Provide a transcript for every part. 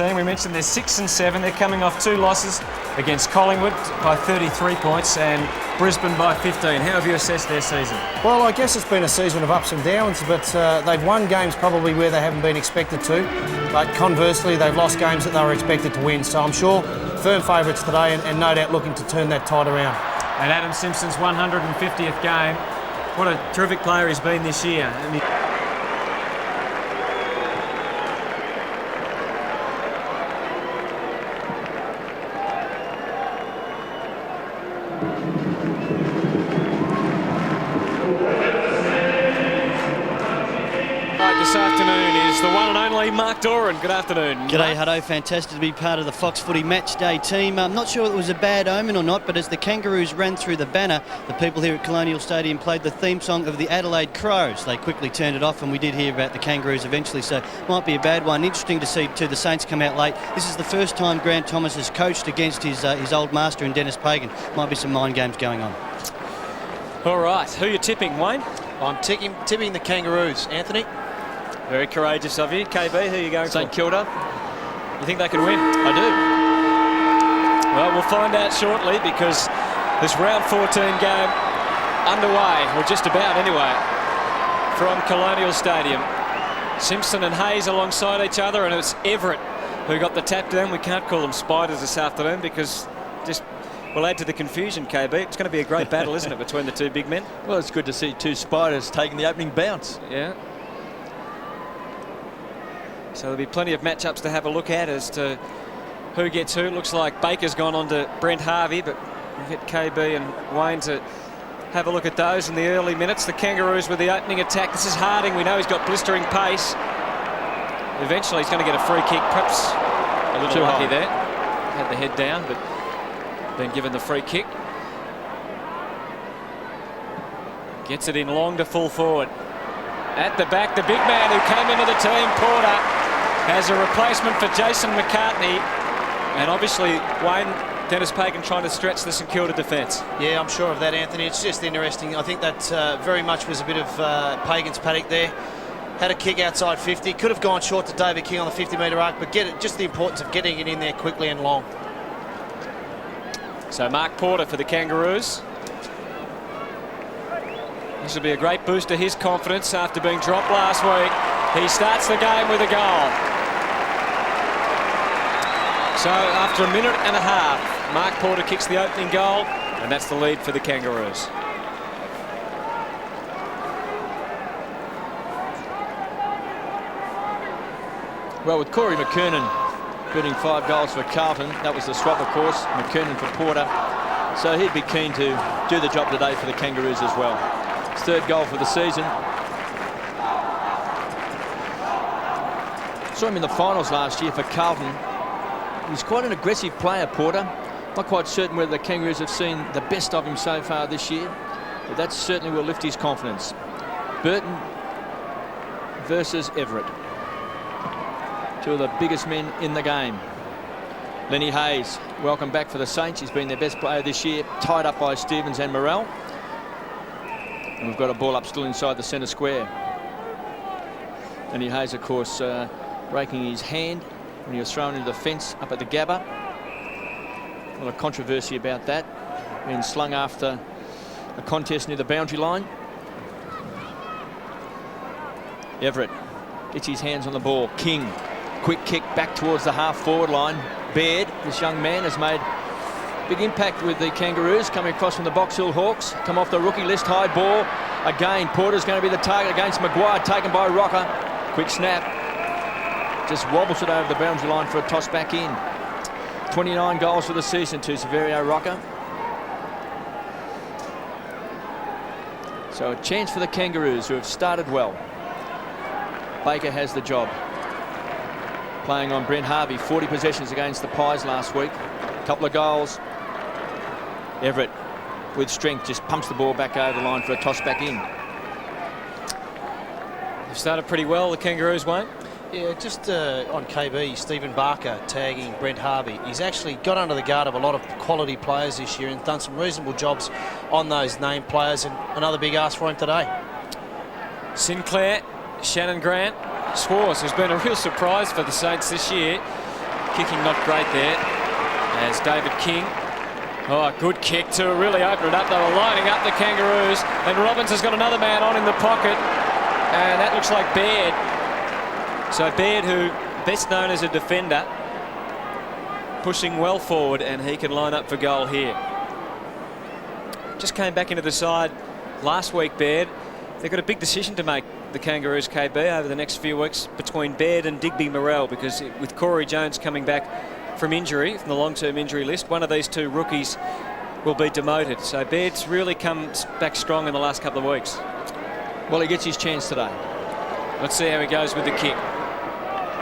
We mentioned they're 6 and 7. They're coming off 2 losses against Collingwood by 33 points and Brisbane by 15. How have you assessed their season? Well, I guess it's been a season of ups and downs, but they've won games probably where they haven't been expected to. But conversely, they've lost games that they were expected to win. So I'm sure firm favourites today and no doubt looking to turn that tide around. And Adam Simpson's 150th game. What a terrific player he's been this year. And this afternoon is the one and only Mark Doran. Good afternoon. G'day, Hutto. Fantastic to be part of the Fox Footy Match Day team. I'm not sure it was a bad omen or not, but as the Kangaroos ran through the banner, the people here at Colonial Stadium played the theme song of the Adelaide Crows. They quickly turned it off, and we did hear about the Kangaroos eventually, so might be a bad one. Interesting to see, too, the Saints come out late. This is the first time Grant Thomas has coached against his old master in Dennis Pagan. Might be some mind games going on. All right, who are you tipping, Wayne? I'm tipping the Kangaroos. Anthony? Very courageous of you. KB, who are you going for? St Kilda. You think they could win? I do. Well, we'll find out shortly because this round 14 game underway, or just about anyway, from Colonial Stadium. Simpson and Hayes alongside each other, and it's Everett who got the tap to them. We can't call them spiders this afternoon because just will add to the confusion, KB. It's going to be a great battle, isn't it, between the two big men? Well, it's good to see two spiders taking the opening bounce. Yeah. So there'll be plenty of matchups to have a look at as to who gets who. Looks like Baker's gone on to Brent Harvey, but we'll get KB and Wayne to have a look at those in the early minutes. The Kangaroos with the opening attack. This is Harding. We know he's got blistering pace. Eventually he's going to get a free kick. Perhaps a little too lucky there. Had the head down, but been given the free kick. Gets it in long to full forward. At the back, the big man who came into the team, Porter, has a replacement for Jason McCartney. And obviously, Wayne, Dennis Pagan trying to stretch the St Kilda defence. Yeah, I'm sure of that, Anthony. It's just interesting. I think that very much was a bit of Pagan's paddock there. Had a kick outside 50. Could have gone short to David King on the 50-metre arc, but just the importance of getting it in there quickly and long. So Mark Porter for the Kangaroos. This will be a great boost to his confidence after being dropped last week. He starts the game with a goal. So after a minute and a half, Mark Porter kicks the opening goal, and that's the lead for the Kangaroos. Well, with Corey McKernan putting 5 goals for Carlton, that was the swap, of course, McKernan for Porter. So he'd be keen to do the job today for the Kangaroos as well. His 3rd goal for the season. Saw him in the finals last year for Carlton. He's quite an aggressive player, Porter. Not quite certain whether the Kangaroos have seen the best of him so far this year, but that certainly will lift his confidence. Burton versus Everett. 2 of the biggest men in the game. Lenny Hayes, welcome back for the Saints. He's been their best player this year, tied up by Stevens and Morrell. And we've got a ball up still inside the centre square. Lenny Hayes, of course, breaking his hand when he was thrown into the fence up at the Gabba. A lot of controversy about that. Being slung after a contest near the boundary line. Everett gets his hands on the ball. King, quick kick back towards the half-forward line. Baird, this young man, has made big impact with the Kangaroos, coming across from the Box Hill Hawks. Come off the rookie list, high ball. Again, Porter's going to be the target against Maguire, taken by Rocker. Quick snap. Just wobbles it over the boundary line for a toss back in. 29 goals for the season to Severio Rocker. So a chance for the Kangaroos, who have started well. Baker has the job. Playing on Brent Harvey, 40 possessions against the Pies last week. A couple of goals. Everett, with strength, just pumps the ball back over the line for a toss back in. They've started pretty well, the Kangaroos, Wayne. Yeah, just on KB, Stephen Barker tagging Brent Harvey. He's actually got under the guard of a lot of quality players this year and done some reasonable jobs on those named players, and another big ask for him today. Sinclair, Shannon Grant, Schwartz, who's been a real surprise for the Saints this year. kicking not great there as David King. Oh, good kick to really open it up. They were lining up the Kangaroos, and Robbins has got another man on in the pocket, and that looks like Baird. So Baird, who best known as a defender, pushing well forward, and he can line up for goal here. Just came back into the side last week, Baird. They've got a big decision to make, the Kangaroos, KB, over the next few weeks between Baird and Digby Morrell, because with Corey Jones coming back from injury, from the long-term injury list, one of these two rookies will be demoted. So Baird's really come back strong in the last couple of weeks. Well, he gets his chance today. Let's see how he goes with the kick.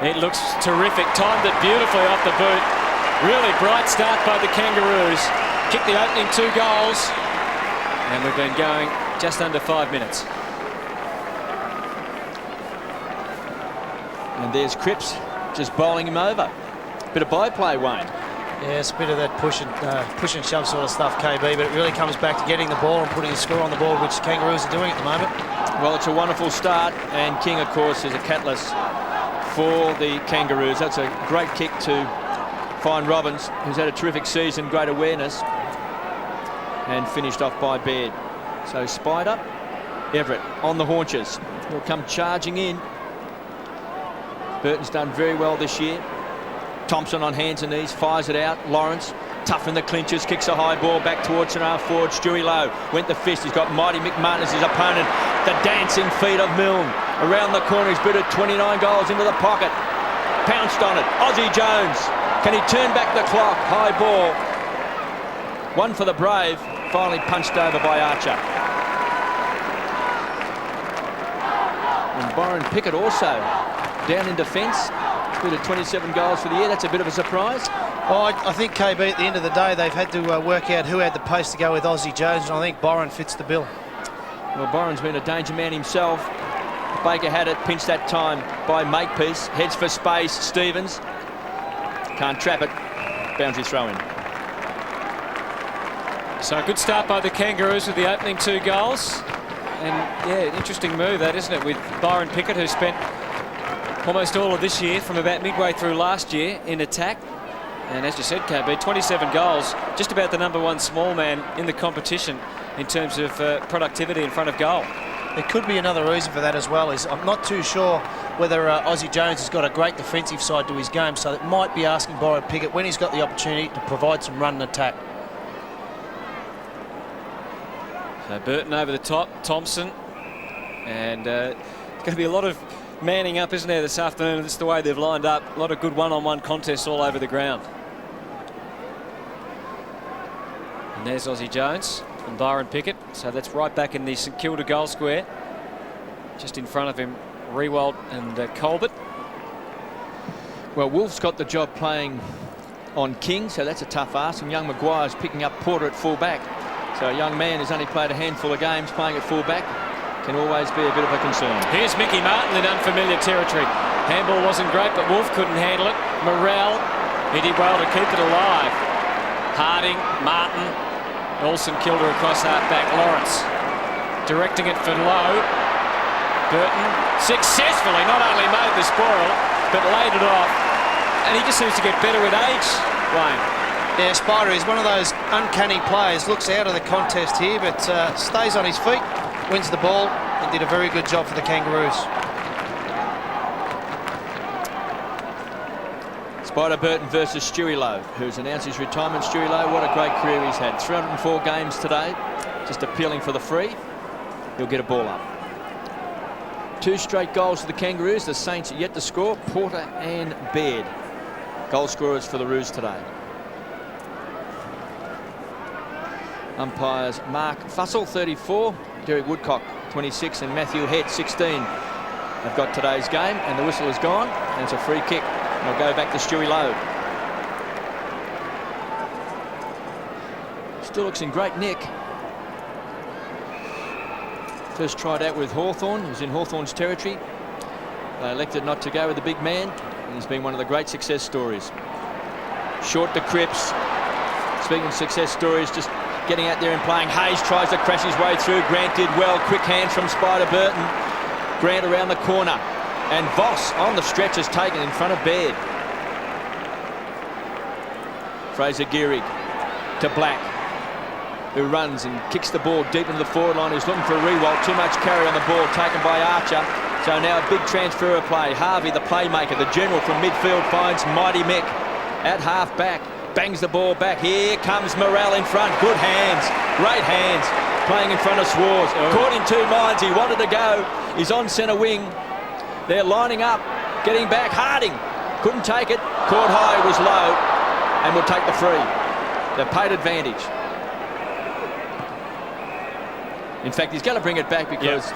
It looks terrific. Timed it beautifully off the boot. Really bright start by the Kangaroos. Kicked the opening 2 goals. And we've been going just under 5 minutes. And there's Cripps just bowling him over. Bit of byplay, Wayne. Yeah, it's a bit of that push and shove sort of stuff, KB, but it really comes back to getting the ball and putting a score on the board, which the Kangaroos are doing at the moment. Well, it's a wonderful start, and King, of course, is a catalyst for the Kangaroos. That's a great kick to find Robbins, who's had a terrific season, great awareness, and finished off by Baird. So Spider, Everett on the haunches. He'll come charging in. Burton's done very well this year. Thompson on hands and knees, fires it out. Lawrence, tough in the clinches, kicks a high ball back towards an half forward. Stewie Lowe went the fist. He's got Mighty McMahon as his opponent. The dancing feet of Milne. Around the corner, he's booted 29 goals into the pocket. Pounced on it. Aussie Jones. Can he turn back the clock? High ball. One for the Brave. Finally punched over by Archer. And Byron Pickett also down in defence. Booted 27 goals for the year. That's a bit of a surprise. Well, I think, KB, at the end of the day, they've had to work out who had the pace to go with Aussie Jones, and I think Byron fits the bill. Well, Byron's been a danger man himself. Baker had it, pinched that time by Makepeace. Heads for space, Stevens. Can't trap it. Boundary throw in. So a good start by the Kangaroos with the opening 2 goals. And, yeah, interesting move that, isn't it, with Byron Pickett, who spent almost all of this year from about midway through last year in attack. And as you said, KB, 27 goals, just about the #1 small man in the competition in terms of productivity in front of goal. There could be another reason for that as well. Is I'm not too sure whether Aussie Jones has got a great defensive side to his game, so it might be asking Byron Pickett when he's got the opportunity to provide some run and attack. So Burton over the top, Thompson, and it's going to be a lot of manning up, isn't there, this afternoon? That's the way they've lined up. A lot of good one-on-one contests all over the ground. And there's Aussie Jones and Byron Pickett. So that's right back in the St Kilda goal square. Just in front of him, Rewald and Colbert. Well, Wolf's got the job playing on King, so that's a tough ask. And young Maguire's picking up Porter at full-back. So a young man who's only played a handful of games playing at full-back can always be a bit of a concern. Here's Mickey Martin in unfamiliar territory. Handball wasn't great, but Wolf couldn't handle it. Morrell, he did well to keep it alive. Harding, Martin, all St Kilda across half-back. Lawrence directing it for Lowe. Burton successfully not only made the spoil, but laid it off. And he just seems to get better with age, Wayne. Yeah, Spider is one of those uncanny players. Looks out of the contest here, but stays on his feet. Wins the ball and did a very good job for the Kangaroos. Spider Burton versus Stewie Lowe, who's announced his retirement. Stewie Lowe, what a great career he's had. 304 games today, just appealing for the free. He'll get a ball up. 2 straight goals for the Kangaroos. The Saints yet to score. Porter and Baird, goal scorers for the Roos today. Umpires Mark Fussell, 34. Derek Woodcock, 26, and Matthew Head, 16. They've got today's game, and the whistle is gone, and it's a free kick. And it'll go back to Stewie Lowe. Still looks in great nick. First tried out with Hawthorn. He was in Hawthorn's territory. They elected not to go with the big man, and he's been one of the great success stories. Short to Cripps. Speaking of success stories, just getting out there and playing. Hayes tries to crash his way through. Grant did well. Quick hands from Spider Burton. Grant around the corner. And Voss on the stretch is taken in front of Baird. Fraser Gehrig to Black, who runs and kicks the ball deep into the forward line. He's looking for a re-walt. Too much carry on the ball taken by Archer. So now a big transfer of play. Harvey, the playmaker, the general from midfield, finds Mighty Mick at half back. Bangs the ball back. Here comes Morrell in front. Good hands. Great hands. Playing in front of Swars. Caught in two minds. He wanted to go. He's on centre wing. They're lining up. Getting back. Harding couldn't take it. Caught high. Was low. And will take the free. They've paid advantage. In fact, he's going to bring it back because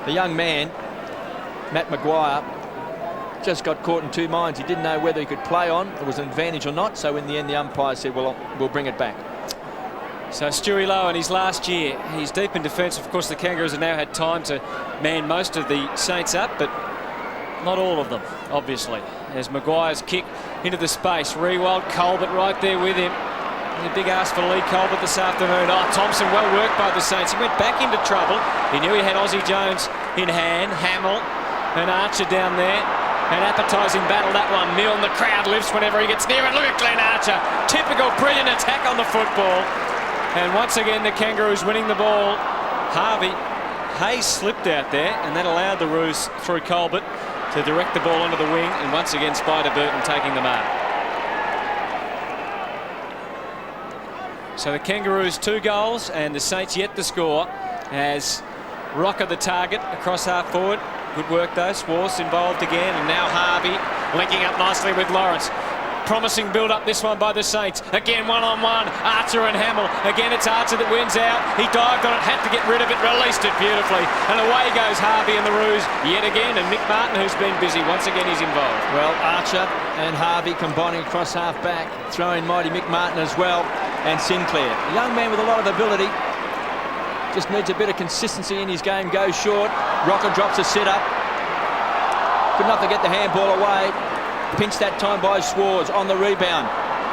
the young man, Matt Maguire, just got caught in two minds. He didn't know whether he could play on. It was an advantage or not. So in the end, the umpire said, well, we'll bring it back. So Stewie Lowe in his last year, he's deep in defence. Of course, the Kangaroos have now had time to man most of the Saints up, but not all of them, obviously. There's Maguire's kick into the space. Rewald, Colbert right there with him. A big ask for Lee Colbert this afternoon. Oh, Thompson, well worked by the Saints. He went back into trouble. He knew he had Aussie Jones in hand. Hamill and Archer down there. An appetising battle, that one. Milne, the crowd lifts whenever he gets near it. Look at Glenn Archer. Typical brilliant attack on the football. And once again, the Kangaroos winning the ball. Harvey, Hayes slipped out there, and that allowed the Roos through Colbert to direct the ball onto the wing. And once again, Spider Burton taking the mark. So the Kangaroos 2 goals and the Saints yet to score as Rocker the target across half forward. Good work though. Swartz involved again, and now Harvey linking up nicely with Lawrence. Promising build up this one by the Saints. Again one-on-one. Archer and Hamill. Again it's Archer that wins out. He dived on it, had to get rid of it, released it beautifully. And away goes Harvey and the Roos yet again. And Mick Martin, who's been busy, once again he's involved. Well, Archer and Harvey combining across half back. Throwing mighty Mick Martin as well. And Sinclair. A young man with a lot of ability. Just needs a bit of consistency in his game. Goes short. Rocker drops a sit-up. Good enough to get the handball away. Pinched that time by Swartz on the rebound.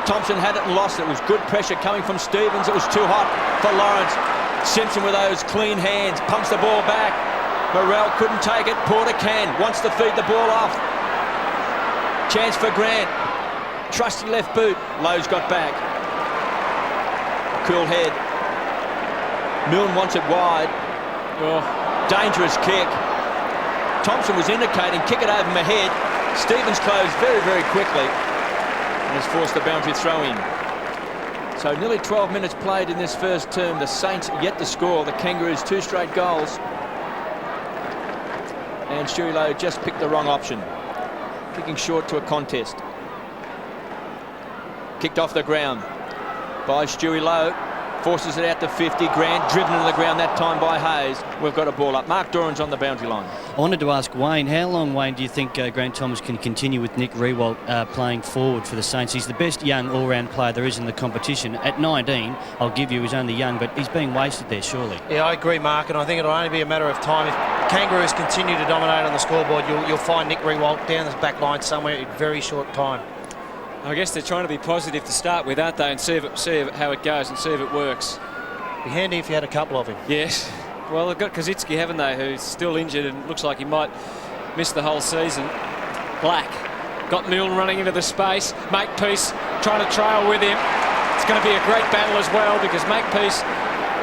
Thompson had it and lost it. It was good pressure coming from Stevens. It was too hot for Lawrence. Simpson with those clean hands. Pumps the ball back. Morrell couldn't take it. Porter can. Wants to feed the ball off. Chance for Grant. Trusty left boot. Lowe's got back. Cool head. Milne wants it wide. Oh, dangerous kick. Thompson was indicating kick it over my head. Stevens closed very, very quickly and has forced the boundary throw in. So nearly 12 minutes played in this first term. The Saints yet to score. The Kangaroos 2 straight goals. And Stewie Lowe just picked the wrong option. Kicking short to a contest. Kicked off the ground by Stewie Lowe. Forces it out to 50. Grant driven into the ground that time by Hayes. We've got a ball up. Mark Doran's on the boundary line. I wanted to ask Wayne, how long, Wayne, do you think Grant Thomas can continue with Nick Riewoldt playing forward for the Saints? He's the best young all-round player there is in the competition. At 19, I'll give you, he's only young, but he's being wasted there, surely. Yeah, I agree, Mark, and I think it'll only be a matter of time. If Kangaroos continue to dominate on the scoreboard, you'll find Nick Riewoldt down the back line somewhere in very short time. I guess they're trying to be positive to start with, aren't they, and see how it goes and see if it works. Be handy if you had a couple of him. Yes. Well, they've got Kazitsky, haven't they, who's still injured and looks like he might miss the whole season. Black got Milne running into the space. Makepeace trying to trail with him. It's going to be a great battle as well because Makepeace,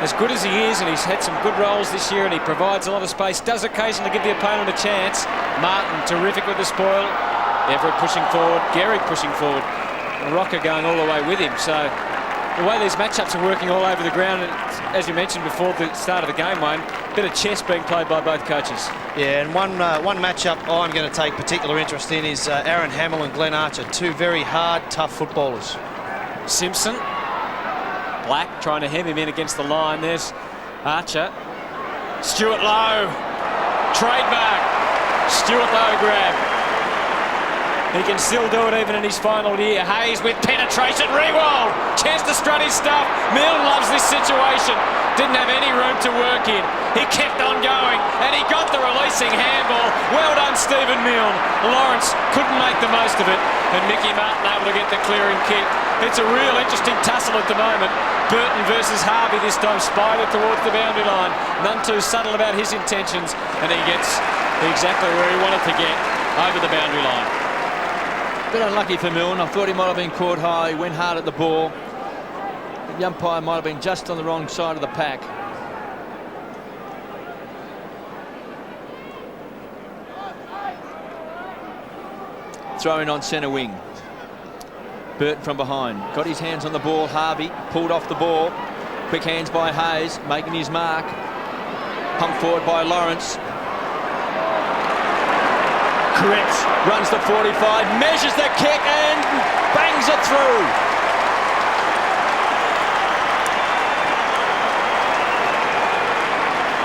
as good as he is, and he's had some good roles this year and he provides a lot of space, does occasionally give the opponent a chance. Martin, terrific with the spoil. Everett pushing forward, Gehrig pushing forward, and Rocker going all the way with him. So the way these matchups are working all over the ground, and as you mentioned before the start of the game, Wayne, a bit of chess being played by both coaches. Yeah, and one matchup I'm going to take particular interest in is Aaron Hamill and Glenn Archer, 2 very hard, tough footballers. Simpson. Black trying to hem him in against the line. There's Archer. Stuart Lowe. Trademark. Stuart Lowe grab. He can still do it even in his final year. Hayes with penetration. Riewoldt. Chance to strut his stuff. Milne loves this situation. Didn't have any room to work in. He kept on going and he got the releasing handball. Well done, Stephen Milne. Lawrence couldn't make the most of it and Mickey Martin able to get the clearing kick. It's a real interesting tussle at the moment. Burton versus Harvey this time. Spider towards the boundary line. None too subtle about his intentions and he gets exactly where he wanted to get, over the boundary line. bit unlucky for Milne. I thought he might have been caught high. He went hard at the ball. The umpire might have been just on the wrong side of the pack. Throwing on centre wing. Burton from behind. Got his hands on the ball. Harvey pulled off the ball. Quick hands by Hayes, making his mark. Pumped forward by Lawrence. Cripps runs the 45, measures the kick and bangs it through.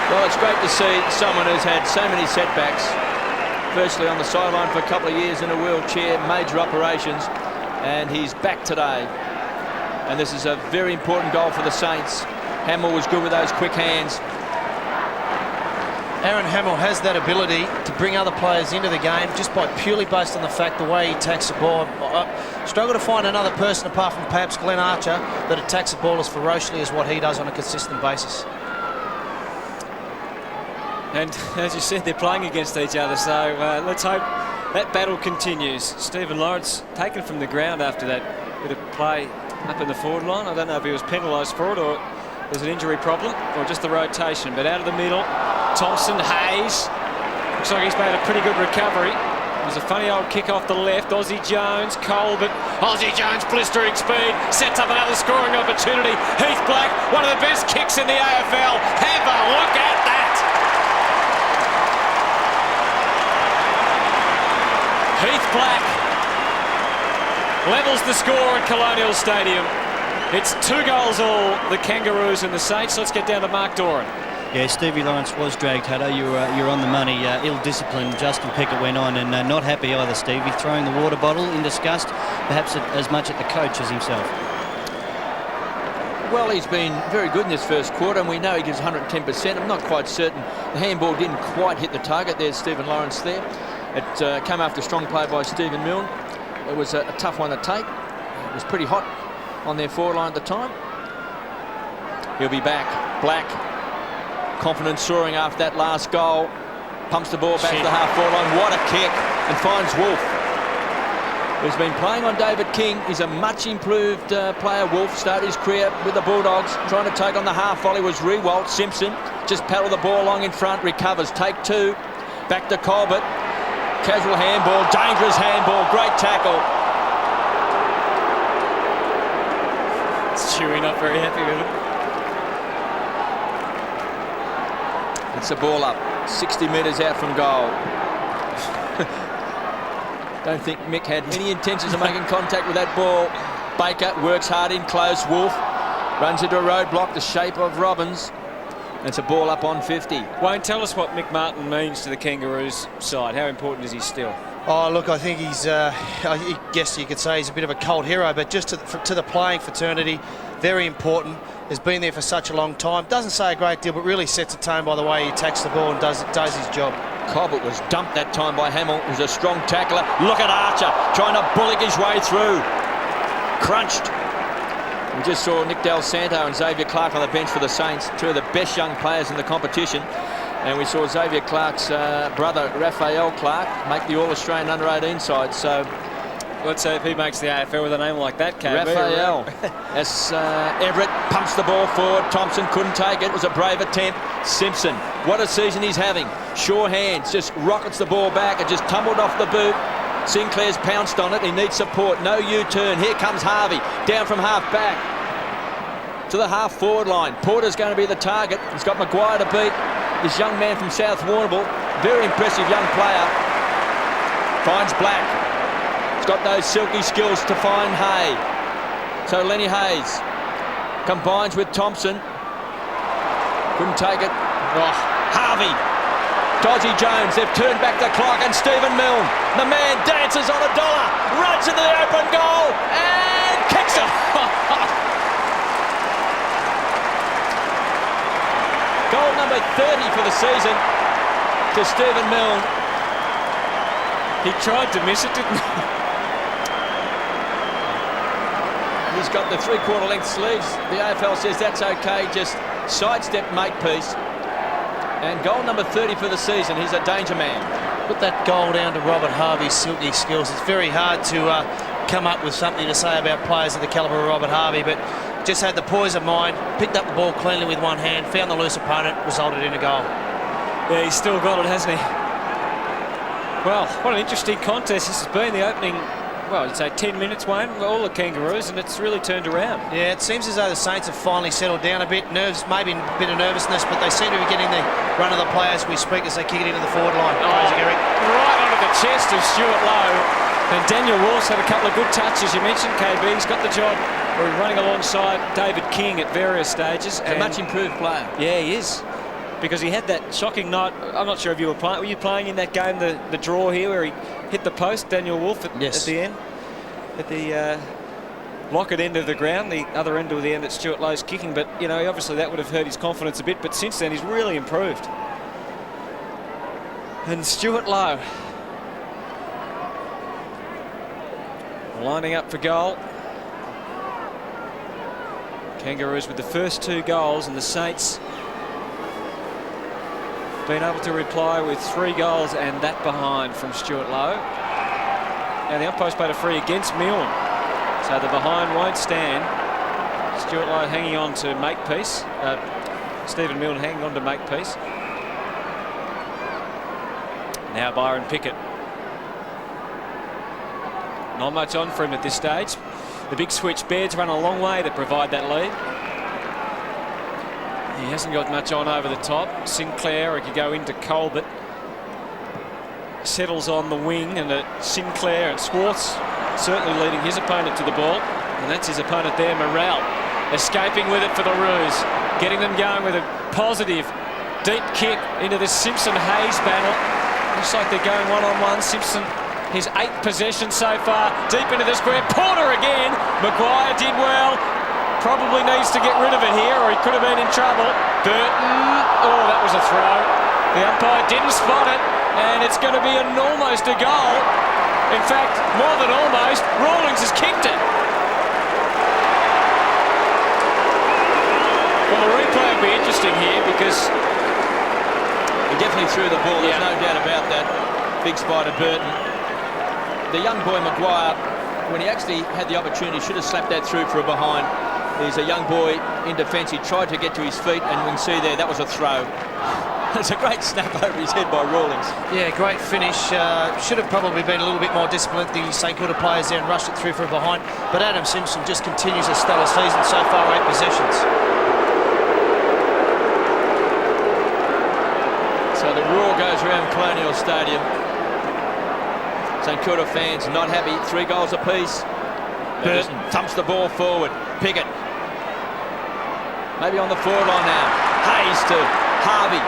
Well, it's great to see someone who's had so many setbacks, firstly on the sideline for a couple of years in a wheelchair, major operations, and he's back today. And this is a very important goal for the Saints. Hamill was good with those quick hands. Aaron Hamill has that ability to bring other players into the game just by purely based on the fact the way he attacks the ball. I struggle to find another person apart from perhaps Glenn Archer that attacks the ball as ferociously as what he does on a consistent basis. And as you said, they're playing against each other, so let's hope that battle continues. Stephen Lawrence taken from the ground after that bit of play up in the forward line. I don't know if he was penalised for it or there's an injury problem or just the rotation, but out of the middle, Thompson, Hayes, looks like he's made a pretty good recovery. It was a funny old kick off the left. Aussie Jones, Colbert, Aussie Jones blistering speed, sets up another scoring opportunity. Heath Black, one of the best kicks in the AFL. Have a look at that! Heath Black levels the score at Colonial Stadium. It's 2 goals all, the Kangaroos and the Saints. Let's get down to Mark Doran. Yeah, Stevie Lawrence was dragged, Hutto. You're on the money. Ill-disciplined. Justin Pickett went on and not happy either, Stevie. Throwing the water bottle in disgust, perhaps as much at the coach as himself. Well, he's been very good in this first quarter, and we know he gives 110%. I'm not quite certain. The handball didn't quite hit the target. There's Stephen Lawrence there. It came after strong play by Stephen Milne. It was a tough one to take. It was pretty hot on their forward line at the time. He'll be back. Black, confidence soaring after that last goal. Pumps the ball back to the half-forward line. What a kick. And finds Wolf, who's been playing on David King. He's a much improved player. Wolf started his career with the Bulldogs. Trying to take on the half volley was Rewalt. Simpson just paddled the ball along in front. Recovers. Take 2. Back to Colbert. Casual handball. Dangerous handball. Great tackle. Chewy not very happy with it. It's a ball up. 60 metres out from goal. Don't think Mick had any intentions of making contact with that ball. Baker works hard in close. Wolf runs into a roadblock, the shape of Robbins. It's a ball up on 50. Wayne, tell us what Mick Martin means to the Kangaroos side. How important is he still? Oh, look, I think he's, I guess you could say he's a bit of a cult hero, but just to the playing fraternity, very important. Has been there for such a long time. Doesn't say a great deal, but really sets a tone by the way he attacks the ball and does his job. Colbert was dumped that time by Hamill. It was a strong tackler. Look at Archer trying to bullock his way through. Crunched. We just saw Nick Del Santo and Xavier Clark on the bench for the Saints, 2 of the best young players in the competition. And we saw Xavier Clark's brother, Raphael Clark, make the All-Australian under-18 side. So let's see if he makes the AFL with a name like that, KB. Raphael. As Everett pumps the ball forward. Thompson couldn't take it. It was a brave attempt. Simpson, what a season he's having. Sure hands, just rockets the ball back. It just tumbled off the boot. Sinclair's pounced on it. He needs support. No U-turn. Here comes Harvey. Down from half back to the half-forward line. Porter's going to be the target. He's got Maguire to beat. This young man from South Warrnambool. Very impressive young player. Finds Black. He's got those silky skills to find Hay. So Lenny Hayes combines with Thompson. Couldn't take it. Oh, Harvey. Dodgy Jones. They've turned back the clock, and Stephen Milne, the man, dances on $1, runs into the open goal and kicks it. Goal number 30 for the season to Stephen Milne. He tried to miss it, didn't he? He's got the 3/4 length sleeves. The AFL says that's okay, just sidestep makepeace. And goal number 30 for the season. He's a danger man. Put that goal down to Robert Harvey's silky skills. It's very hard to come up with something to say about players of the calibre of Robert Harvey, but just had the poise of mind, picked up the ball cleanly with one hand, found the loose opponent, resulted in a goal. Yeah, he's still got it, hasn't he? Well, what an interesting contest this has been. The opening, well, you'd say 10 minutes, Wayne, all the Kangaroos, and it's really turned around. Yeah, it seems as though the Saints have finally settled down a bit. Nerves, maybe a bit of nervousness, but they seem to be getting the run of the play as we speak as they kick it into the forward line. Right onto the chest of Stuart Lowe. And Daniel Walsh had a couple of good touches. You mentioned KB. He's got the job. We're running alongside David King at various stages. A much improved player. Yeah, he is. Because he had that shocking night. I'm not sure if you were playing. Were you playing in that game, the draw here, where he hit the post, Daniel Wolf, at the end? At the Lockett end of the ground, the other end of the end that Stuart Lowe's kicking. But, you know, obviously that would have hurt his confidence a bit. But since then, he's really improved. And Stuart Lowe lining up for goal. Kangaroos with the first 2 goals, and the Saints been able to reply with 3 goals and that behind from Stuart Lowe. Now the umpire's played a free against Milne, so the behind won't stand. Stuart Lowe hanging on to Makepeace. Stephen Milne hanging on to Makepeace. Now Byron Pickett. Not much on for him at this stage. The big switch, Baird's run a long way to provide that lead. He hasn't got much on over the top. Sinclair, or he could go into Colbert. Settles on the wing, and Sinclair and Swartz certainly leading his opponent to the ball. And that's his opponent there, Morrell. Escaping with it for the Roos. Getting them going with a positive, deep kick into the Simpson-Hayes battle. Looks like they're going one-on-one. Simpson, his 8th possession so far, deep into the square. Porter again. Maguire did well. Probably needs to get rid of it here, or he could have been in trouble. Burton, oh, that was a throw. The umpire didn't spot it, and it's going to be almost a goal. In fact, more than almost, Rawlings has kicked it. Well, the replay will be interesting here because he definitely threw the ball, there's no doubt about that. Big spider Burton. The young boy Maguire, when he actually had the opportunity, should have slapped that through for a behind. He's a young boy in defence. He tried to get to his feet, and we can see there that was a throw. It's a great snap over his head by Rawlings. Yeah, great finish. Should have probably been a little bit more disciplined. The St Kilda players there and rushed it through for a behind. But Adam Simpson just continues a stellar season so far, 8 possessions. So the roar goes around Colonial Stadium. St Kilda fans not happy. 3 goals apiece. Burton thumps the ball forward. Pickett. Maybe on the forward line now. Hayes to Harvey.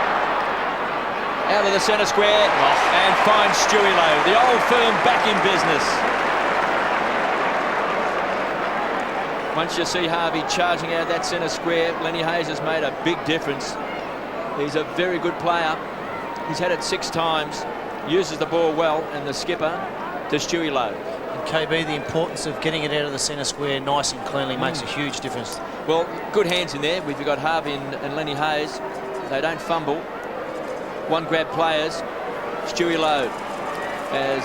Out of the centre square. And finds Stewie Lowe. The old firm back in business. Once you see Harvey charging out that centre square, Lenny Hayes has made a big difference. He's a very good player. He's had it 6 times. Uses the ball well, and the skipper to Stewie Lowe. And KB, the importance of getting it out of the centre square nice and cleanly makes a huge difference. Well, good hands in there. We've got Harvey and Lenny Hayes. They don't fumble. One grab players. Stewie Lowe has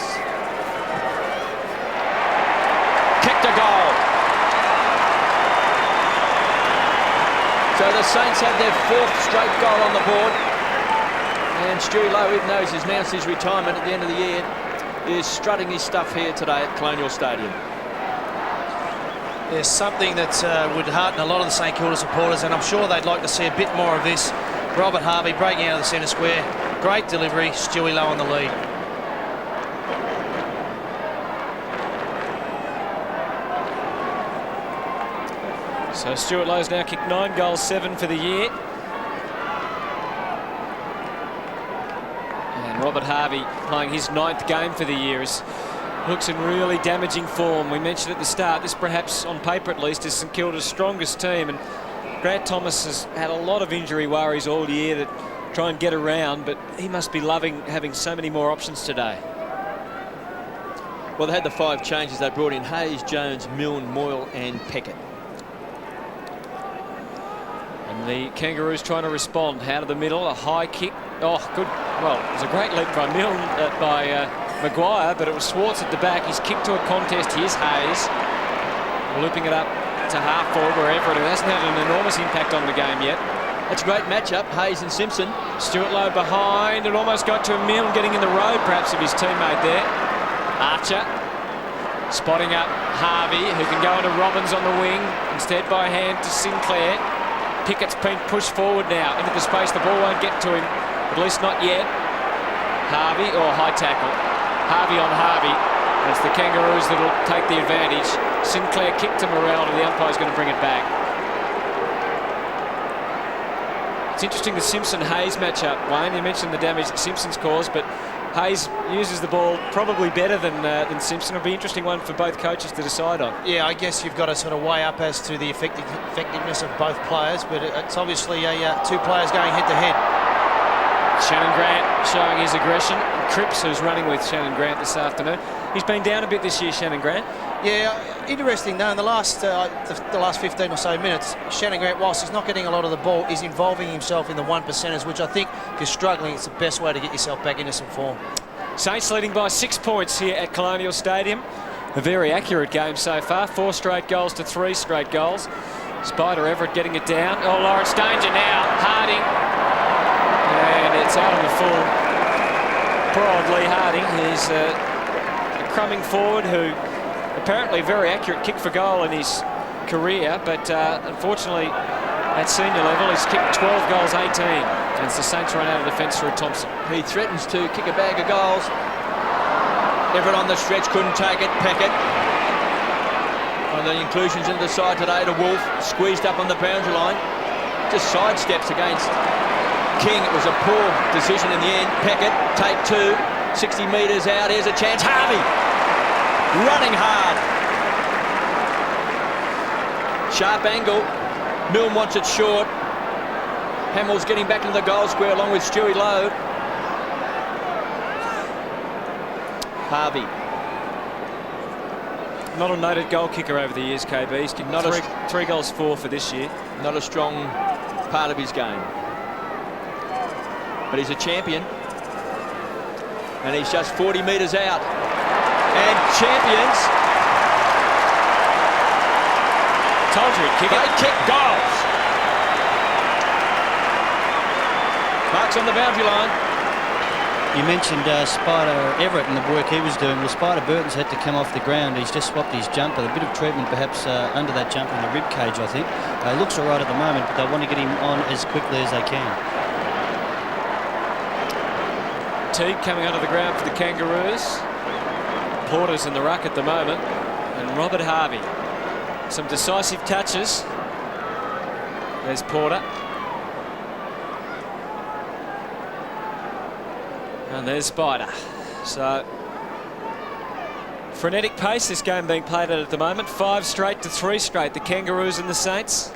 kicked a goal. So the Saints have their 4th straight goal on the board. And Stewie Lowe, even though he's announced his retirement at the end of the year, is strutting his stuff here today at Colonial Stadium. There's something that would hearten a lot of the St Kilda supporters, and I'm sure they'd like to see a bit more of this. Robert Harvey breaking out of the centre square. Great delivery. Stewie Lowe on the lead. So Stuart Lowe's now kicked 9 goals, 7 for the year. And Robert Harvey playing his 9th game for the year looks in really damaging form. We mentioned at the start, this perhaps on paper at least is St Kilda's strongest team, and Grant Thomas has had a lot of injury worries all year that try and get around, but he must be loving having so many more options today. Well, they had the 5 changes. They brought in Hayes, Jones, Milne, Moyle and Peckett. And the Kangaroos trying to respond. Out of the middle, a high kick Oh, good. Well, it was a great leap by Milne, Maguire, but it was Schwartz at the back. He's kicked to a contest. Here's Hayes, looping it up to half forward where Everett, who hasn't had an enormous impact on the game yet. That's a great matchup, Hayes and Simpson. Stuart Lowe behind. It almost got to Milne getting in the road, perhaps, of his teammate there. Archer spotting up Harvey, who can go into Robbins on the wing. Instead, by hand to Sinclair. Pickett's been pushed forward now into the space. The ball won't get to him, at least not yet. Harvey, high tackle. Harvey on Harvey. And it's the Kangaroos that'll take the advantage. Sinclair kicked to Morrell, and the umpire's going to bring it back. It's interesting, the Simpson-Hayes matchup. Wayne, you mentioned the damage that Simpson's caused, but Hayes uses the ball probably better than Simpson. It'll be an interesting one for both coaches to decide on. Yeah, I guess you've got to sort of weigh up as to the effectiveness of both players, but it's obviously two players going head-to-head. Shannon Grant showing his aggression. Cripps, who's running with Shannon Grant this afternoon. He's been down a bit this year, Shannon Grant. Yeah, interesting though, in the last 15 or so minutes, Shannon Grant, whilst he's not getting a lot of the ball, is involving himself in the 1%ers, which I think, if you're struggling, it's the best way to get yourself back into some form. Saints leading by 6 points here at Colonial Stadium. A very accurate game so far. 4 straight goals to 3 straight goals. Spider Everett getting it down. Oh, Lawrence danger now. Harding. And it's out on the full. Poor old Lee Harding. He's a crumbing forward who apparently very accurate kick for goal in his career, but unfortunately at senior level he's kicked 12 goals, 18. And the Saints run out of defence through Thompson. He threatens to kick a bag of goals. Everett on the stretch, couldn't take it. Peckett. One of the inclusions into the side today to Wolf. Squeezed up on the boundary line. Just sidesteps against King. It was a poor decision in the end. Peckett, take 2. 60 metres out. Here's a chance. Harvey running hard. Sharp angle. Milne wants it short. Hamill's getting back into the goal square along with Stewie Lowe. Harvey. Not a noted goal kicker over the years, KB. He's kicked three goals, 4 for this year. Not a strong part of his game. But he's a champion. And he's just 40 metres out. And champions. Told you he'd kick it. They kick goals. Marks on the boundary line. You mentioned Spider Everett and the work he was doing. Well, Spider Burton's had to come off the ground. He's just swapped his jumper. A bit of treatment perhaps under that jumper in the rib cage, I think. Looks all right at the moment, but they want to get him on as quickly as they can. Teague coming onto the ground for the Kangaroos. Porter's in the ruck at the moment. And Robert Harvey. Some decisive touches. There's Porter. And there's Spider. So, frenetic pace, this game being played at the moment. 5 straight to 3 straight, the Kangaroos and the Saints.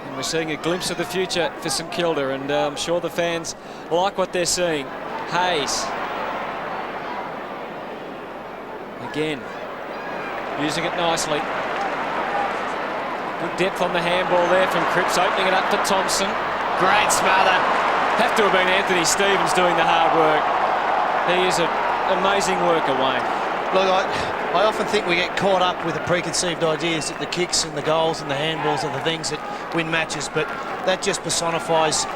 And we're seeing a glimpse of the future for St Kilda, and I'm sure the fans like what they're seeing. Hayes. Again, using it nicely. Good depth on the handball there from Cripps, opening it up to Thompson. Great smother. Have to have been Anthony Stevens doing the hard work. He is an amazing worker, Wayne. Look, I often think we get caught up with the preconceived ideas that the kicks and the goals and the handballs are the things that win matches, but that just personifies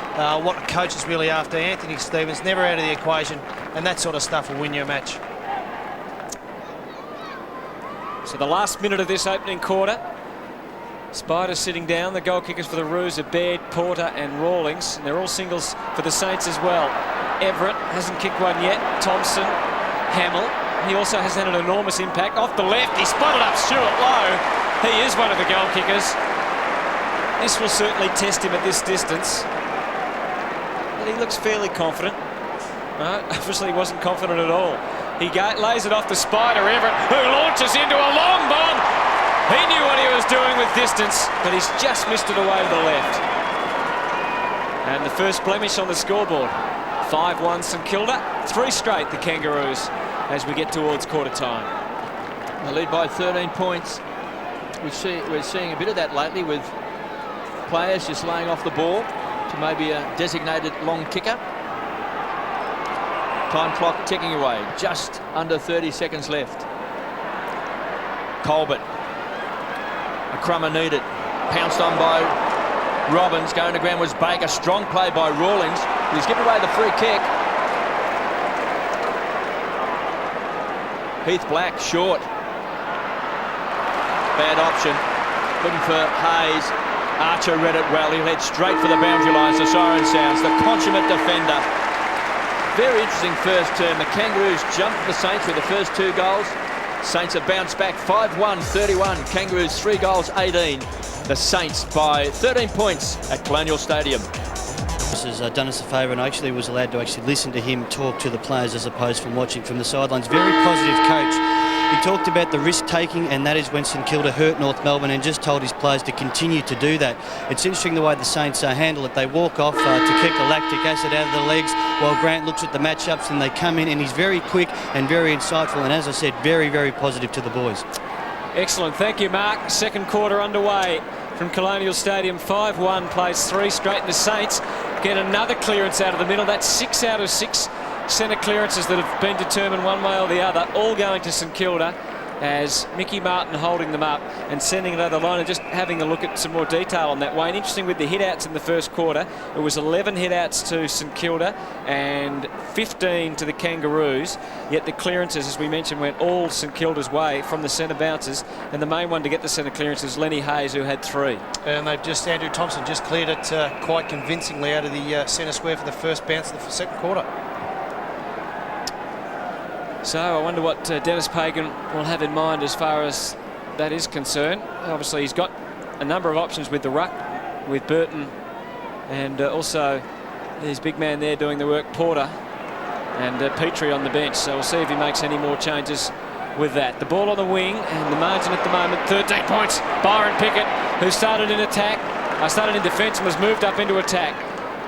what the coach is really after. Anthony Stevens never out of the equation, and that sort of stuff will win you a match. So the last minute of this opening quarter. Spider sitting down. The goal kickers for the Roos are Baird, Porter and Rawlings. And they're all singles for the Saints as well. Everett hasn't kicked one yet. Thompson, Hamill. He also has had an enormous impact. Off the left, he spotted up Stuart Lowe. He is one of the goal kickers. This will certainly test him at this distance. But he looks fairly confident. No, obviously he wasn't confident at all. He lays it off to Spider Everett, who launches into a long bomb. He knew what he was doing with distance, but he's just missed it away to the left. And the first blemish on the scoreboard. 5-1 St Kilda, 3 straight the Kangaroos as we get towards quarter time. They lead by 13 points. We're seeing a bit of that lately with players just laying off the ball. to maybe a designated long kicker. Time clock ticking away, just under 30 seconds left. Colbert, a crummer needed, pounced on by Robbins. Going to ground was Baker. Strong play by Rawlings. He's given away the free kick. Heath Black short. Bad option. Looking for Hayes. Archer read it well. He'll head straight for the boundary lines. The siren sounds. The consummate defender. Very interesting first term. The Kangaroos jumped the Saints with the first 2 goals. Saints have bounced back 5-1, 31. Kangaroos 3 goals, 18. The Saints by 13 points at Colonial Stadium. This has done us a favour, and I actually was allowed to actually listen to him talk to the players as opposed from watching from the sidelines. Very positive coach. He talked about the risk-taking, and that is when St Kilda hurt North Melbourne, and just told his players to continue to do that. It's interesting the way the Saints handle it. They walk off to keep the lactic acid out of the legs while Grant looks at the matchups, and they come in, and he's very quick and very insightful, and as I said, very, very positive to the boys. Excellent. Thank you, Mark. Second quarter underway from Colonial Stadium. 5-1, plays 3 straight, and the Saints get another clearance out of the middle. That's 6 out of 6 centre clearances that have been determined one way or the other, all going to St Kilda, as Mickey Martin holding them up and sending it over the line. And just having a look at some more detail on that, Wayne, interesting with the hit-outs in the first quarter. It was 11 hit-outs to St Kilda and 15 to the Kangaroos, yet the clearances, as we mentioned, went all St Kilda's way from the centre bounces, and the main one to get the centre clearance is Lenny Hayes, who had 3. And they've just, Andrew Thompson just cleared it quite convincingly out of the centre square for the first bounce of the second quarter. So I wonder what Dennis Pagan will have in mind as far as that is concerned. Obviously he's got a number of options with the ruck, with Burton, and also his big man there doing the work, Porter, and Petrie on the bench. So we'll see if he makes any more changes with that. The ball on the wing, and the margin at the moment, 13 points. Byron Pickett, who started in defence and was moved up into attack.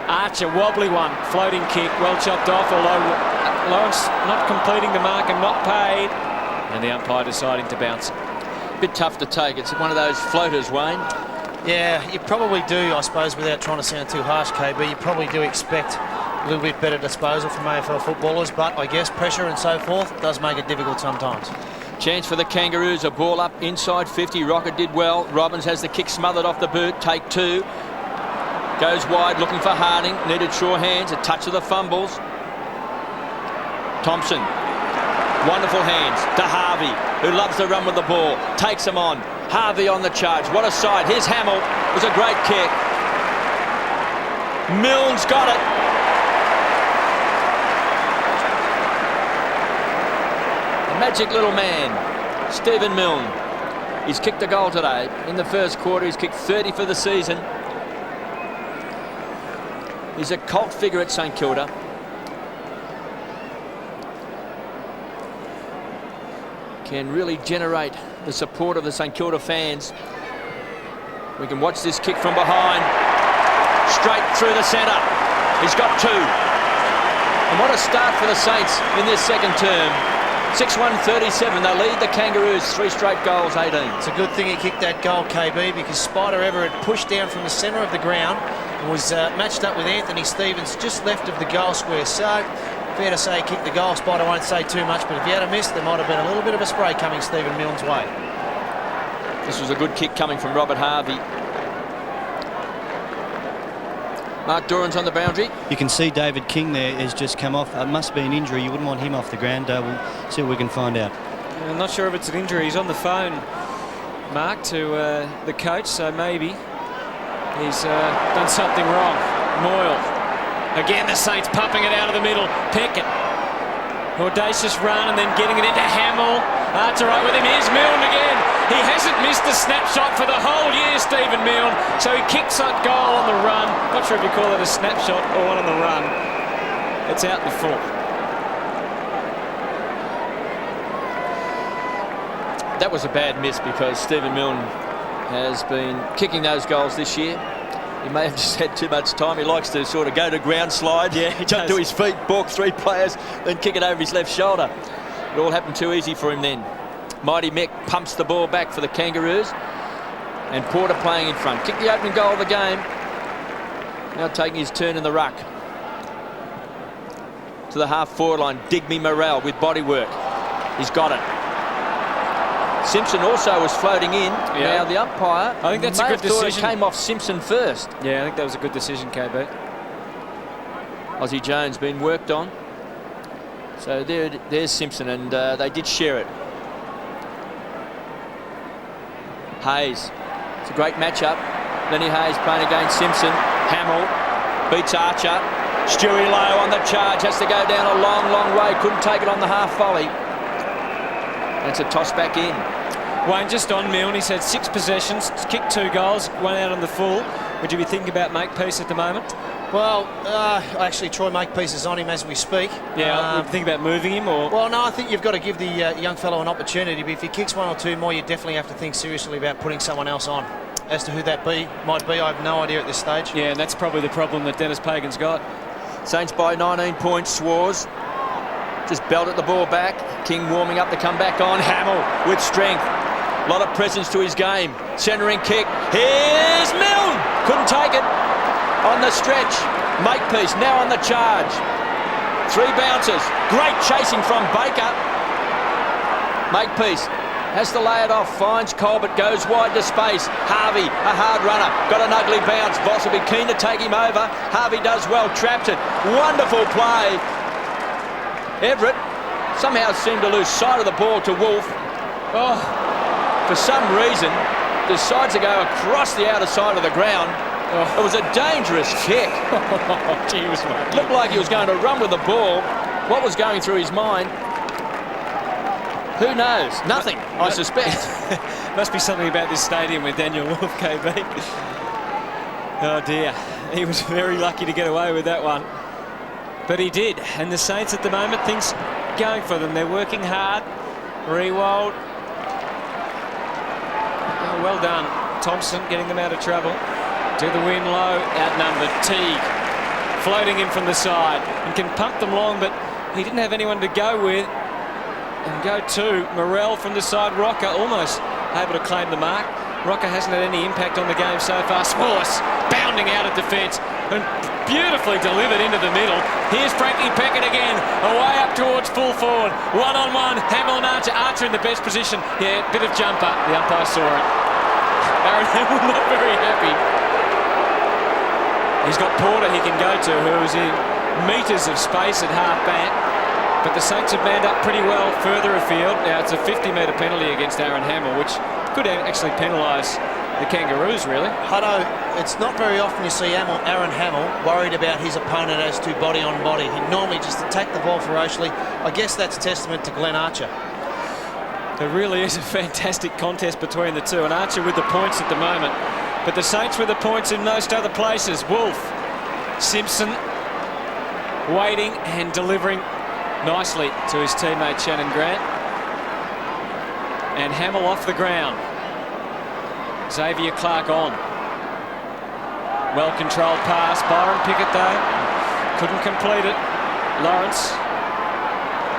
Archer, wobbly one, floating kick, well chopped off, although Lawrence not completing the mark and not paid, and the umpire deciding to bounce it. Bit tough to take. It's one of those floaters, Wayne. Yeah, you probably do, I suppose, without trying to sound too harsh, KB, you probably do expect a little bit better disposal from AFL footballers, but I guess pressure and so forth does make it difficult sometimes. Chance for the Kangaroos, a ball up inside 50. Rocket did well. Robbins has the kick smothered off the boot. Take 2. Goes wide, looking for Harding. Needed sure hands. A touch of the fumbles. Thompson. Wonderful hands to Harvey, who loves to run with the ball. Takes him on. Harvey on the charge. What a sight. Here's Hamill. It was a great kick. Milne's got it. The magic little man, Stephen Milne. He's kicked a goal today. In the first quarter, he's kicked 30 for the season. He's a cult figure at St Kilda. Can really generate the support of the St Kilda fans. We can watch this kick from behind. Straight through the centre. He's got 2. And what a start for the Saints in this second term. 6-1-37. They lead the Kangaroos 3 straight goals, 18. It's a good thing he kicked that goal, KB, because Spider Everett pushed down from the centre of the ground and was matched up with Anthony Stevens just left of the goal square. So fair to say he kicked the goal. Spider won't say too much, but if he had a miss, there might have been a little bit of a spray coming Stephen Milne's way. This was a good kick coming from Robert Harvey. Mark Doran's on the boundary. You can see David King there has just come off. It must be an injury. You wouldn't want him off the ground. We'll see what we can find out. I'm not sure if it's an injury. He's on the phone, Mark, to the coach, so maybe he's done something wrong. Moyle. Again, the Saints pumping it out of the middle. Pickett. Audacious run and then getting it into Hamill. Archer right with him. Here's Milne again. He hasn't missed a snapshot for the whole year, Stephen Milne. So he kicks that goal on the run. Not sure if you call it a snapshot or one on the run. It's out in full. That was a bad miss because Stephen Milne has been kicking those goals this year. He may have just had too much time. He likes to sort of go to ground slide, jump to his feet, balk 3 players, then kick it over his left shoulder. It all happened too easy for him then. Mighty Mick pumps the ball back for the Kangaroos, and Porter playing in front. Kicked the opening goal of the game. Now taking his turn in the ruck. To the half-forward line, Digby Morrell with body work. He's got it. Simpson also was floating in. Yeah. Now the umpire, I think that's a good decision. It came off Simpson first. Yeah, I think that was a good decision, KB. Aussie Jones being worked on. So there's Simpson, and they did share it. Hayes. It's a great matchup. Lenny Hayes playing against Simpson. Hamill beats Archer. Stewie Lowe on the charge. Has to go down a long, long way. Couldn't take it on the half volley. It's a toss back in. Wayne, just on Milne, he's had 6 possessions, kicked 2 goals, 1 out on the full. Would you be thinking about Makepeace at the moment? Well, actually, Troy Makepeace is on him as we speak. Yeah, would you think about moving him? Or? Well, no, I think you've got to give the young fellow an opportunity. But if he kicks 1 or 2 more, you definitely have to think seriously about putting someone else on. As to who that might be, I have no idea at this stage. Yeah, and that's probably the problem that Dennis Pagan's got. Saints by 19 points. Swars just belted the ball back. King warming up to come back on. Hamill with strength. A lot of presence to his game. Centering kick. Here's Milne. Couldn't take it on the stretch. Makepeace now on the charge. 3 bounces. Great chasing from Baker. Makepeace has to lay it off. Finds Colbert. Goes wide to space. Harvey, a hard runner. Got an ugly bounce. Voss will be keen to take him over. Harvey does well. Trapped it. Wonderful play. Everett somehow seemed to lose sight of the ball to Wolf. Oh, for some reason, decides to go across the outer side of the ground. Oh. It was a dangerous kick. Gee, was lucky. Looked like he was going to run with the ball. What was going through his mind? Who knows? Nothing, I suspect. Must be something about this stadium with Daniel Wolf, KB. Oh dear, he was very lucky to get away with that one. But he did, and the Saints at the moment, things going for them. They're working hard. Rewald. Oh, well done. Thompson getting them out of trouble. To the win low, outnumbered. Teague floating in from the side. He can pump them long, but he didn't have anyone to go with. And go to Morrell from the side. Rocker almost able to claim the mark. Rocker hasn't had any impact on the game so far. Smallest bounding out of defence and beautifully delivered into the middle. Here's Frankie Peckett again, away up towards full forward. 1-on-1, Hamill and Archer. Archer in the best position. Yeah, bit of jumper. The umpire saw it. Aaron Hamill not very happy. He's got Porter he can go to, who's in metres of space at half back. But the Saints have manned up pretty well further afield. Now it's a 50-metre penalty against Aaron Hamill, which could actually penalise the Kangaroos, really. Hutto, it's not very often you see Aaron Hamill worried about his opponent as to body on body. He'd normally just attack the ball ferociously. I guess that's testament to Glenn Archer. There really is a fantastic contest between the two, and Archer with the points at the moment. But the Saints with the points in most other places. Wolf, Simpson, waiting and delivering nicely to his teammate Shannon Grant. And Hamill off the ground. Xavier Clark on. Well-controlled pass. Byron Pickett, though, couldn't complete it. Lawrence.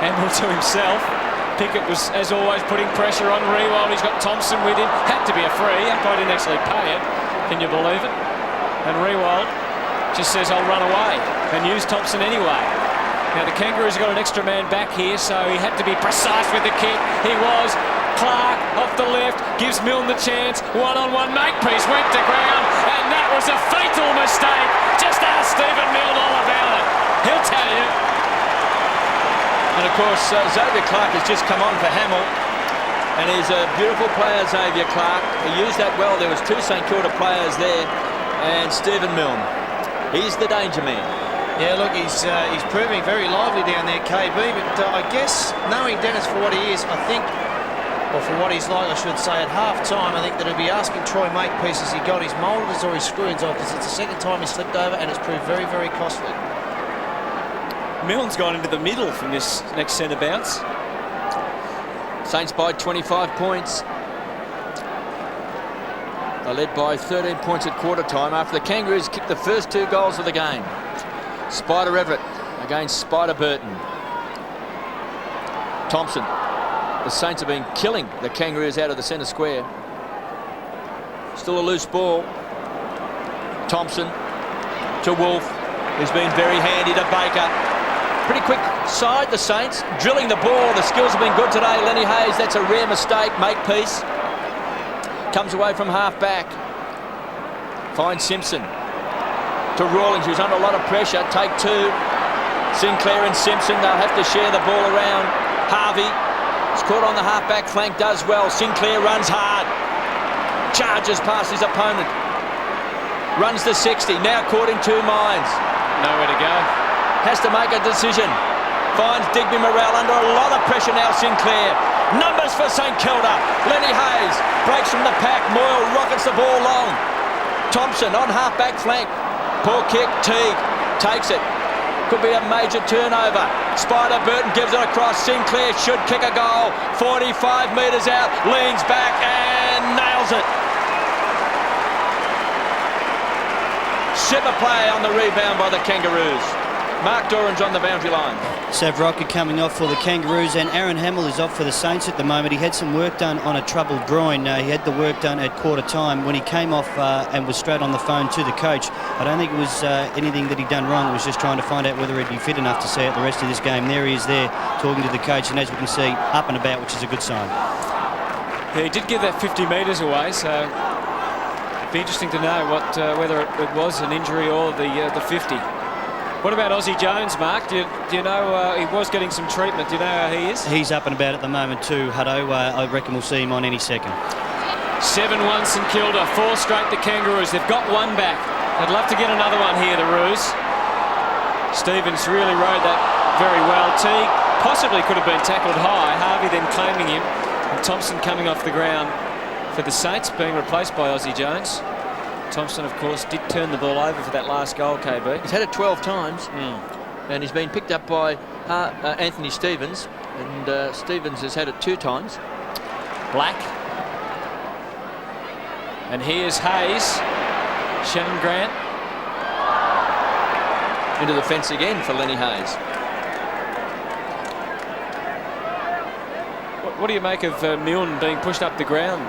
Hamill to himself. Pickett was, as always, putting pressure on Rewald. He's got Thompson with him. Had to be a free. Umpire didn't actually pay it. Can you believe it? And Rewald just says, I'll run away, and use Thompson anyway. Now the Kangaroos got an extra man back here, so he had to be precise with the kick. He was. Clark off the left, gives Milne the chance. 1-on-1, Makepeace went to ground, and that was a fatal mistake. Just ask Stephen Milne all about it. He'll tell you. And of course, Xavier Clark has just come on for Hamill, and he's a beautiful player, Xavier Clark. He used that well. There was 2 St Kilda players there, and Stephen Milne. He's the danger man. Yeah, look, he's proving very lively down there, KB, but I guess knowing Dennis for what he is, I think, or for what he's like, I should say, at half-time, I think that he'll be asking Troy Makepeace, has he got his moulders or his screws off, because it's the second time he slipped over, and it's proved very, very costly. Milne's gone into the middle from this next centre bounce. Saints by 25 points. They led by 13 points at quarter time after the Kangaroos kicked the first 2 goals of the game. Spider Everett against Spider Burton. Thompson. The Saints have been killing the Kangaroos out of the centre square. Still a loose ball. Thompson to Wolf, who's been very handy to Baker. Pretty quick side, the Saints, drilling the ball. The skills have been good today. Lenny Hayes, that's a rare mistake. Makepeace. Comes away from half-back. Finds Simpson. To Rawlings, who's under a lot of pressure. Take two. Sinclair and Simpson, they'll have to share the ball around. Harvey is caught on the half-back flank, does well. Sinclair runs hard. Charges past his opponent. Runs the 60, now caught in two minds. Nowhere to go. Has to make a decision. Finds Digby Morrell under a lot of pressure now, Sinclair. Numbers for St Kilda. Lenny Hayes breaks from the pack. Moyle rockets the ball long. Thompson on half-back flank. Poor kick, Teague takes it. Could be a major turnover. Spider Burton gives it across. Sinclair should kick a goal. 45 metres out, leans back and nails it. Super play on the rebound by the Kangaroos. Mark Doran's on the boundary line. Sav Rocker coming off for the Kangaroos, and Aaron Hamill is off for the Saints at the moment. He had some work done on a troubled groin. He had the work done at quarter time when he came off and was straight on the phone to the coach. I don't think it was anything that he'd done wrong. It was just trying to find out whether he'd be fit enough to see out the rest of this game. There he is there talking to the coach, and as we can see, up and about, which is a good sign. Yeah, he did give that 50 metres away, so it'd be interesting to know whether it was an injury or the 50. What about Aussie Jones, Mark? Do you know he was getting some treatment? Do you know how he is? He's up and about at the moment too, Hutto. I reckon we'll see him on any second. 7-1 St Kilda, 4 straight the Kangaroos. They've got one back. I'd love to get another one here, the Roos. Stevens really rode that very well. Teague possibly could have been tackled high. Harvey then claiming him. And Thompson coming off the ground for the Saints, being replaced by Aussie Jones. Thompson, of course, did turn the ball over for that last goal, KB. He's had it 12 times, and he's been picked up by Anthony Stevens, and Stevens has had it 2 times. Black. And here's Hayes. Shannon Grant. Into the fence again for Lenny Hayes. What do you make of Milne being pushed up the ground,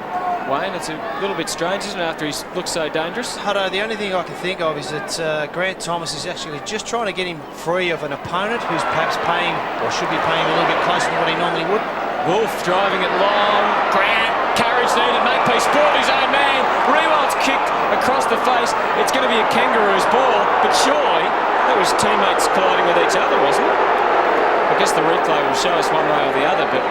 Wayne? It's a little bit strange, isn't it, after he looks so dangerous? Hutto, the only thing I can think of is that Grant Thomas is actually just trying to get him free of an opponent who's perhaps paying, or should be paying, a little bit closer than what he normally would. Wolf driving it long. Grant, courage needed. Makepeace brought his own man. Rewald's kicked across the face. It's going to be a Kangaroos ball, but surely that was teammates colliding with each other, wasn't it? I guess the replay will show us one way or the other, but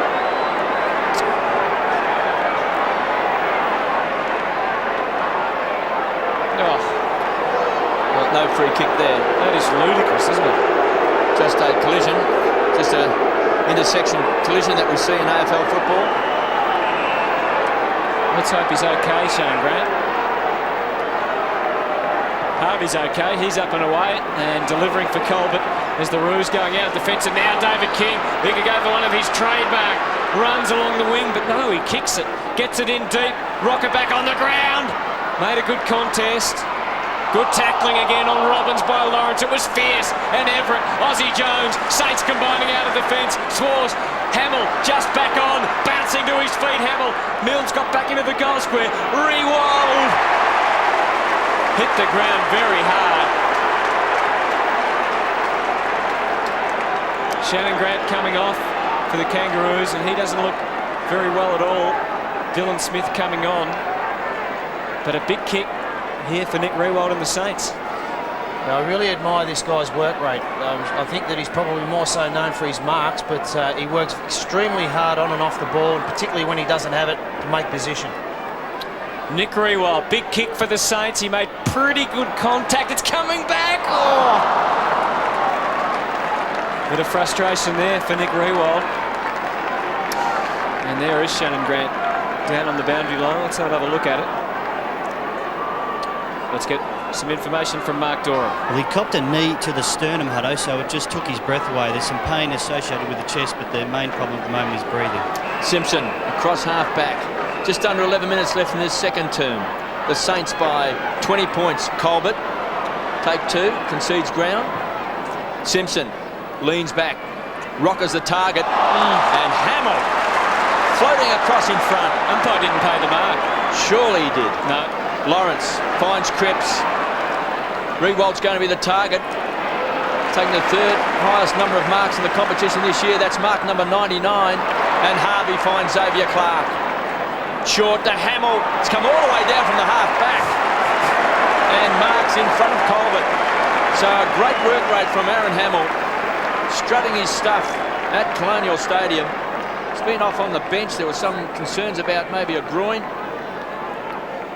No free kick there. That is ludicrous, isn't it? Just a collision, just a intersection collision that we see in AFL football. Let's hope he's okay, Shane Grant. Harvey's okay, he's up and away and delivering for Colbert as the Roos going out defensive. Now David King, he could go for one of his trademark runs along the wing, but no, he kicks it, gets it in deep, rocket back on the ground. Made a good contest. Good tackling again on Robbins by Lawrence. It was fierce. And Everett, Aussie Jones, Saints combining out of defence. Swars, Hamill just back on, bouncing to his feet. Hamill, Milne's got back into the goal square. Rewald hit the ground very hard. Shannon Grant coming off for the Kangaroos, and he doesn't look very well at all. Dylan Smith coming on, but a big kick here for Nick Rewald and the Saints. Now, I really admire this guy's work rate. I think that he's probably more so known for his marks, but he works extremely hard on and off the ball, and particularly when he doesn't have it, to make position. Nick Rewald, big kick for the Saints. He made pretty good contact. It's coming back. Oh! Bit of frustration there for Nick Rewald. And there is Shannon Grant down on the boundary line. Let's have another look at it. Let's get some information from Mark Doran. Well, he copped a knee to the sternum, Hutto, so it just took his breath away. There's some pain associated with the chest, but the main problem at the moment is breathing. Simpson across half back. Just under 11 minutes left in this second term. The Saints by 20 points. Colbert, take 2, concedes ground. Simpson leans back, rockers the target, and Hamill floating across in front. Umpire didn't pay the mark. Surely he did. No. Lawrence finds Cripps. Rewald's going to be the target. Taking the third highest number of marks in the competition this year. That's mark number 99. And Harvey finds Xavier Clark. Short to Hamill. It's come all the way down from the half back. And marks in front of Colbert. So a great work rate from Aaron Hamill. Strutting his stuff at Colonial Stadium. He's been off on the bench. There were some concerns about maybe a groin.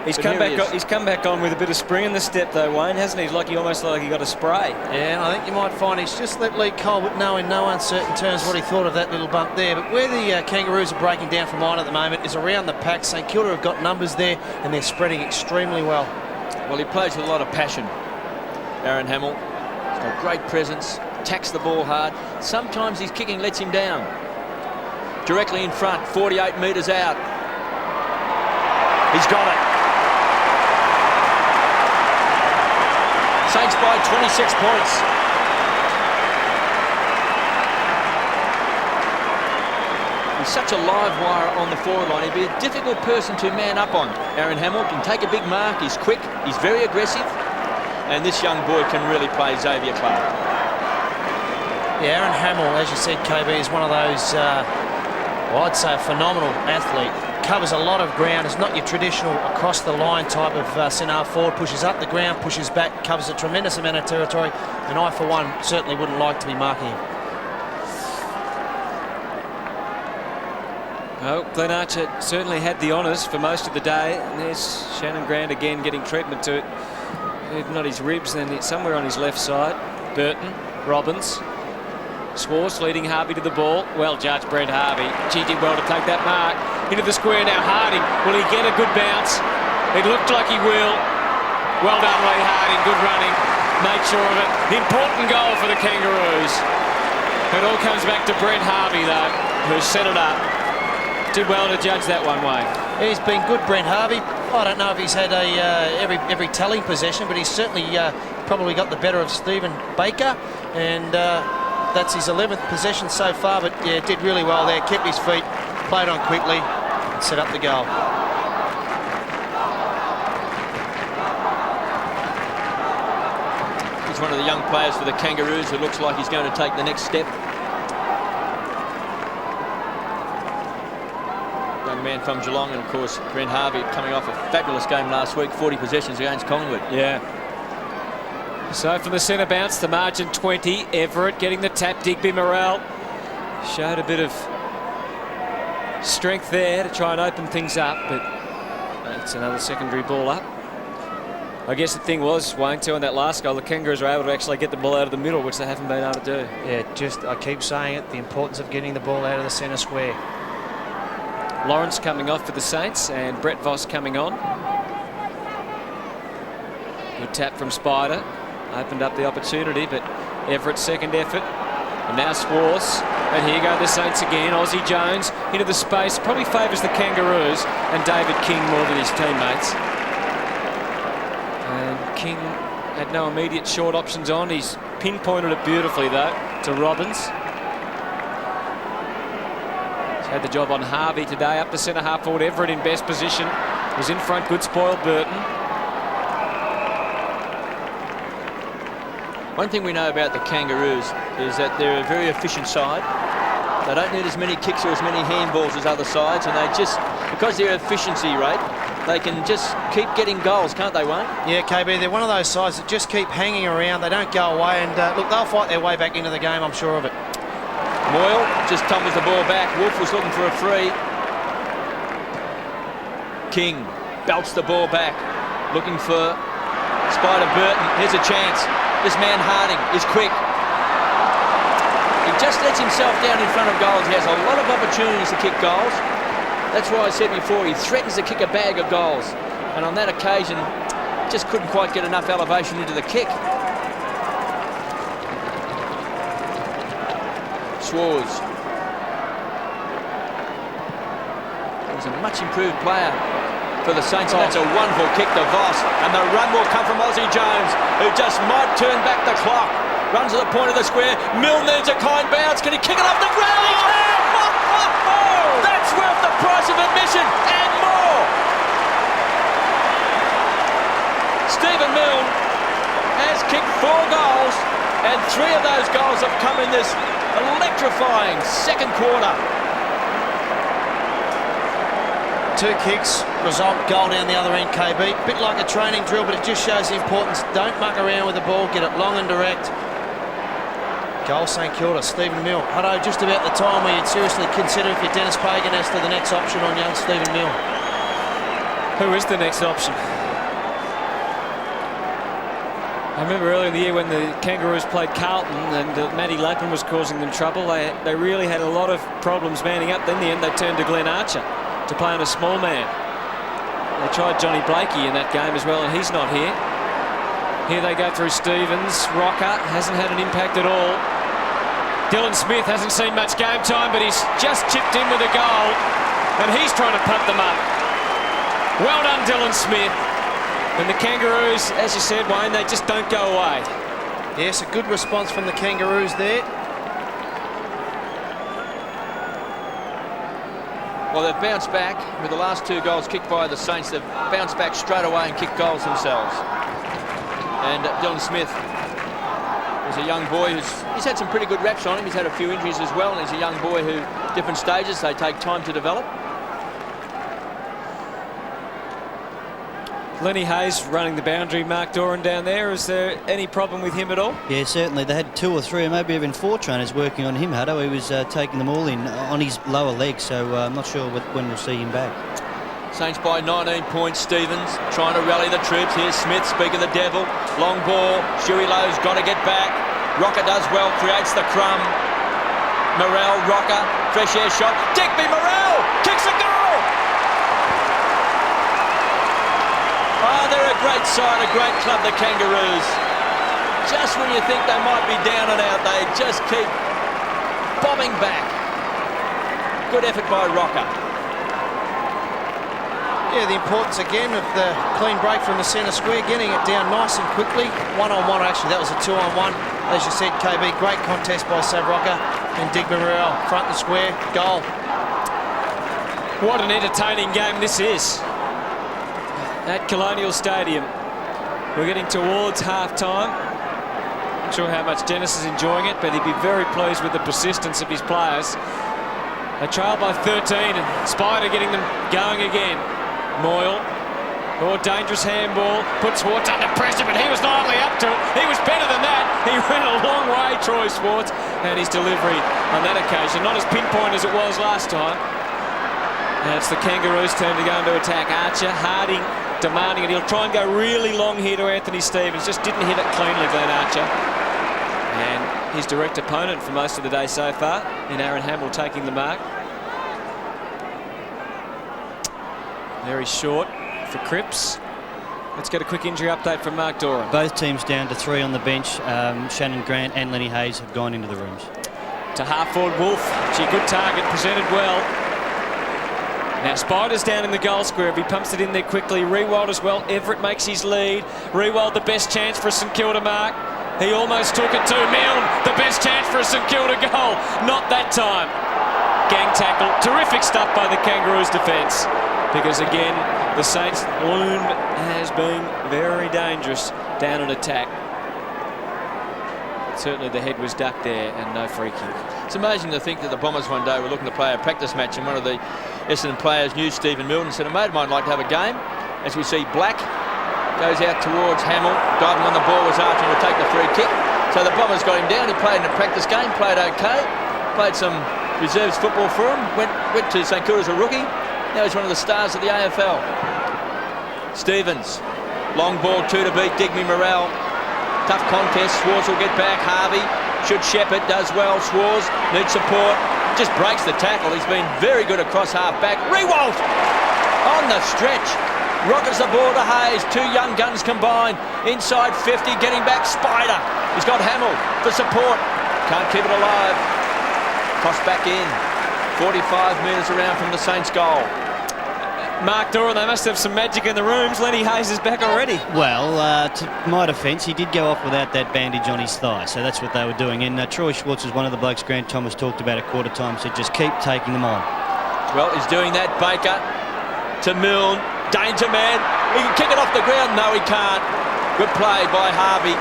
He's come back on with a bit of spring in the step though, Wayne, hasn't he? Almost like he got a spray. Yeah, and I think you might find he's just let Lee Colbert know in no uncertain terms what he thought of that little bump there. But where the Kangaroos are breaking down from line at the moment is around the pack. St Kilda have got numbers there and they're spreading extremely well. Well, he plays with a lot of passion, Aaron Hamill. He's got great presence, attacks the ball hard. Sometimes his kicking lets him down. Directly in front, 48 metres out. He's got it. Saints by 26 points. He's such a live wire on the forward line. He'd be a difficult person to man up on. Aaron Hamill can take a big mark. He's quick. He's very aggressive. And this young boy can really play Xavier Clark. Yeah, Aaron Hamill, as you said, KB, is one of those, well, I'd say a phenomenal athlete. Covers a lot of ground. It's not your traditional across the line type of centre forward. Pushes up the ground, pushes back, covers a tremendous amount of territory. And I, for one, certainly wouldn't like to be marking him. Well, Glenn Archer certainly had the honours for most of the day. And there's Shannon Grant again getting treatment to it. If not his ribs, then somewhere on his left side. Burton, Robbins. Swartz leading Harvey to the ball. Well judged, Brent Harvey. Gee, did well to take that mark. Into the square now, Harding. Will he get a good bounce? It looked like he will. Well done, Lee Harding. Good running. Made sure of it. Important goal for the Kangaroos. It all comes back to Brent Harvey, though, who set it up. Did well to judge that one, Wayne. He's been good, Brent Harvey. I don't know if he's had every telling possession, but he's certainly probably got the better of Stephen Baker. And that's his 11th possession so far, but yeah, did really well there. Kept his feet, played on quickly, and set up the goal. He's one of the young players for the Kangaroos who looks like he's going to take the next step. Young man from Geelong, and of course Brent Harvey coming off a fabulous game last week, 40 possessions against Collingwood. Yeah. So from the centre bounce, the margin 20. Everett getting the tap. Digby Morrell showed a bit of strength there to try and open things up, but it's another secondary ball up. I guess the thing was, Wayne, too, on that last goal, the Kangaroos were able to actually get the ball out of the middle, which they haven't been able to do. Yeah, I keep saying it, the importance of getting the ball out of the centre square. Lawrence coming off for the Saints and Brett Voss coming on. Good tap from Spider. Opened up the opportunity, but Everett's second effort. And now Swartz. And here go the Saints again. Aussie Jones into the space. Probably favours the Kangaroos and David King more than his teammates. And King had no immediate short options on. He's pinpointed it beautifully, though, to Robbins. He's had the job on Harvey today. Up to centre half forward. Everett in best position. Was in front. Good spoil, Burton. One thing we know about the Kangaroos is that they're a very efficient side. They don't need as many kicks or as many handballs as other sides, and they just, because their efficiency rate, they can just keep getting goals, can't they, Wayne? Yeah, KB, they're one of those sides that just keep hanging around. They don't go away, and look, they'll fight their way back into the game, I'm sure of it. Moyle just tumbles the ball back. Wolf was looking for a free. King belts the ball back, looking for Spider Burton. Here's a chance. This man Harding is quick. He just lets himself down in front of goals. He has a lot of opportunities to kick goals. That's why I said before, he threatens to kick a bag of goals. And on that occasion, just couldn't quite get enough elevation into the kick. Swartz. He's a much improved player for the Saints, and that's a wonderful kick to Voss, and the run will come from Aussie Jones, who just might turn back the clock. Runs to the point of the square. Milne needs a kind bounce. Can he kick it off the ground? He can! That's worth the price of admission and more. Stephen Milne has kicked 4 goals, and 3 of those goals have come in this electrifying second quarter. 2 kicks, result goal down the other end, KB. Bit like a training drill, but it just shows the importance. Don't muck around with the ball, get it long and direct. Goal St Kilda, Stephen Milne. Hutto, just about the time where you'd seriously consider if you're Dennis Pagan as to the next option on young Stephen Milne. Who is the next option? I remember earlier in the year when the Kangaroos played Carlton and Matty Lappin was causing them trouble. They really had a lot of problems manning up. Then in the end they turned to Glenn Archer to play on a small man. They tried Johnny Blakey in that game as well, and he's not here. Here they go through Stevens. Rocker hasn't had an impact at all. Dylan Smith hasn't seen much game time, but he's just chipped in with a goal, and he's trying to punt them up. Well done, Dylan Smith. And the Kangaroos, as you said, Wayne, they just don't go away. Yes, a good response from the Kangaroos there. Well, they've bounced back with the last 2 goals kicked by the Saints. They've bounced back straight away and kicked goals themselves. And Dylan Smith is a young boy he's had some pretty good reps on him. He's had a few injuries as well, and he's a young boy who, different stages, they take time to develop. Lenny Hayes running the boundary. Mark Doran down there. Is there any problem with him at all? Yeah, certainly. They had 2 or 3 or maybe even 4 trainers working on him, Hutto. He was taking them all in on his lower leg, so I'm not sure when we'll see him back. Saints by 19 points. Stevens trying to rally the troops. Here's Smith, speak of the devil. Long ball. Stewie Lowe's got to get back. Rocker does well, creates the crumb. Morrell, Rocker, fresh air shot. Digby Morrell kicks a goal! Oh, they're a great side, a great club, the Kangaroos. Just when you think they might be down and out, they just keep bombing back. Good effort by Rocker. Yeah, the importance again of the clean break from the centre square, getting it down nice and quickly. 1-on-1, actually, that was a 2-on-1. As you said, KB, great contest by Sav Rocker and Digby Morrell, front and square, goal. What an entertaining game this is at Colonial Stadium. We're getting towards half-time. Not sure how much Dennis is enjoying it, but he'd be very pleased with the persistence of his players. They trail by 13, and Spider getting them going again. Moyle, dangerous handball, put Swartz under pressure, but he was not only up to it, he was better than that. He ran a long way, Troy Swartz, and his delivery on that occasion, not as pinpoint as it was last time. And it's the Kangaroos' turn to go into attack. Archer, Harding demanding it. He'll try and go really long here to Anthony Stevens. Just didn't hit it cleanly, Glenn Archer. And his direct opponent for most of the day so far, in Aaron Hamill taking the mark. Very short for Cripps. Let's get a quick injury update from Mark Doran. Both teams down to 3 on the bench. Shannon Grant and Lenny Hayes have gone into the rooms. To half-forward Wolf. Gee, good target, presented well. Now Spider's down in the goal square. If he pumps it in there quickly, Rewald as well. Everett makes his lead. Rewald the best chance for a St Kilda mark. He almost took it to Milne. The best chance for a St Kilda goal. Not that time. Gang tackle. Terrific stuff by the Kangaroos defence. Because again, the Saints' loom has been very dangerous down an attack. Certainly the head was ducked there and no free kick. It's amazing to think that the Bombers one day were looking to play a practice match, and one of the Essendon players knew Stephen Milne and said, a mate of mine would like to have a game. As we see, Black goes out towards Hamill, diving on the ball was Archer to take the free kick. So the Bombers got him down. He played in a practice game, played okay, played some reserves football for him, went to St Kilda as a rookie. Now he's one of the stars of the AFL. Stevens, long ball, 2 to beat, Digby Morrell. Tough contest, Swartz will get back, Harvey should shepherd, does well, Swartz needs support, just breaks the tackle. He's been very good across half back. Rewalt on the stretch, rockets the ball to Hayes, 2 young guns combined, inside 50, getting back, Spider. He's got Hamill for support, can't keep it alive, tossed back in, 45 metres around from the Saints goal. Mark Doran, they must have some magic in the rooms. Lenny Hayes is back already. Well, to my defence, he did go off without that bandage on his thigh, so that's what they were doing. And Troy Swartz is one of the blokes Grant Thomas talked about at quarter time, said just keep taking them on. Well, he's doing that. Baker to Milne, danger man. He can kick it off the ground. No, he can't. Good play by Harvey.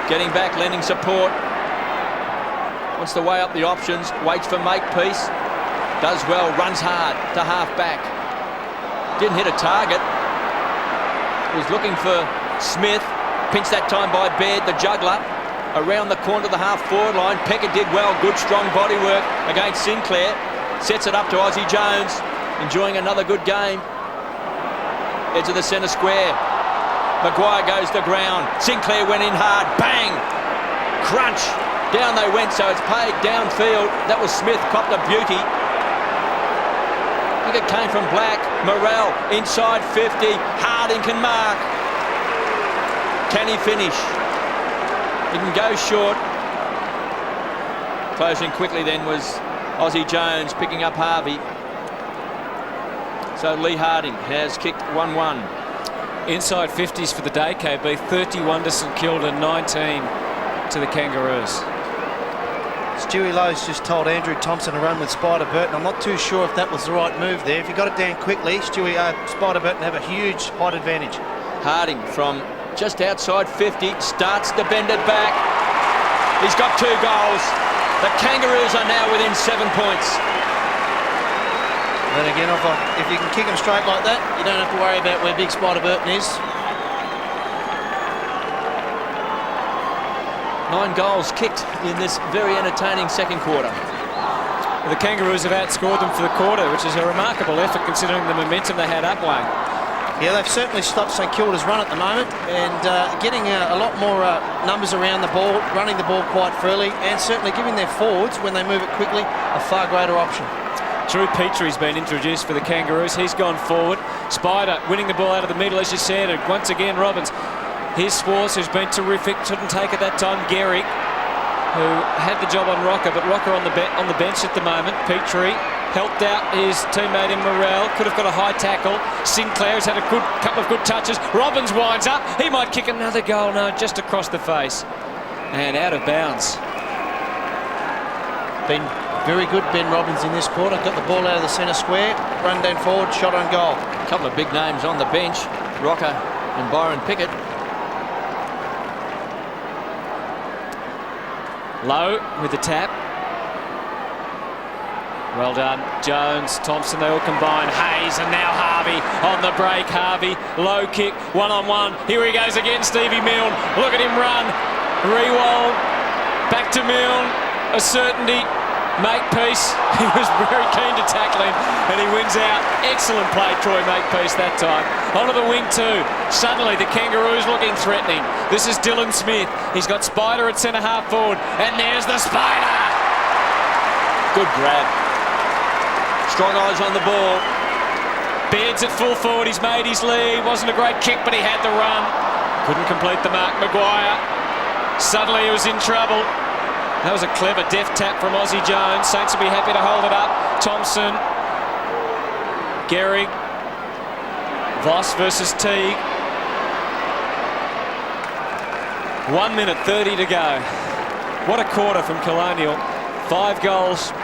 Getting back, lending support. Wants to weigh up the options. Waits for Makepeace. Does well, runs hard to half back. Didn't hit a target. Was looking for Smith. Pinched that time by Baird, the juggler. Around the corner to the half-forward line. Pecker did well. Good, strong body work against Sinclair. Sets it up to Aussie Jones. Enjoying another good game. Edge of the centre square. Maguire goes to ground. Sinclair went in hard. Bang! Crunch! Down they went, so it's paid downfield. That was Smith, copped a beauty. I think it came from Black. Morrell inside 50. Harding can mark. Can he finish? He can go short. Closing quickly then was Aussie Jones picking up Harvey. So Lee Harding has kicked 1-1. Inside 50s for the day, KB. 31 to St Kilda, 19 to the Kangaroos. Stewie Lowe's just told Andrew Thompson to run with Spider Burton. I'm not too sure if that was the right move there. If he got it down quickly, Spider Burton have a huge height advantage. Harding from just outside 50 starts to bend it back. He's got 2 goals. The Kangaroos are now within 7 points. Then again, if you can kick him straight like that, you don't have to worry about where big Spider Burton is. 9 goals kicked in this very entertaining second quarter. The Kangaroos have outscored them for the quarter, which is a remarkable effort considering the momentum they had up, Wayne. Yeah, they've certainly stopped St Kilda's run at the moment and getting a lot more numbers around the ball, running the ball quite freely, and certainly giving their forwards, when they move it quickly, a far greater option. Drew Petrie's been introduced for the Kangaroos. He's gone forward. Spider winning the ball out of the middle, as you said. And once again, Robbins. Here's Swartz, who's been terrific. Couldn't take it that time. Gehrig, who had the job on Rocker, but Rocker on the bench at the moment. Petrie helped out his teammate in Morrell. Could have got a high tackle. Sinclair has had a couple of good touches. Robbins winds up. He might kick another goal. No, just across the face. And out of bounds. Been very good, Ben Robbins, in this quarter. Got the ball out of the centre square, run down forward, shot on goal. A couple of big names on the bench, Rocker and Byron Pickett. Lowe with the tap. Well done. Jones, Thompson, they all combine. Hayes and now Harvey on the break. Harvey, low kick, one-on-one. Here he goes again, Stevie Milne. Look at him run. Rewald, back to Milne. A certainty. Makepeace, he was very keen to tackle him and he wins out. Excellent play, Troy Makepeace that time. Onto the wing too. Suddenly the Kangaroos looking threatening. This is Dylan Smith. He's got Spider at centre half forward and there's the Spider. Good grab. Strong eyes on the ball. Baird's at full forward. He's made his lead. Wasn't a great kick, but he had the run. Couldn't complete the mark. Maguire. Suddenly he was in trouble. That was a clever deft tap from Aussie Jones. Saints will be happy to hold it up. Thompson. Gehrig. Voss versus Teague. 1 minute 30 to go. What a quarter from Colonial. 5 goals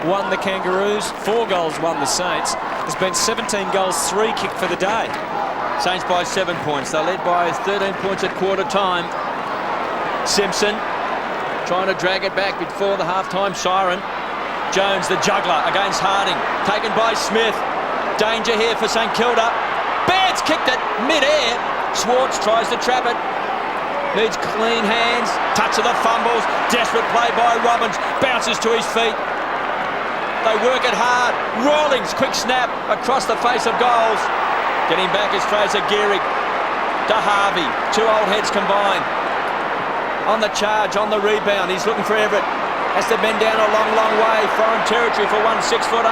won the Kangaroos. 4 goals won the Saints. There's been 17 goals, 3 kicked for the day. Saints by 7 points. They're led by 13 points at quarter time. Simpson trying to drag it back before the half-time siren. Jones, the juggler, against Harding. Taken by Smith. Danger here for St Kilda. Baird's kicked it mid-air. Swartz tries to trap it. Needs clean hands. Touch of the fumbles. Desperate play by Robbins. Bounces to his feet. They work it hard. Rawlings, quick snap across the face of goals. Getting back is Fraser Gehrig. To Harvey. 2 old heads combined. On the charge, on the rebound, he's looking for Everett. Has to bend down a long, long way. Foreign territory for 1 6'8".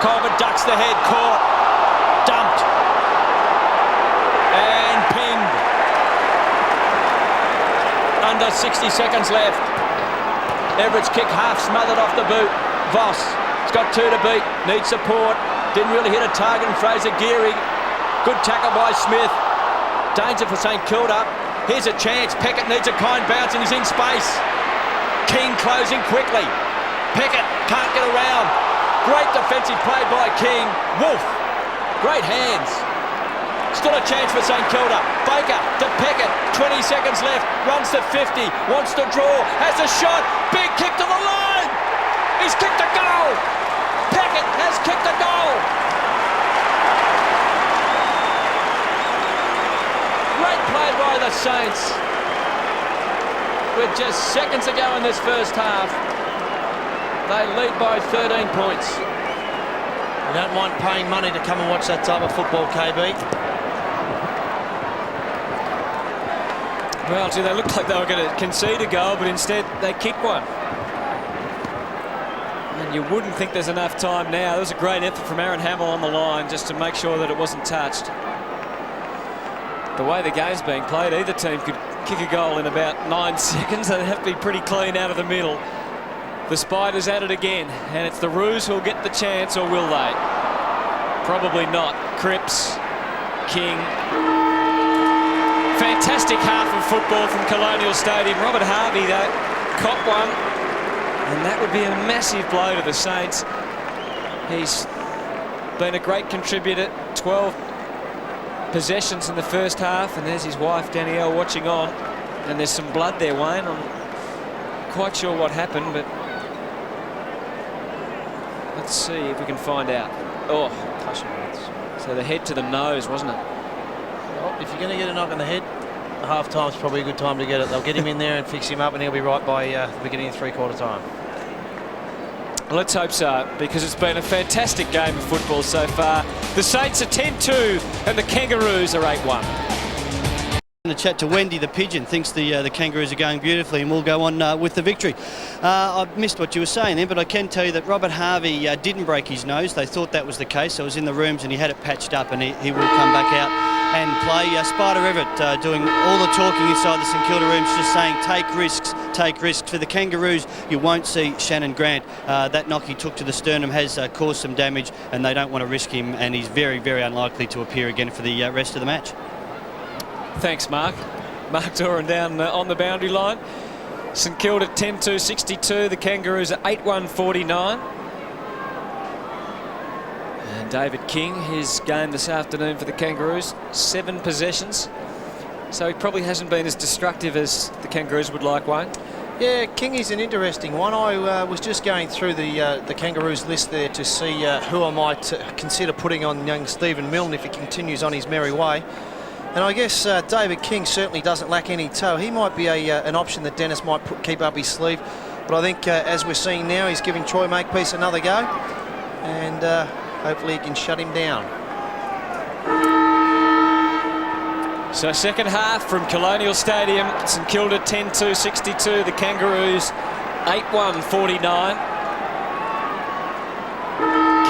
Colbert ducks the head, caught, dumped, and pinged. Under 60 seconds left. Everett's kick half smothered off the boot. Voss has got 2 to beat, needs support. Didn't really hit a target in Fraser Gehrig. Good tackle by Smith. Danger for St Kilda. Here's a chance. Peckett needs a kind bounce and he's in space. King closing quickly. Peckett can't get around. Great defensive play by King. Wolf. Great hands. Still a chance for St Kilda. Baker to Pickett, 20 seconds left, runs to 50, wants to draw, has a shot, big kick to the line. He's kicked a goal. Pickett has kicked a goal. Great play by the Saints. With just seconds to go in this first half, they lead by 13 points. You don't mind paying money to come and watch that type of football, KB. Well, gee, they looked like they were going to concede a goal, but instead they kicked one. And you wouldn't think there's enough time now. There was a great effort from Aaron Hamill on the line just to make sure that it wasn't touched. The way the game's being played, either team could kick a goal in about 9 seconds. They'd have to be pretty clean out of the middle. The Spiders at it again, and it's the Roos who'll get the chance, or will they? Probably not. Cripps, King. Fantastic half of football from Colonial Stadium. Robert Harvey, though, caught one, and that would be a massive blow to the Saints. He's been a great contributor. 12 possessions in the first half, and there's his wife Danielle watching on, and there's some blood there, Wayne. I'm quite sure what happened, but let's see if we can find out. Oh, so the head to the nose, wasn't it? Well, if you're going to get a knock on the head, half time's probably a good time to get it. They'll get him in there and fix him up, and he'll be right by the beginning of three-quarter time. Let's hope so, because it's been a fantastic game of football so far. The Saints are 10-2 and the Kangaroos are 8-1. The chat to Wendy, the pigeon, thinks the Kangaroos are going beautifully and will go on with the victory. I missed what you were saying there, but I can tell you that Robert Harvey didn't break his nose. They thought that was the case. I was in the rooms and he had it patched up, and he will come back out and play. Spider Everett doing all the talking inside the St Kilda rooms, just saying take risks, take risks. For the Kangaroos, you won't see Shannon Grant. That knock he took to the sternum has caused some damage, and they don't want to risk him, and he's very, very unlikely to appear again for the rest of the match. Thanks, Mark. Mark Doran down on the boundary line. St Kilda 10-2-62. The Kangaroos are 8-1-49. And David King, his game this afternoon for the Kangaroos, 7 possessions. So he probably hasn't been as destructive as the Kangaroos would like, Wayne. Yeah, King is an interesting one. I was just going through the Kangaroos list there to see who I might consider putting on young Stephen Milne if he continues on his merry way. And I guess David King certainly doesn't lack any toe. He might be an option that Dennis might keep up his sleeve. But I think, as we're seeing now, he's giving Troy Makepeace another go. And hopefully he can shut him down. So second half from Colonial Stadium. St Kilda 10-2-62. The Kangaroos 8-1-49.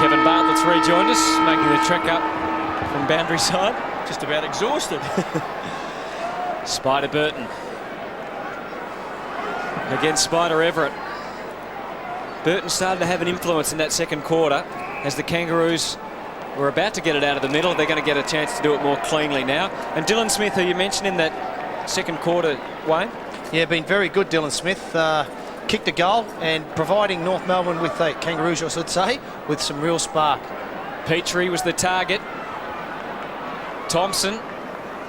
Kevin Bartlett's rejoined us, making the trek up from boundary side. Just about exhausted. Spider Burton against Spider Everett. Burton started to have an influence in that second quarter as the Kangaroos were about to get it out of the middle. They're going to get a chance to do it more cleanly now. And Dylan Smith, who you mentioned in that second quarter, Wayne? Yeah, been very good, Dylan Smith. Kicked a goal and providing North Melbourne with the Kangaroos, I should say, with some real spark. Petrie was the target. Thompson,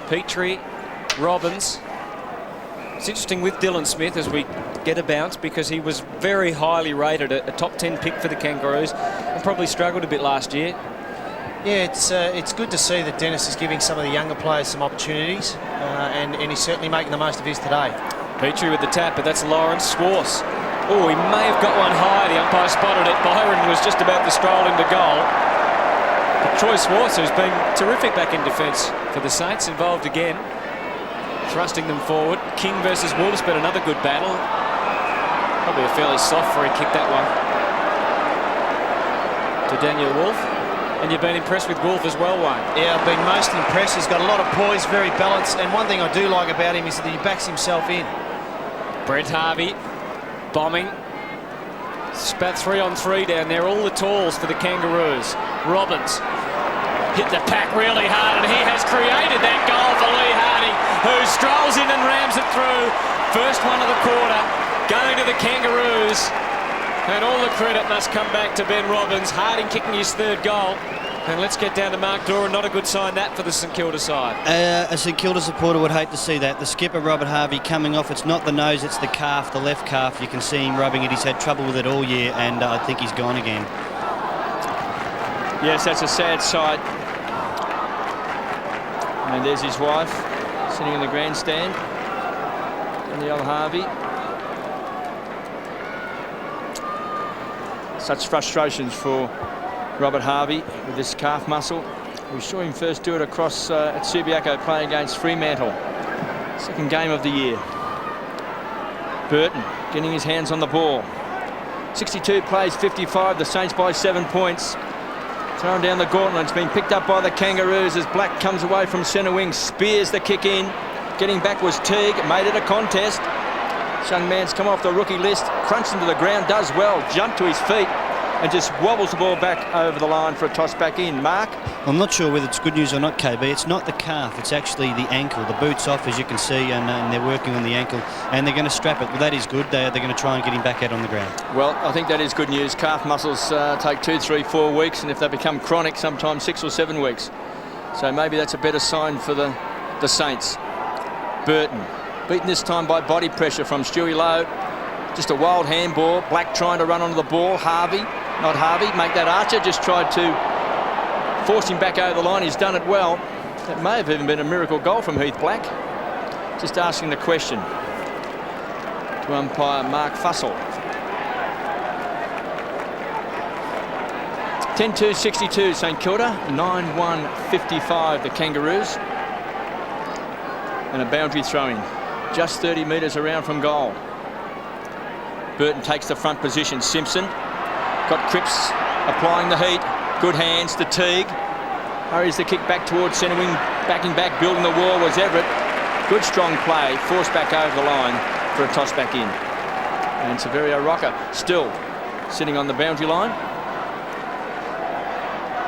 Petrie, Robbins. It's interesting with Dylan Smith as we get a bounce, because he was very highly rated, a top 10 pick for the Kangaroos, and probably struggled a bit last year. Yeah, it's good to see that Dennis is giving some of the younger players some opportunities, and he's certainly making the most of his today. Petrie with the tap, but that's Lawrence. Swartz. Oh, he may have got one high. The umpire spotted it. Byron was just about to stroll into goal. But Troy Swartz, who's been terrific back in defence for the Saints, involved again, thrusting them forward. King versus Wolves, but another good battle. Probably a fairly soft free kick, that one, to Daniel Wolfe. And you've been impressed with Wolfe as well, Wayne? Yeah, I've been most impressed. He's got a lot of poise, very balanced, and one thing I do like about him is that he backs himself in. Brent Harvey bombing. It's about 3-on-3 down there. All the talls for the Kangaroos. Robbins hit the pack really hard, and he has created that goal for Lee Hardy, who strolls in and rams it through. First one of the quarter, going to the Kangaroos. And all the credit must come back to Ben Robbins. Harding kicking his third goal. And let's get down to Mark Doran. Not a good sign that for the St Kilda side. A St Kilda supporter would hate to see that. The skipper, Robert Harvey, coming off. It's not the nose, it's the calf, the left calf. You can see him rubbing it. He's had trouble with it all year, and I think he's gone again. Yes, that's a sad sight. And there's his wife sitting in the grandstand. And the old Harvey. Such frustrations for Robert Harvey with this calf muscle. We saw him first do it across at Subiaco playing against Fremantle. Second game of the year. Burton getting his hands on the ball. 62 plays 55. The Saints by 7 points. Thrown down the gauntlet. It's been picked up by the Kangaroos as Black comes away from centre wing. Spears the kick in. Getting back was Teague. Made it a contest. This young man's come off the rookie list. Crunched into the ground. Does well. Jumped to his feet. And just wobbles the ball back over the line for a toss back in. Mark? I'm not sure whether it's good news or not, KB. It's not the calf, it's actually the ankle. The boot's off, as you can see, and they're working on the ankle, and they're going to strap it. Well, that is good. They're going to try and get him back out on the ground. Well, I think that is good news. Calf muscles take 2, 3, 4 weeks, and if they become chronic, sometimes 6 or 7 weeks. So maybe that's a better sign for the Saints. Burton, beaten this time by body pressure from Stewie Lowe. Just a wild handball. Black trying to run onto the ball. Harvey. Not Harvey, make that Archer, just tried to force him back over the line. He's done it well. That may have even been a miracle goal from Heath Black. Just asking the question to umpire Mark Fussell. 10-2-62 St Kilda, 9-1-55 the Kangaroos. And a boundary throw-in, just 30 metres around from goal. Burton takes the front position. Simpson. Got Cripps applying the heat. Good hands to Teague. Hurries the kick back towards centre wing. Backing back, building the wall was Everett. Good strong play. Forced back over the line for a toss back in. And Severio Rocker still sitting on the boundary line.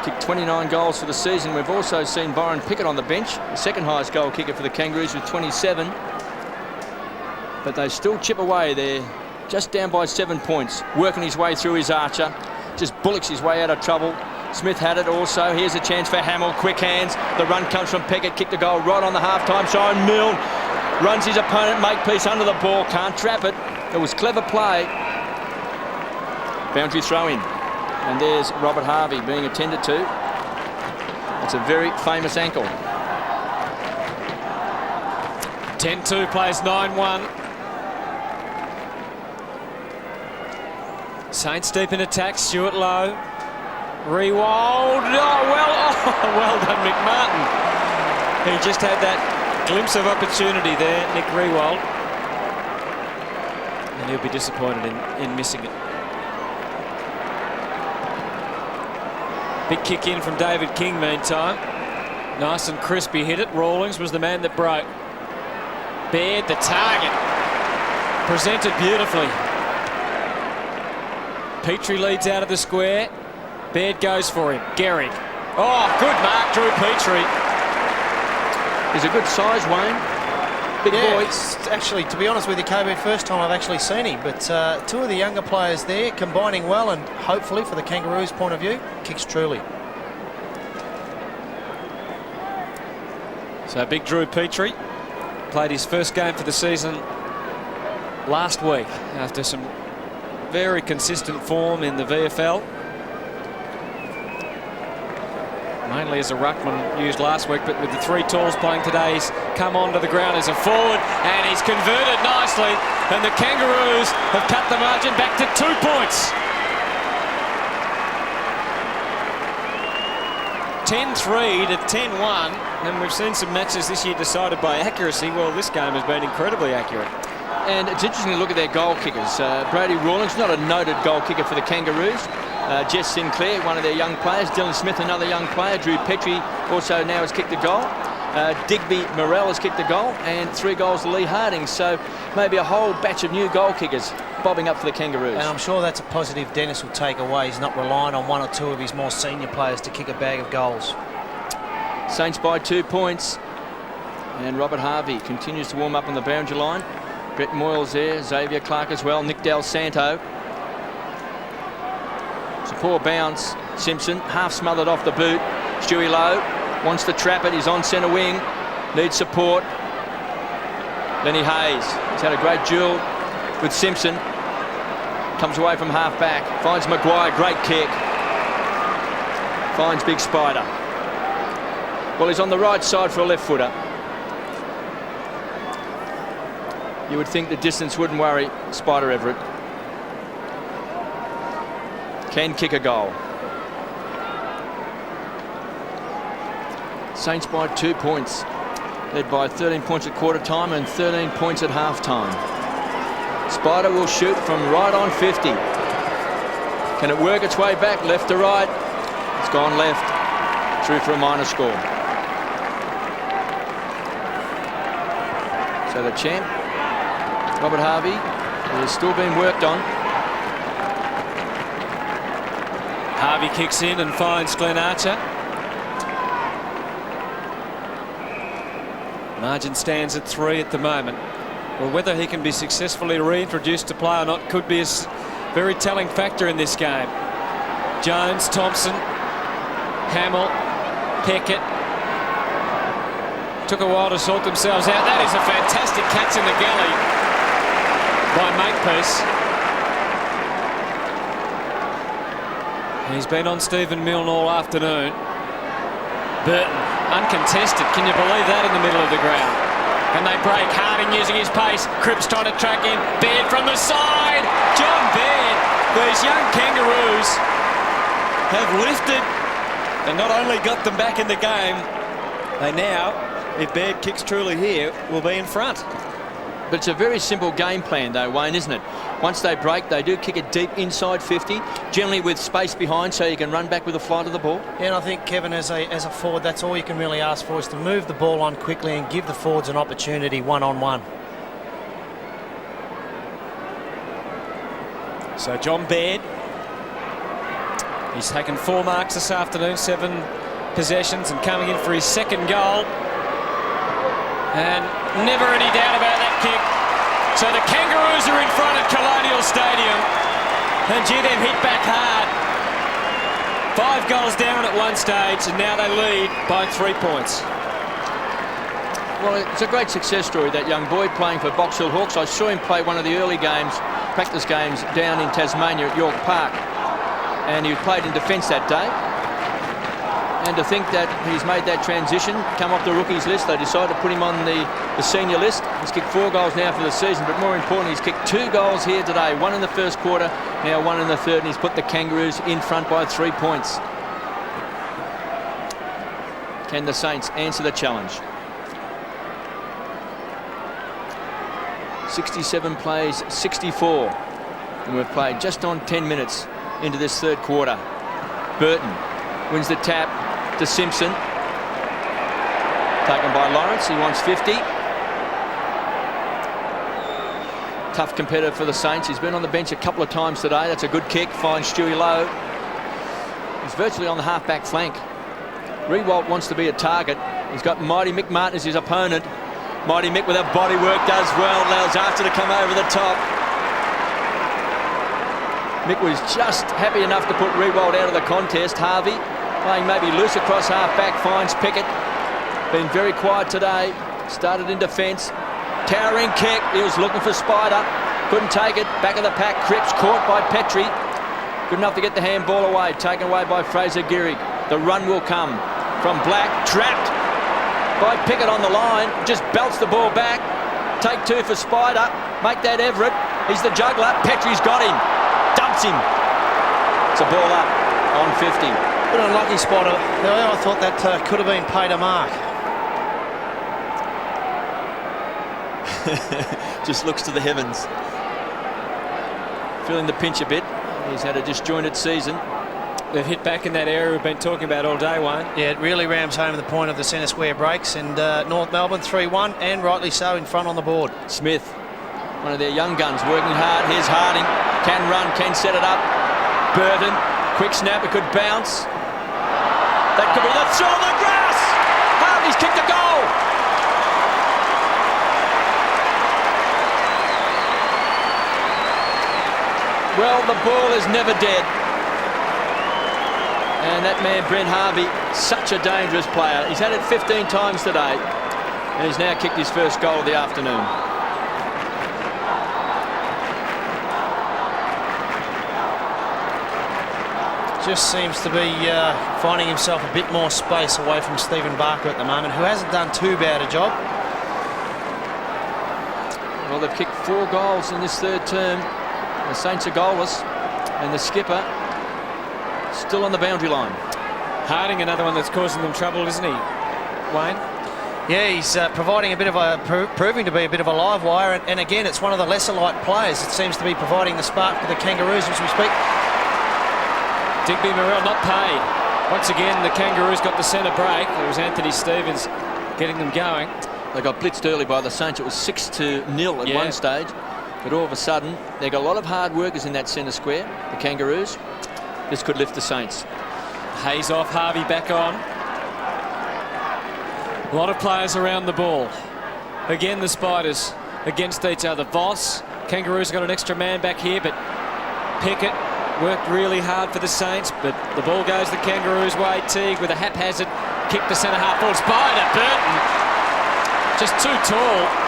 Kicked 29 goals for the season. We've also seen Byron Pickett on the bench. The second highest goal kicker for the Kangaroos with 27. But they still chip away there. Just down by 7 points, working his way through his Archer, just bullocks his way out of trouble. Smith had it also. Here's a chance for Hamill, quick hands. The run comes from Pickett, kicked the goal right on the half-time sign. Milne runs his opponent, Makepeace under the ball, can't trap it. It was clever play. Boundary throw in. And there's Robert Harvey being attended to. It's a very famous ankle. 10-2 plays 9-1. Saints deep in attack. Stuart Lowe. Rewald. Well done, McMartin. He just had that glimpse of opportunity there, Nick Rewald. And he'll be disappointed in missing it. Big kick in from David King meantime. Nice and crispy hit it. Rawlings was the man that broke. Baird the target. Presented beautifully. Petrie leads out of the square. Baird goes for him. Gehrig. Oh, good mark, Drew Petrie. He's a good size, Wayne. Big boy. It's actually, to be honest with you, KB, first time I've actually seen him. But two of the younger players there combining well, and hopefully, for the Kangaroos' point of view, kicks truly. So big Drew Petrie played his first game for the season last week after some very consistent form in the VFL. Mainly as a ruckman used last week, but with the three talls playing today, he's come onto the ground as a forward and he's converted nicely. And the Kangaroos have cut the margin back to 2 points. 10-3 to 10-1, and we've seen some matches this year decided by accuracy. Well, this game has been incredibly accurate. And it's interesting to look at their goal kickers. Brady Rawlings, not a noted goal kicker for the Kangaroos. Jess Sinclair, one of their young players. Dylan Smith, another young player. Drew Petrie also now has kicked a goal. Digby Morrell has kicked a goal, and 3 goals to Lee Harding. So maybe a whole batch of new goal kickers bobbing up for the Kangaroos. And I'm sure that's a positive Dennis will take away. He's not relying on 1 or 2 of his more senior players to kick a bag of goals. Saints by 2 points. And Robert Harvey continues to warm up on the boundary line. Brett Moyles there, Xavier Clark as well, Nick Del Santo. It's a poor bounce. Simpson, half smothered off the boot. Stewie Lowe wants to trap it. He's on centre wing. Needs support. Lenny Hayes. He's had a great duel with Simpson. Comes away from half back. Finds Maguire. Great kick. Finds Big Spider. Well, he's on the right side for a left footer. You would think the distance wouldn't worry Spider Everett. Can kick a goal. Saints by 2 points. Led by 13 points at quarter time and 13 points at half time. Spider will shoot from right on 50. Can it work its way back left to right? It's gone left. Through for a minor score. So the champ, Robert Harvey, is still being worked on. Harvey kicks in and finds Glenn Archer. Margin stands at 3 at the moment. Well, whether he can be successfully reintroduced to play or not could be a very telling factor in this game. Jones, Thompson, Hamill, Peckett. Took a while to sort themselves out. That is a fantastic catch in the galley by Makepeace. He's been on Stephen Milne all afternoon. Burton, uncontested. Can you believe that in the middle of the ground? And they break. Harding using his pace. Cripps trying to track in. Baird from the side. John Baird. These young Kangaroos have lifted and not only got them back in the game, they now, if Baird kicks truly here, will be in front. But it's a very simple game plan though, Wayne, isn't it? Once they break, they do kick it deep inside 50, generally with space behind so you can run back with the flight of the ball. Yeah, and I think, Kevin, as a forward, that's all you can really ask for, is to move the ball on quickly and give the forwards an opportunity one-on-one. So John Baird, he's taken 4 marks this afternoon, 7 possessions, and coming in for his second goal. And never any doubt about that kick. So the Kangaroos are in front at Colonial Stadium. And gee, they've hit back hard. 5 goals down at one stage, and now they lead by 3 points. Well, it's a great success story, that young boy playing for Box Hill Hawks. I saw him play one of the early games, practice games, down in Tasmania at York Park. And he played in defence that day. And to think that he's made that transition, come off the rookies list, they decided to put him on the senior list. He's kicked 4 goals now for the season, but more importantly, he's kicked 2 goals here today, 1 in the first quarter, now 1 in the third, and he's put the Kangaroos in front by 3 points. Can the Saints answer the challenge? 67 plays 64, and we've played just on 10 minutes into this third quarter. Burton wins the tap to Simpson. Taken by Lawrence. He wants 50. Tough competitor for the Saints. He's been on the bench a couple of times today. That's a good kick. Finds Stewie Lowe. He's virtually on the half-back flank. Rewalt wants to be a target. He's got Mighty Mick Martin as his opponent. Mighty Mick with that body work does well. Allows Archer to come over the top. Mick was just happy enough to put Rewalt out of the contest. Harvey playing maybe loose across half-back, finds Pickett. Been very quiet today. Started in defence. Towering kick. He was looking for Spider. Couldn't take it. Back of the pack. Cripps caught by Petrie. Good enough to get the handball away. Taken away by Fraser Gehrig. The run will come from Black. Trapped by Pickett on the line. Just belts the ball back. Take 2 for Spider. Make that Everett. He's the juggler. Petrie's got him. Dumps him. It's a ball up on 50. Bit unlucky, Spider. I thought that could have been paid a mark. Just looks to the heavens. Feeling the pinch a bit. He's had a disjointed season. They've hit back in that area we've been talking about all day, Wayne. Yeah, it really rams home the point of the centre square breaks, and North Melbourne 3-1, and rightly so, in front on the board. Smith, one of their young guns, working hard. Here's Harding. Can run, can set it up. Burton, quick snap, it could bounce. That could be the throw on the grass. Harvey's kicked a goal. Well, the ball is never dead. And that man, Brent Harvey, such a dangerous player. He's had it 15 times today, and he's now kicked his first goal of the afternoon. Just seems to be finding himself a bit more space away from Stephen Barker at the moment, who hasn't done too bad a job. Well, they've kicked 4 goals in this third term. The Saints are goalless, and the skipper still on the boundary line. Harding, another one that's causing them trouble, isn't he, Wayne? Yeah, he's providing a bit of proving to be a bit of a live wire, and again, it's one of the lesser light players that seems to be providing the spark for the Kangaroos as we speak. Digby Morrell not paid. Once again, the Kangaroos got the centre break. It was Anthony Stevens getting them going. They got blitzed early by the Saints. It was 6-0 at one stage. But all of a sudden, they've got a lot of hard workers in that centre square, the Kangaroos. This could lift the Saints. Hayes off, Harvey back on. A lot of players around the ball. Again, the Spiders against each other. Voss, Kangaroos got an extra man back here, but Pickett worked really hard for the Saints, but the ball goes the Kangaroos' way. Teague with a haphazard kick to centre half forward. Spider, Burton, just too tall.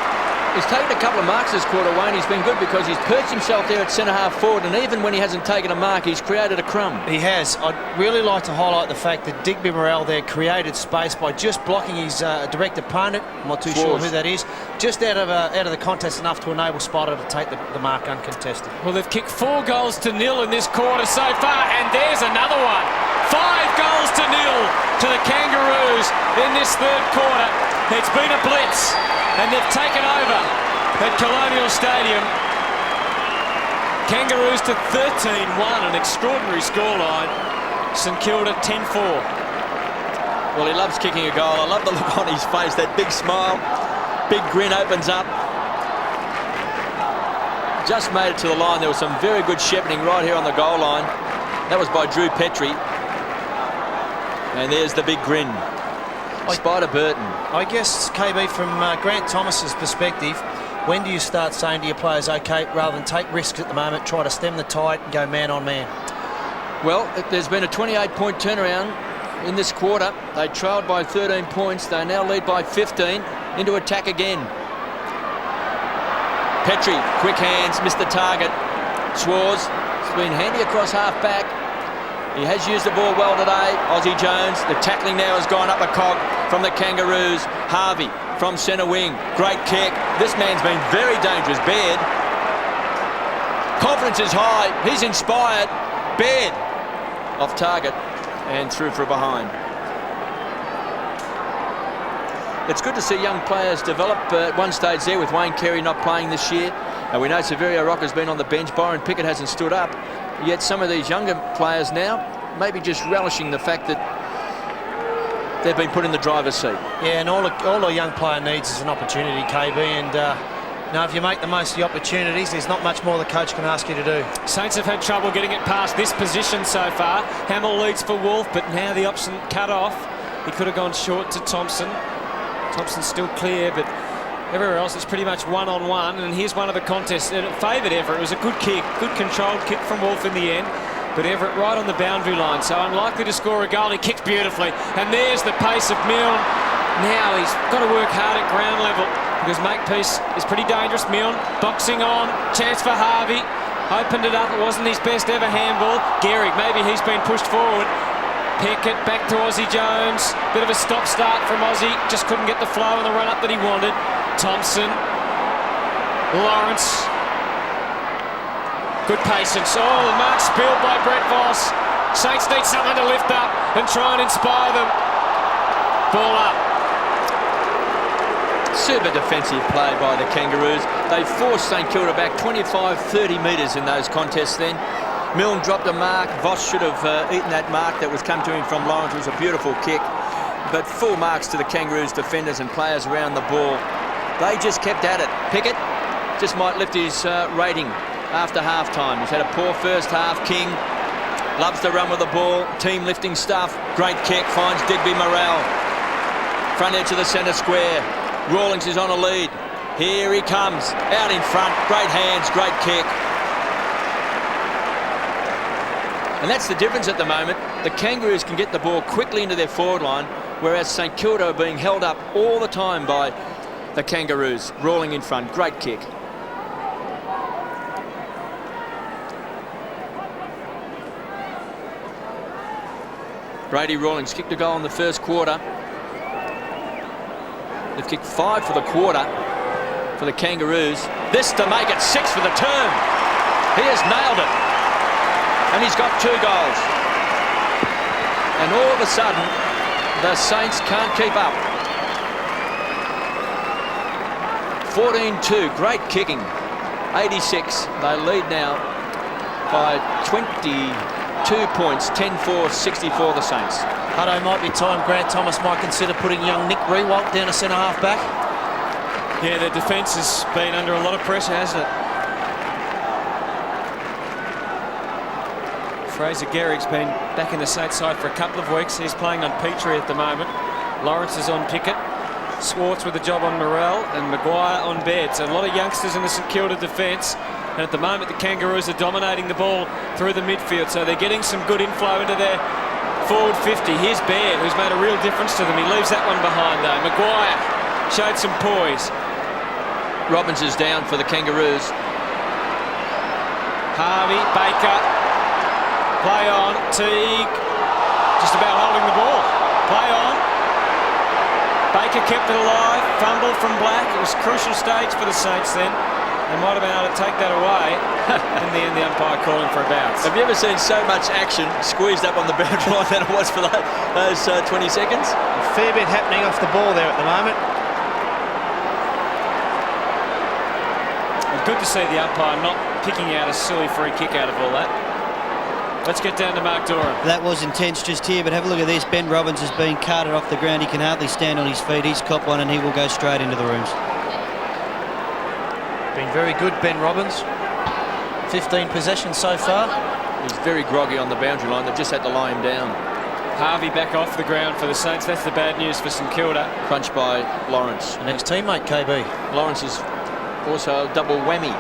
He's taken a couple of marks this quarter, Wayne. He's been good because he's perched himself there at centre half forward, and even when he hasn't taken a mark, he's created a crumb. He has. I'd really like to highlight the fact that Digby Morrell there created space by just blocking his direct opponent. I'm not too sure who that is. Just out of the contest enough to enable Spider to take the mark uncontested. Well, they've kicked 4 goals to nil in this quarter so far, and there's another one. 5 goals to nil to the Kangaroos in this third quarter. It's been a blitz, and they've taken over at Colonial Stadium. Kangaroos to 13-1, an extraordinary scoreline. St Kilda 10-4. Well, he loves kicking a goal. I love the look on his face, that big smile. Big grin opens up. Just made it to the line. There was some very good shepherding right here on the goal line. That was by Drew Petrie. And there's the big grin. Spider Burton. I guess, KB, from Grant Thomas's perspective, when do you start saying to your players, OK, rather than take risks at the moment, try to stem the tide and go man on man? Well, there's been a 28-point turnaround in this quarter. They trailed by 13 points. They now lead by 15. Into attack again. Petrie, quick hands, missed the target. Schwarz, it's been handy across half-back. He has used the ball well today. Aussie Jones, the tackling now has gone up a cog from the Kangaroos. Harvey from centre wing, great kick. This man's been very dangerous. Baird, confidence is high, he's inspired. Baird, off target and through for a behind. It's good to see young players develop at one stage there with Wayne Carey not playing this year. We know Severio Rocca's been on the bench. Byron Pickett hasn't stood up. Yet some of these younger players now maybe just relishing the fact that they've been put in the driver's seat. Yeah, and all a young player needs is an opportunity, KB, and now if you make the most of the opportunities, there's not much more the coach can ask you to do. Saints have had trouble getting it past this position so far. Hamill leads for Wolf, but now the option cut off. He could have gone short to Thompson. Thompson's still clear, but everywhere else it's pretty much one-on-one, and here's one of the contests. It favoured Everett. It was a good kick, good controlled kick from Wolf in the end, but Everett right on the boundary line, so unlikely to score a goal. He kicked beautifully, and there's the pace of Milne. Now he's got to work hard at ground level because Makepeace is pretty dangerous. Milne boxing on, chance for Harvey, opened it up. It wasn't his best ever handball. Gehrig, maybe he's been pushed forward. Pickett back to Aussie Jones. Bit of a stop-start from Aussie. Just couldn't get the flow and the run-up that he wanted. Thompson. Lawrence. Good patience. Oh, the mark spilled by Brett Voss. Saints need someone to lift up and try and inspire them. Ball up. Super defensive play by the Kangaroos. They forced St Kilda back 25-30 metres in those contests then. Milne dropped a mark. Voss should have eaten that mark that was come to him from Lawrence. It was a beautiful kick. But full marks to the Kangaroos defenders and players around the ball. They just kept at it. Pickett just might lift his rating after half-time. He's had a poor first half. King loves to run with the ball. Team lifting stuff. Great kick. Finds Digby Morrell. Front edge of the centre square. Rawlings is on a lead. Here he comes. Out in front. Great hands. Great kick. And that's the difference at the moment. the Kangaroos can get the ball quickly into their forward line, whereas St Kilda are being held up all the time by the Kangaroos, rolling in front. Great kick. Brady Rawlings kicked a goal in the first quarter. They've kicked 5 for the quarter for the Kangaroos. This to make it 6 for the term. He has nailed it. And he's got 2 goals. And all of a sudden, the Saints can't keep up. 14-2, great kicking. 86, they lead now by 22 points, 10-4, 64 the Saints. Hutto, might be time Grant Thomas might consider putting young Nick Riewoldt down a centre-half back. Yeah, the defence has been under a lot of pressure, hasn't it? Fraser Gehrig's been back in the Saints side for a couple of weeks. He's playing on Petrie at the moment. Lawrence is on Pickett. Swartz with a job on Morrell and Maguire on Baird. So a lot of youngsters in the St Kilda defence. And at the moment, the Kangaroos are dominating the ball through the midfield. So they're getting some good inflow into their forward 50. Here's Baird, who's made a real difference to them. He leaves that one behind, though. Maguire showed some poise. Robbins is down for the Kangaroos. Harvey, Baker, play on, Teague, just about holding the ball. Play on. Baker kept it alive, fumble from Black. It was a crucial stage for the Saints then. They might have been able to take that away. In the end, the umpire calling for a bounce. Have you ever seen so much action squeezed up on the boundary line than it was for those 20 seconds? A fair bit happening off the ball there at the moment. Good to see the umpire not picking out a silly free kick out of all that. Let's get down to Mark Durham. That was intense just here, but have a look at this. Ben Robbins has been carted off the ground. He can hardly stand on his feet. He's copped one and he will go straight into the rooms. Been very good, Ben Robbins. 15 possessions so far. He's very groggy on the boundary line. They've just had to lie him down. Harvey back off the ground for the Saints. That's the bad news for St Kilda. Crunched by Lawrence. An ex-teammate, KB. Lawrence is also a double whammy.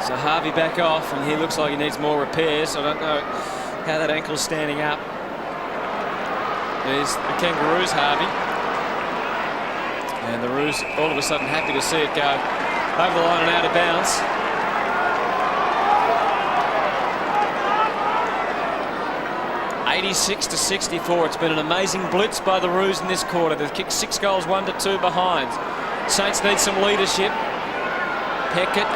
So Harvey back off, and he looks like he needs more repairs. I don't know how that ankle's standing up. There's the Kangaroos, Harvey. And the Roos all of a sudden happy to see it go over the line and out of bounds. (86-64). It's been an amazing blitz by the Roos in this quarter. They've kicked 6 goals, 1-2 behind. Saints need some leadership. Peckett.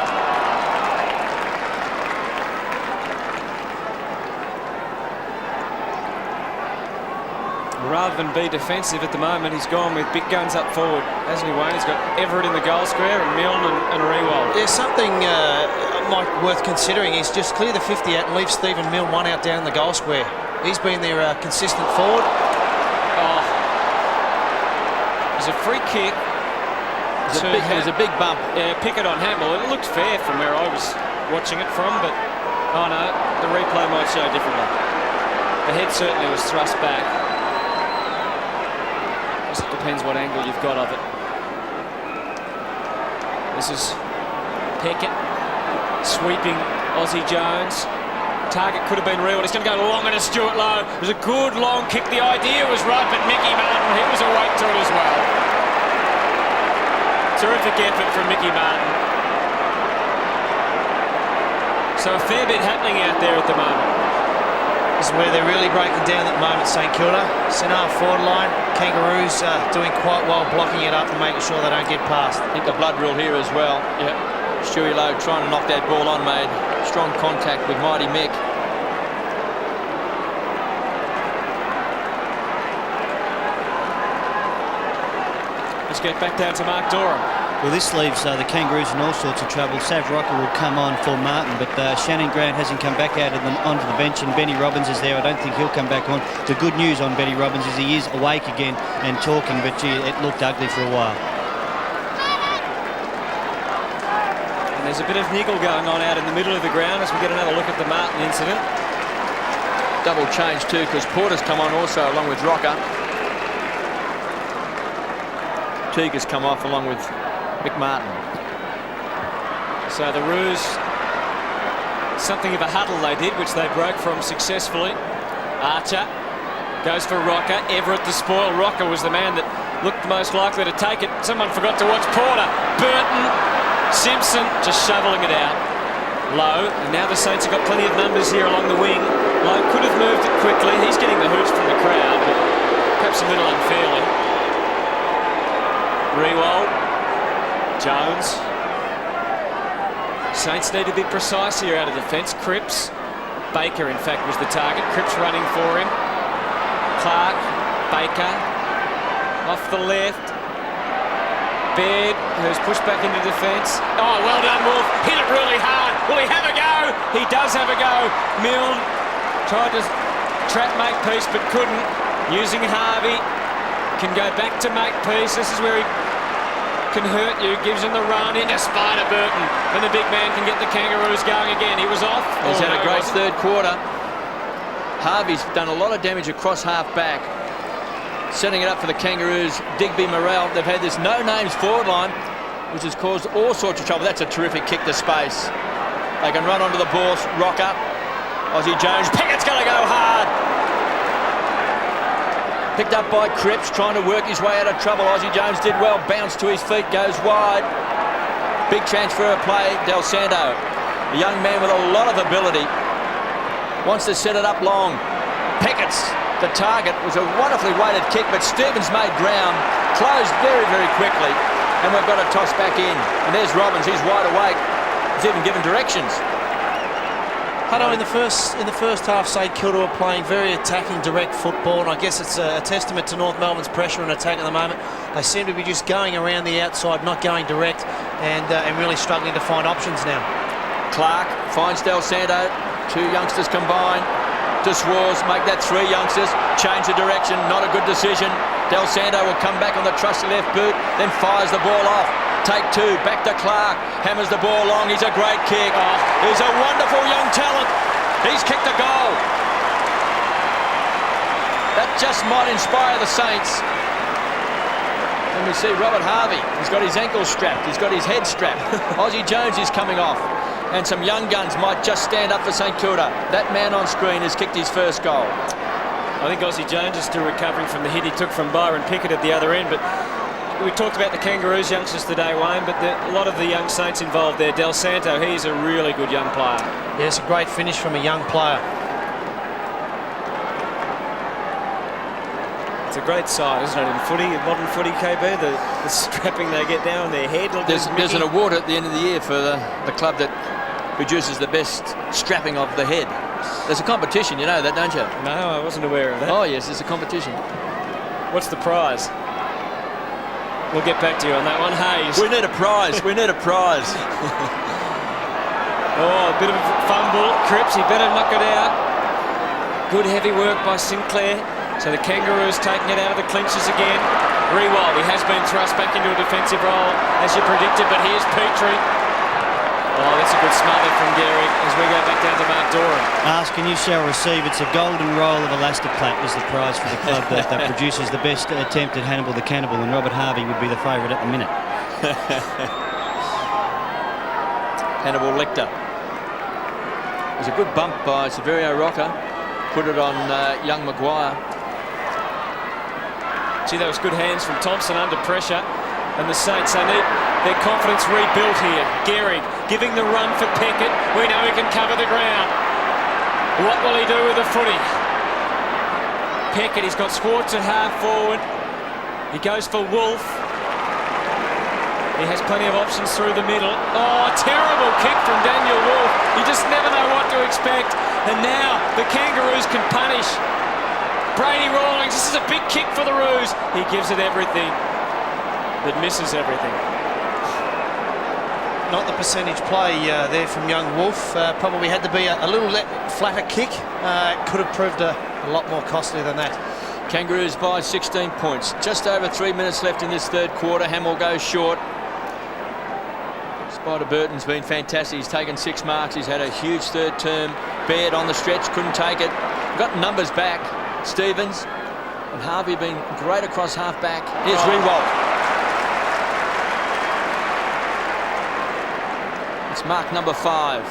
Rather than be defensive at the moment, he's gone with big guns up forward, hasn't he, Wayne? He's got Everett in the goal square and Milne and Riewoldt. Yeah, something worth considering is just clear the 50 out and leave Stephen Milne one out down in the goal square. He's been their consistent forward. Oh, there's a free kick. It was a big bump. Yeah, Pickett on Hamill. It looked fair from where I was watching it from, but oh no, the replay might show differently. The head certainly was thrust back. Just depends what angle you've got of it. This is Peckett sweeping Aussie Jones. Target could have been real. He's going to go long into Stuart Lowe. It was a good long kick. The idea was right, but Mickey Martin, he was awake to it as well. Terrific effort from Mickey Martin. So a fair bit happening out there at the moment. This is where they're really breaking down at the moment, St Kilda. Centre forward line. Kangaroos doing quite well blocking it up and making sure they don't get past. I think the blood rule here as well. Yeah. Stewie Lowe trying to knock that ball on, made strong contact with Mighty Mick. Let's get back down to Mark Durham. Well, this leaves the Kangaroos in all sorts of trouble. Sav Rocker will come on for Martin, but Shannon Grant hasn't come back out onto the bench, and Benny Robbins is there. I don't think he'll come back on. The good news on Benny Robbins is he is awake again and talking, but gee, it looked ugly for a while. And there's a bit of niggle going on out in the middle of the ground as we get another look at the Martin incident. Double change too, because Porter's come on also along with Rocker. Teague has come off along with McMartin. So the Roos Something of a huddle they did, which they broke from successfully. Archer goes for Rocker. Everett the spoil. Rocker was the man that looked most likely to take it. Someone forgot to watch Porter. Burton, Simpson just shoveling it out. Lowe, and now the Saints have got plenty of numbers here along the wing. Lowe could have moved it quickly. He's getting the hoots from the crowd, but perhaps a little unfairly. Rewald, Jones. Saints need to be precise here out of defence. Cripps, Baker in fact was the target. Cripps running for him. Clark, Baker, off the left. Baird, who's pushed back into defence. Oh, well done, Wolf. Hit it really hard. Will he have a go? He does have a go. Milne tried to trap Makepeace but couldn't. Using Harvey. Can go back to Makepeace. This is where he can hurt you. Gives him the run into Spider Burton. And the big man can get the Kangaroos going again. He was off. He's had a great third quarter. Harvey's done a lot of damage across half back. Setting it up for the Kangaroos, Digby, Morrell. They've had this no-names forward line, which has caused all sorts of trouble. That's a terrific kick to space. They can run onto the ball, Rocker, Aussie Jones. Pickett's going to go hard. Picked up by Cripps, trying to work his way out of trouble. Aussie Jones did well, bounced to his feet, goes wide. Big transfer of play, Del Santo. A young man with a lot of ability. Wants to set it up long. Pickett's the target. Was a wonderfully weighted kick, but Stevens made ground, closed very, very quickly, and we've got to toss back in. And there's Robbins. He's wide awake. He's even given directions. Hutto, in the first half, St Kilda were playing very attacking, direct football, and I guess it's a testament to North Melbourne's pressure and attack at the moment. They seem to be just going around the outside, not going direct, and really struggling to find options now. Clark finds Del Santo. Two youngsters combined. To Swars, make that three youngsters. Change the direction, not a good decision. Del Santo will come back on the trusty left boot, then fires the ball off. Take two, back to Clark. Hammers the ball long. He's a great kick. He's a wonderful young talent. He's kicked a goal. That just might inspire the Saints. And we see Robert Harvey. He's got his ankles strapped. He's got his head strapped. Aussie Jones is coming off. And some young guns might just stand up for St Kilda. That man on screen has kicked his first goal. I think Aussie Jones is still recovering from the hit he took from Byron Pickett at the other end. But we talked about the Kangaroos youngsters today, Wayne, but a lot of the young Saints involved there. Del Santo, he's a really good young player. Yeah, it's a great finish from a young player. It's a great sight, isn't it, in footy, modern footy, KB, the strapping they get down on their head. There's an award at the end of the year for the club that produces the best strapping of the head. There's a competition, you know that, don't you? No, I wasn't aware of that. Oh, yes, there's a competition. What's the prize? We'll get back to you on that one. Hayes. We need a prize. We need a prize. Oh, a bit of a fumble. Cripps, he better knock it out. Good heavy work by Sinclair. So the Kangaroos taking it out of the clinches again. Rewald, he has been thrust back into a defensive role, as you predicted, but here's Petrie. Oh, that's a good smother from Gehrig as we go back down to Mark Doran. Ask and you shall receive. It's a golden roll of Elastiplat is the prize for the club that produces the best attempt at Hannibal the Cannibal, and Robert Harvey would be the favourite at the minute. Hannibal Lecter. It was a good bump by Severio Rocker. Put it on young Maguire. Gee, that was good hands from Thompson under pressure. And the Saints, they need their confidence rebuilt here. Gehrig giving the run for Pickett. We know he can cover the ground. What will he do with the footy? Pickett, he's got Schwartz at half forward. He goes for Wolf. He has plenty of options through the middle. Oh, terrible kick from Daniel Wolf. You just never know what to expect. And now the Kangaroos can punish. Brady Rawlings, this is a big kick for the Roos. He gives it everything, but misses everything. Not the percentage play there from young Wolf. Probably had to be a little flatter kick. Could have proved a lot more costly than that. Kangaroos by 16 points. Just over 3 minutes left in this third quarter. Hamill goes short. Spider Burton's been fantastic. He's taken 6 marks. He's had a huge third term. Baird on the stretch, couldn't take it. Got numbers back. Stevens and Harvey been great across half back. Here's Rewalt. It's mark number 5.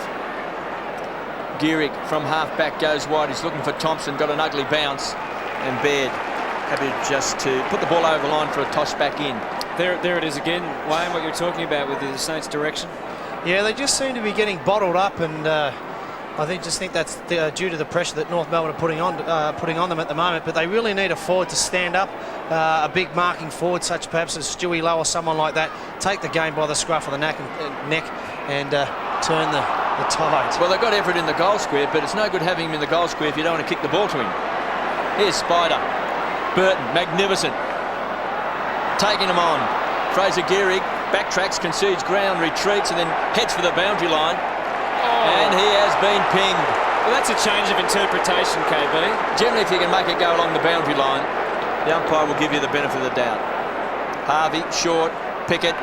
Gehrig from half-back goes wide. He's looking for Thompson, got an ugly bounce. And Baird happy just to put the ball over the line for a toss back in. There it is again, Wayne, what you're talking about with the Saints' direction. Yeah, they just seem to be getting bottled up, and I just think that's due to the pressure that North Melbourne are putting on them at the moment. But they really need a forward to stand up, a big marking forward, such perhaps as Stewie Lowe or someone like that, take the game by the scruff of the neck and turn the tide. Well, they've got Everett in the goal square, but it's no good having him in the goal square if you don't want to kick the ball to him. Here's Spider. Burton, magnificent. Taking him on. Fraser Gehrig backtracks, concedes ground, retreats, and then heads for the boundary line. And he has been pinged. Well, that's a change of interpretation, KB. Generally, if you can make it go along the boundary line, the umpire will give you the benefit of the doubt. Harvey, short, Pickett.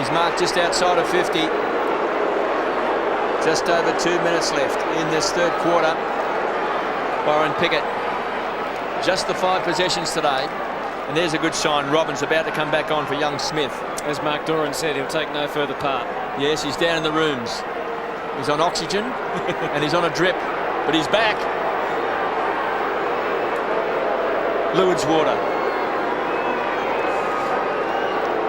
He's marked just outside of 50. Just over 2 minutes left in this third quarter. Byron Pickett. Just the 5 possessions today. And there's a good sign. Robbins about to come back on for young Smith. As Mark Doran said, he'll take no further part. Yes, he's down in the rooms. He's on oxygen and he's on a drip, but he's back. Lewitt's water.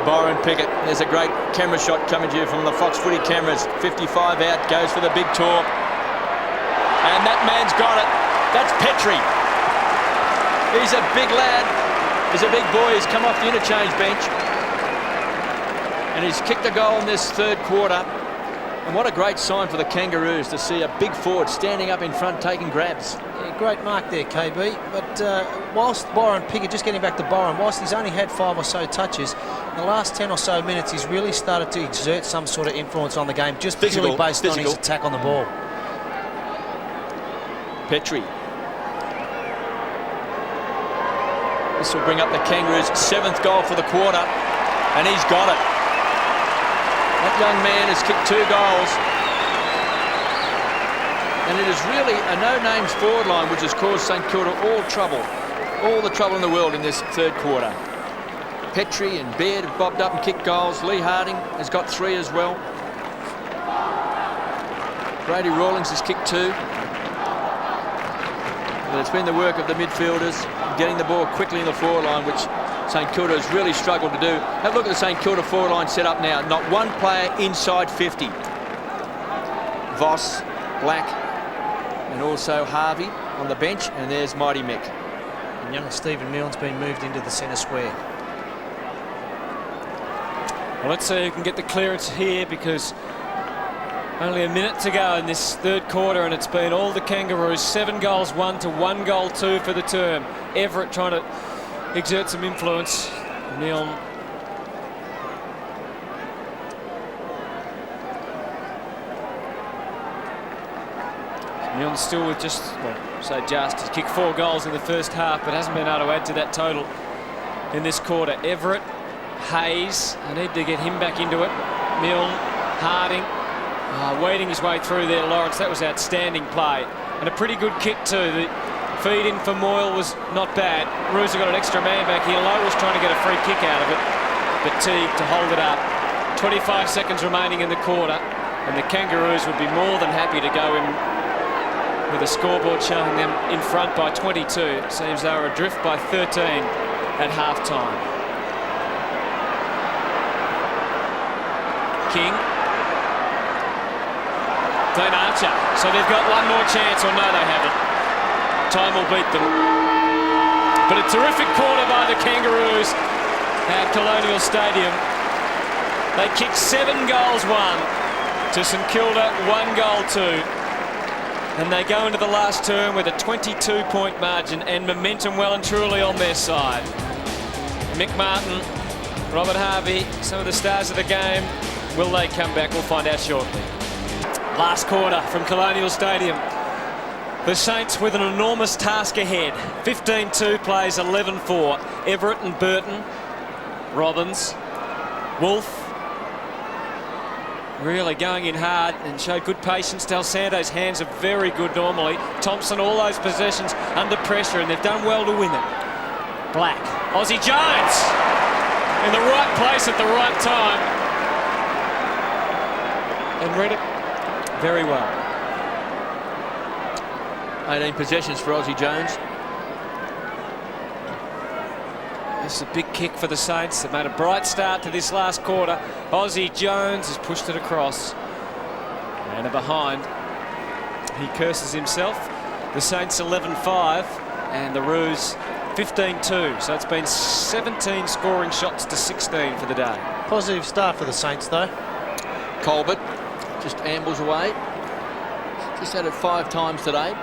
Byron Pickett. There's a great camera shot coming to you from the Fox Footy cameras. 55 out, goes for the big talk. And that man's got it. That's Petrie. He's a big lad. He's a big boy. He's come off the interchange bench. And he's kicked a goal in this third quarter. And what a great sign for the Kangaroos to see a big forward standing up in front taking grabs. Yeah, great mark there, KB. But whilst Byron Pickett, just getting back to Byron, whilst he's only had 5 or so touches, in the last 10 or so minutes he's really started to exert some sort of influence on the game, just purely based on his attack on the ball. Petrie. This will bring up the Kangaroos' 7th goal for the quarter, and he's got it. That young man has kicked 2 goals, and it is really a no-names forward line which has caused St Kilda all the trouble in the world in this third quarter. Petrie and Baird have bobbed up and kicked goals. Lee Harding has got 3 as well. Brady Rawlings has kicked 2. But it's been the work of the midfielders getting the ball quickly in the forward line, which St Kilda has really struggled to do. Have a look at the St Kilda forward line set up now. Not one player inside 50. Voss, Black, and also Harvey on the bench. And there's Mighty Mick. And young Stephen Milne's been moved into the centre square. Well, let's see who can get the clearance here, because only a minute to go in this third quarter, and it's been all the Kangaroos. 7 goals 1 to 1 goal 2 for the term. Everett trying to exert some influence. Milne. Milne still with just he's kicked 4 goals in the first half, but hasn't been able to add to that total in this quarter. Everett, Hayes, I need to get him back into it. Milne, Harding, wading his way through there, Lawrence. That was outstanding play, and a pretty good kick too. The feed in for Moyle was not bad. Roosa got an extra man back here. Lowe was trying to get a free kick out of it, but Teague to hold it up. 25 seconds remaining in the quarter, and the Kangaroos would be more than happy to go in with a scoreboard showing them in front by 22. It seems they were adrift by 13 at half-time. King. Dean Archer. So they've got one more chance, or no, they haven't. Time will beat them. But a terrific quarter by the Kangaroos at Colonial Stadium. They kicked 7 goals 1 to St Kilda, 1 goal 2. And they go into the last term with a 22-point margin and momentum well and truly on their side. Mick Martin, Robert Harvey, some of the stars of the game. Will they come back? We'll find out shortly. Last quarter from Colonial Stadium. The Saints with an enormous task ahead. 15-2 plays 11-4. Everett and Burton. Robbins. Wolf. Really going in hard and showed good patience. Del Santo's hands are very good normally. Thompson, all those possessions under pressure, and they've done well to win it. Black. Aussie Jones in the right place at the right time. And read it very well. 18 possessions for Aussie Jones. It's a big kick for the Saints. They've made a bright start to this last quarter. Aussie Jones has pushed it across. And behind, he curses himself. The Saints 11-5 and the Roos 15-2. So it's been 17 scoring shots to 16 for the day. Positive start for the Saints, though. Colbert just ambles away. Just had it 5 times today.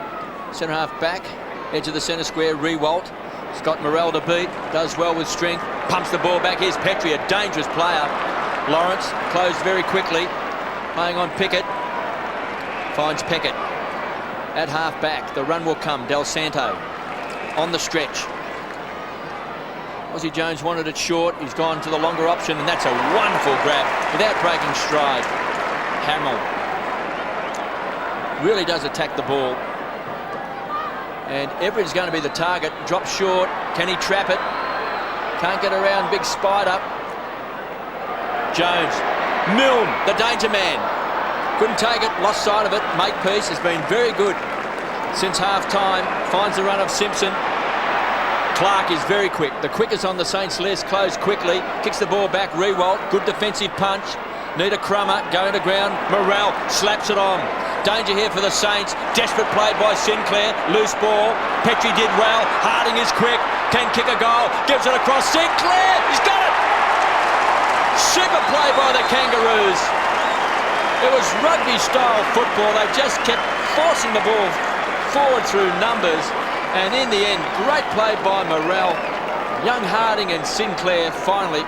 Centre half back, edge of the centre square, Rewalt. He's got Morel to beat, does well with strength, pumps the ball back. Here's Petrie, a dangerous player. Lawrence closed very quickly, playing on Pickett. Finds Peckett at half back. The run will come. Del Santo on the stretch. Aussie Jones wanted it short. He's gone to the longer option, and that's a wonderful grab without breaking stride. Hamill really does attack the ball. And Everett's going to be the target. Drops short. Can he trap it? Can't get around. Big spider. Jones. Milne, the danger man. Couldn't take it. Lost sight of it. Makepeace has been very good since half-time. Finds the run of Simpson. Clark is very quick. The quickest on the Saints list. Closed quickly. Kicks the ball back. Rewalt. Good defensive punch. Need a crummer. Going to ground. Morel slaps it on. Danger here for the Saints. Desperate play by Sinclair. Loose ball. Petrie did well. Harding is quick. Can kick a goal. Gives it across. Sinclair. He's got it. Super play by the Kangaroos. It was rugby-style football. They just kept forcing the ball forward through numbers. And in the end, great play by Morel. Young Harding and Sinclair finally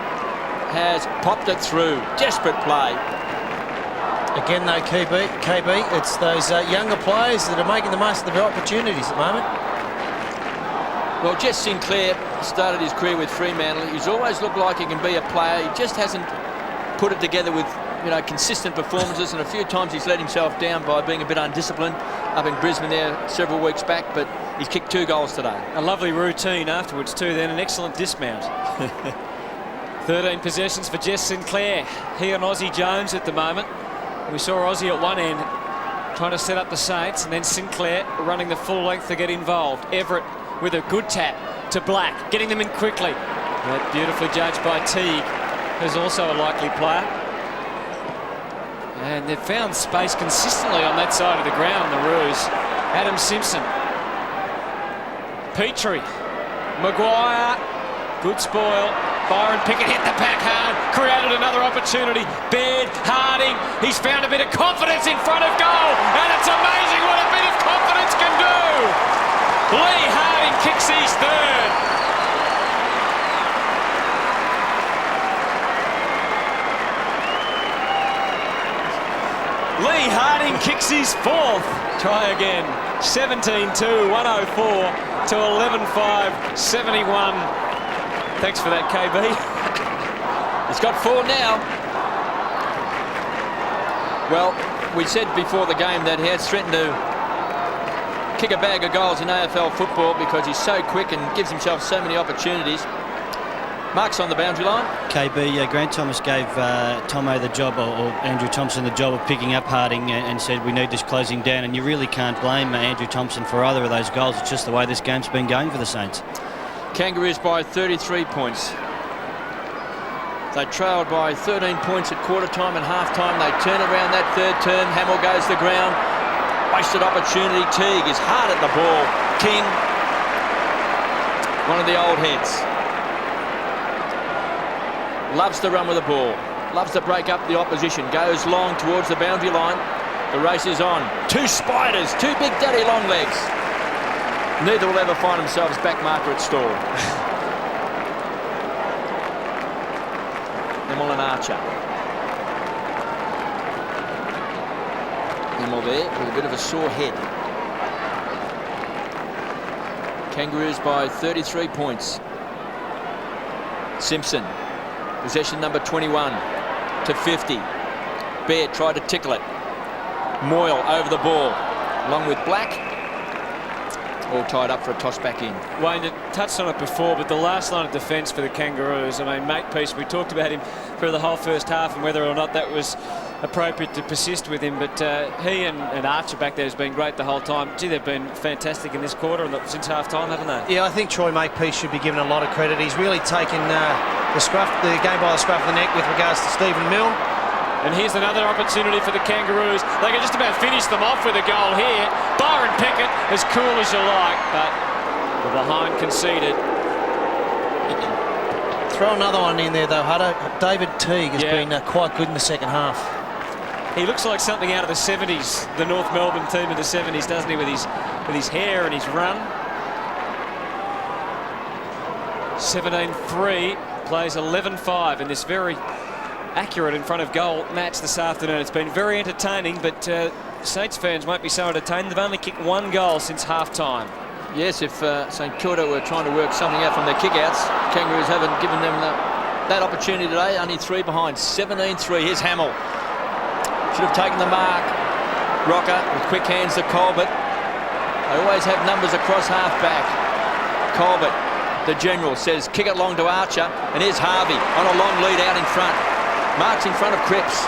has popped it through. Desperate play. Again, though, KB, it's those younger players that are making the most of the opportunities at the moment. Well, Jess Sinclair started his career with Fremantle. He's always looked like he can be a player. He just hasn't put it together with, you know, consistent performances, and a few times he's let himself down by being a bit undisciplined up in Brisbane there several weeks back, but he's kicked 2 goals today. A lovely routine afterwards too, then an excellent dismount. 13 possessions for Jess Sinclair. He and Aussie Jones at the moment. We saw Aussie at one end trying to set up the Saints, and then Sinclair running the full length to get involved. Everett with a good tap to Black, getting them in quickly. But beautifully judged by Teague, who's also a likely player. And they've found space consistently on that side of the ground, the Roos. Adam Simpson. Petrie. Maguire. Good spoil. Byron Pickett hit the pack hard, created another opportunity. Baird, Harding, he's found a bit of confidence in front of goal, and it's amazing what a bit of confidence can do. Lee Harding kicks his third. Lee Harding kicks his 4th. Try again. 17-2, 104 to 11-5, 71. Thanks for that, KB. He's got 4 now. Well, we said before the game that he has threatened to kick a bag of goals in AFL football because he's so quick and gives himself so many opportunities. Mark's on the boundary line. KB, Grant Thomas gave Tomo the job, or Andrew Thompson the job of picking up Harding, and said we need this closing down, and you really can't blame Andrew Thompson for either of those goals. It's just the way this game's been going for the Saints. Kangaroos by 33 points. They trailed by 13 points at quarter time and half time. They turn around that third term. Hamill goes to the ground. Wasted opportunity. Teague is hard at the ball. King, one of the old heads, loves to run with the ball. Loves to break up the opposition. Goes long towards the boundary line. The race is on. 2 spiders. 2 big daddy long legs. Neither will ever find themselves back marker at stall. Hamill and Archer. Hamill there with a bit of a sore head. Kangaroos by 33 points. Simpson. Possession number 21 to 50. Baird tried to tickle it. Moyle over the ball along with Black. All tied up for a toss back in. Wayne, you touched on it before, but the last line of defence for the Kangaroos, I mean, Makepeace, we talked about him through the whole first half and whether or not that was appropriate to persist with him. But he and Archer back there has been great the whole time. Gee, they've been fantastic in this quarter and since half-time, haven't they? Yeah, I think Troy Makepeace should be given a lot of credit. He's really taken the game by the scruff of the neck with regards to Stephen Milne. And here's another opportunity for the Kangaroos. They can just about finish them off with a goal here. Byron Pickett, as cool as you like, but the behind conceded. Throw another one in there though, Hutto. David Teague has been quite good in the second half. He looks like something out of the 70s, the North Melbourne team of the 70s, doesn't he, with his hair and his run. 17-3, plays 11-5 in this very accurate in front of goal match this afternoon. It's been very entertaining, but Saints fans won't be so entertained. They've only kicked one goal since half-time. Yes, if St Kilda were trying to work something out from their kick-outs, Kangaroos haven't given them that opportunity today. Only 3 behind, 17-3. Here's Hamill. Should have taken the mark. Rocker with quick hands to Colbert. They always have numbers across half-back. Colbert, the general, says kick it long to Archer, and here's Harvey on a long lead out in front. Marks in front of Cripps.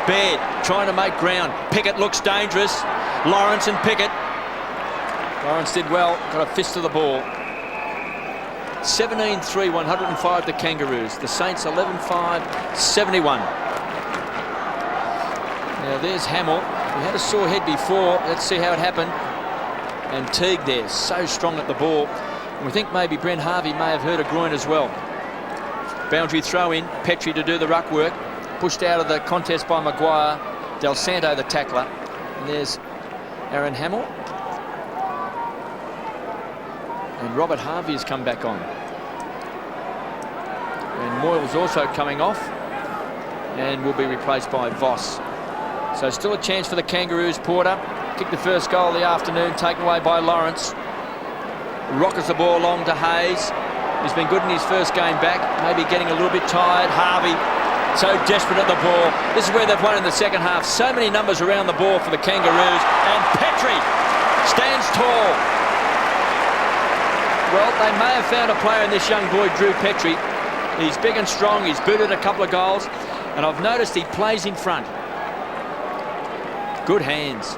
Baird trying to make ground. Pickett looks dangerous. Lawrence and Pickett. Lawrence did well, got a fist to the ball. 17-3, 105 the Kangaroos. The Saints 11-5, 71. Now there's Hamill. He had a sore head before. Let's see how it happened. And Teague there, so strong at the ball. And we think maybe Brent Harvey may have hurt a groin as well. Boundary throw in, Petrie to do the ruck work. Pushed out of the contest by Maguire. Del Santo the tackler. And there's Aaron Hamill. And Robert Harvey has come back on. And Moyle's also coming off and will be replaced by Voss. So still a chance for the Kangaroos. Porter kicked the first goal of the afternoon, taken away by Lawrence. Rockets the ball along to Hayes. He's been good in his first game back, maybe getting a little bit tired. Harvey, so desperate at the ball. This is where they've won in the second half. So many numbers around the ball for the Kangaroos. And Petrie stands tall. Well, they may have found a player in this young boy, Drew Petrie. He's big and strong. He's booted a couple of goals. And I've noticed he plays in front. Good hands.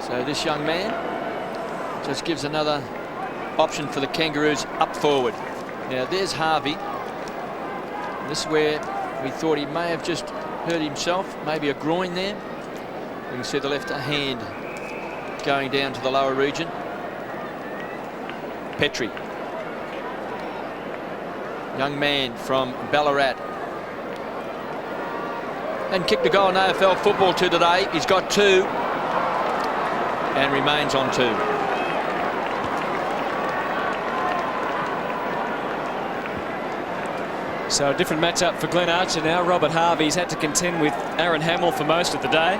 So this young man just gives another option for the Kangaroos up forward. Now there's Harvey. This is where we thought he may have just hurt himself, maybe a groin there. You can see the left hand going down to the lower region. Petrie. Young man from Ballarat. And kicked a goal in AFL football today. He's got 2 and remains on 2. So a different matchup for Glenn Archer now. Robert Harvey's had to contend with Aaron Hamill for most of the day.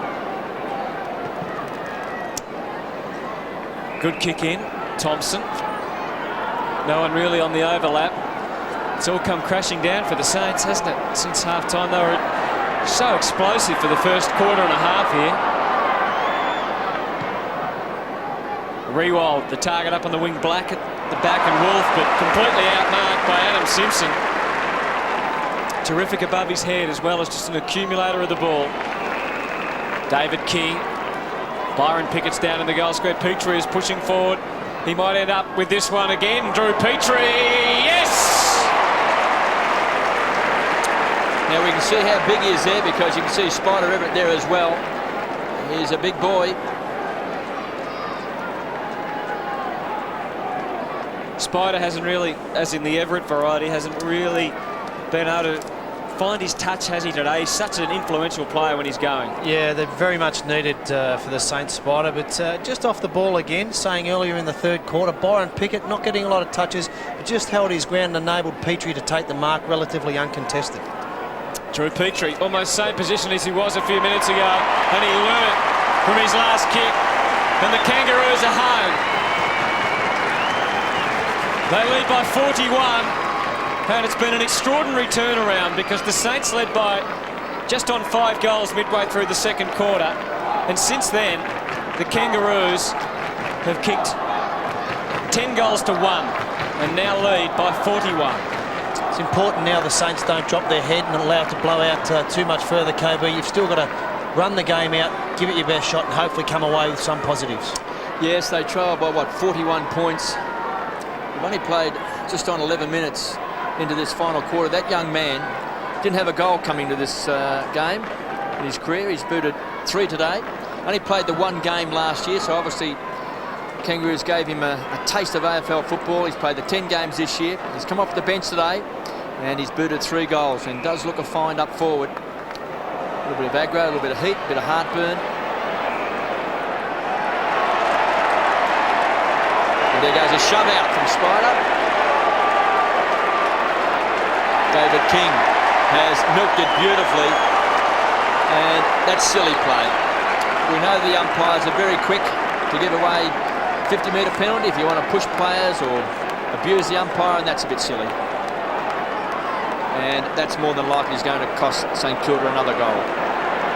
Good kick in, Thompson. No one really on the overlap. It's all come crashing down for the Saints, hasn't it? Since half-time, they were so explosive for the first quarter and a half here. Rewald, the target up on the wing, Black at the back and Wolf, but completely outmarked by Adam Simpson. Terrific above his head, as well as just an accumulator of the ball. David King. Byron Pickett's down in the goal square. Petrie is pushing forward. He might end up with this one again. Drew Petrie, yes! Now we can see how big he is there, because you can see Spider Everett there as well. He's a big boy. Spider hasn't really, as in the Everett variety, hasn't really been able to find his touch, has he, today? He's such an influential player when he's going. Yeah, they're very much needed for the Saints, Spider, but just off the ball again, saying earlier in the third quarter, Byron Pickett not getting a lot of touches, but just held his ground and enabled Petrie to take the mark relatively uncontested. Drew Petrie, almost same position as he was a few minutes ago, and he learnt from his last kick, and the Kangaroos are home. They lead by 41, and it's been an extraordinary turnaround, because the Saints led by just on 5 goals midway through the second quarter, and since then the Kangaroos have kicked 10 goals to 1, and now lead by 41. It's important now the Saints don't drop their head and allow it to blow out too much further, KB. You've still got to run the game out, give it your best shot, and hopefully come away with some positives. Yes, they trail by, 41 points. They've only played just on 11 minutes into this final quarter. That young man didn't have a goal coming to this game in his career. He's booted 3 today. Only played the 1 game last year, so obviously Kangaroos gave him a taste of AFL football. He's played the 10 games this year. He's come off the bench today, and he's booted 3 goals and does look a find up forward. A little bit of aggro, a little bit of heat, a bit of heartburn. And there goes a shove out from Spider. David King has milked it beautifully, and that's silly play. We know the umpires are very quick to give away 50-metre penalty if you want to push players or abuse the umpire, and that's a bit silly. And that's more than likely is going to cost St Kilda another goal.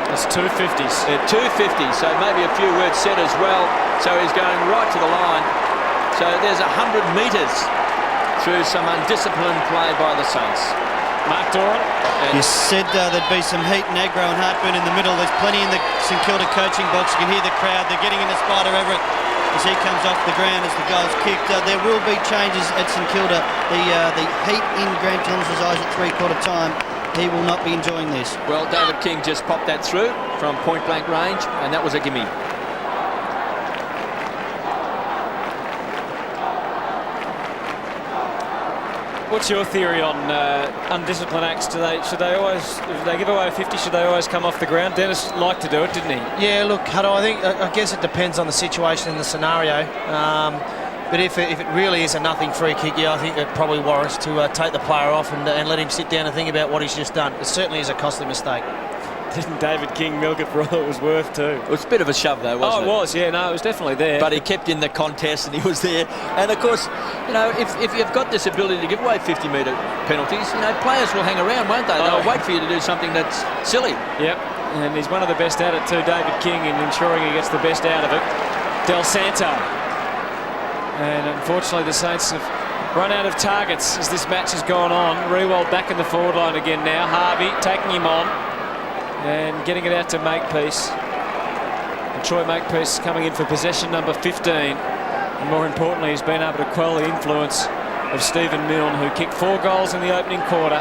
That's 250s. 250, so maybe a few words said as well. So he's going right to the line. So there's 100 metres through some undisciplined play by the Saints. Mark Doran. You said there'd be some heat and aggro and heartburn in the middle. There's plenty in the St Kilda coaching box. You can hear the crowd. They're getting into Spider Everett as he comes off the ground as the goal's kicked. There will be changes at St Kilda. The heat in Graham Thomas's eyes at three-quarter time. He will not be enjoying this. Well, David King just popped that through from point-blank range, and that was a gimme. What's your theory on undisciplined acts? Should they always, if they give away 50, should they always come off the ground? Dennis liked to do it, didn't he? Yeah, look, Hutto, I guess it depends on the situation and the scenario. But if it really is a nothing free kick, yeah, I think it probably warrants to take the player off and let him sit down and think about what he's just done. It certainly is a costly mistake. Didn't David King milk it for all it was worth too? It was a bit of a shove though, wasn't it? Oh, it was, yeah, no, it was definitely there. But he kept in the contest and he was there. And of course, you know, if you've got this ability to give away 50-metre penalties, you know, players will hang around, won't they? They'll wait for you to do something that's silly. Yep, and he's one of the best at it too, David King, in ensuring he gets the best out of it. Del Santo. And unfortunately the Saints have run out of targets as this match has gone on. Rewald back in the forward line again now. Harvey taking him on and getting it out to Makepeace. And Troy Makepeace coming in for possession number 15. And more importantly, he's been able to quell the influence of Stephen Milne, who kicked 4 goals in the opening quarter.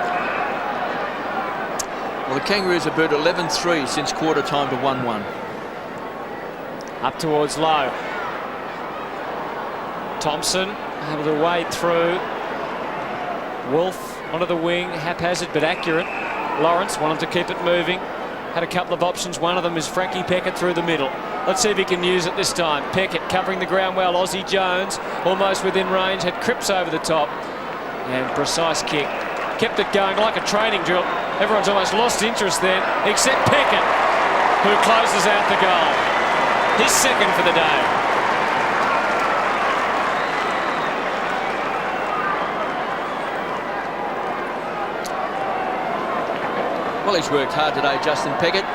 Well, the Kangaroos have booted 11-3 since quarter time to 1-1. Up towards Lowe. Thompson able to wade through. Wolf onto the wing, haphazard but accurate. Lawrence wanted to keep it moving. Had a couple of options. One of them is Frankie Peckett through the middle. Let's see if he can use it this time. Peckett covering the ground well. Aussie Jones almost within range. Had Cripps over the top. And precise kick. Kept it going like a training drill. Everyone's almost lost interest then, except Peckett, who closes out the goal. His second for the day. Well, he's worked hard today, Justin Peckett.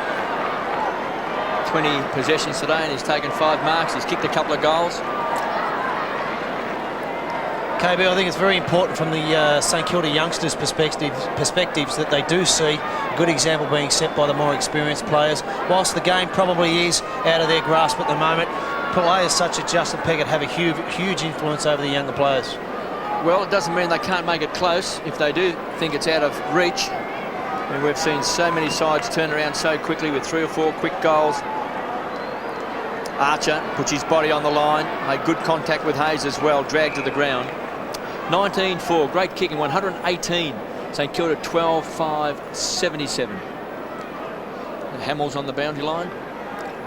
20 possessions today and he's taken 5 marks. He's kicked a couple of goals. KB, I think it's very important from the St Kilda youngsters' perspectives that they do see a good example being set by the more experienced players. Whilst the game probably is out of their grasp at the moment, players such as Justin Peckett have a huge influence over the younger players. Well, it doesn't mean they can't make it close if they do think it's out of reach. And we've seen so many sides turn around so quickly with 3 or 4 quick goals. Archer puts his body on the line, made good contact with Hayes as well, dragged to the ground. 19-4, great kicking, 118. St Kilda 12-5, 77. And Hamill's on the boundary line,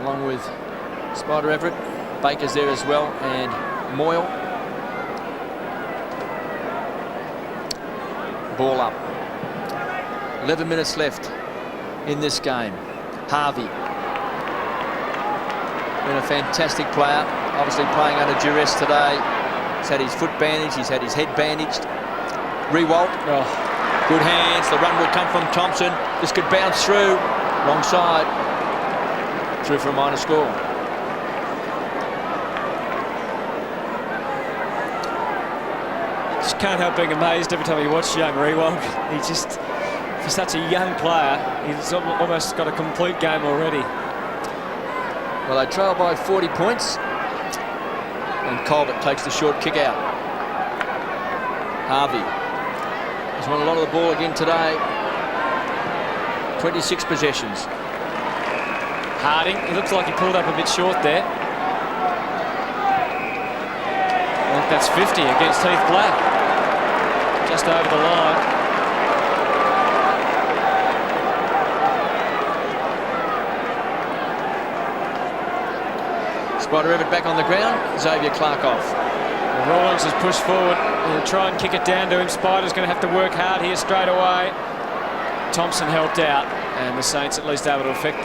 along with Spider Everett. Baker's there as well, and Moyle. Ball up. 11 minutes left in this game. Harvey. Been a fantastic player, obviously playing under duress today. He's had his foot bandaged, he's had his head bandaged. Rewalt, good hands, the run will come from Thompson. This could bounce through, wrong side. Through for a minor score. Just can't help being amazed every time you watch young Rewald. He just, for such a young player, he's almost got a complete game already. Well, they trail by 40 points. And Colbert takes the short kick out. Harvey has won a lot of the ball again today. 26 possessions. Harding, he looks like he pulled up a bit short there. I think that's 50 against Heath Black. Just over the line. Spider Everett back on the ground. Xavier Clark off. Well, Rawlings has pushed forward. He'll try and kick it down to him. Spider's going to have to work hard here straight away. Thompson helped out, and the Saints at least able to affect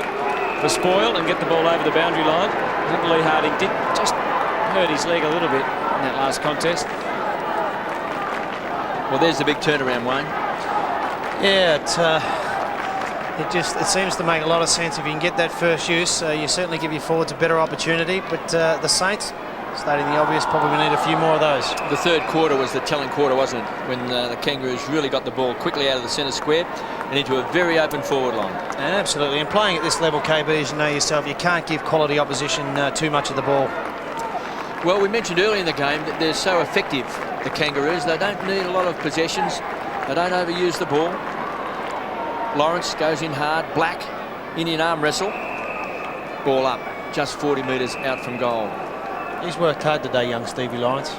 the spoil and get the ball over the boundary line. I think Lee Harding did just hurt his leg a little bit in that last contest. Well, there's the big turnaround, Wayne. Yeah, it seems to make a lot of sense if you can get that first use. You certainly give your forwards a better opportunity, but the Saints, stating the obvious, probably need a few more of those. The third quarter was the telling quarter, wasn't it? When the Kangaroos really got the ball quickly out of the centre square and into a very open forward line. Absolutely, and playing at this level, KB, as you know yourself, you can't give quality opposition too much of the ball. Well, we mentioned earlier in the game that they're so effective, the Kangaroos. They don't need a lot of possessions. They don't overuse the ball. Lawrence goes in hard. Black, Indian arm wrestle. Ball up, just 40 metres out from goal. He's worked hard today, young Stevie Lawrence.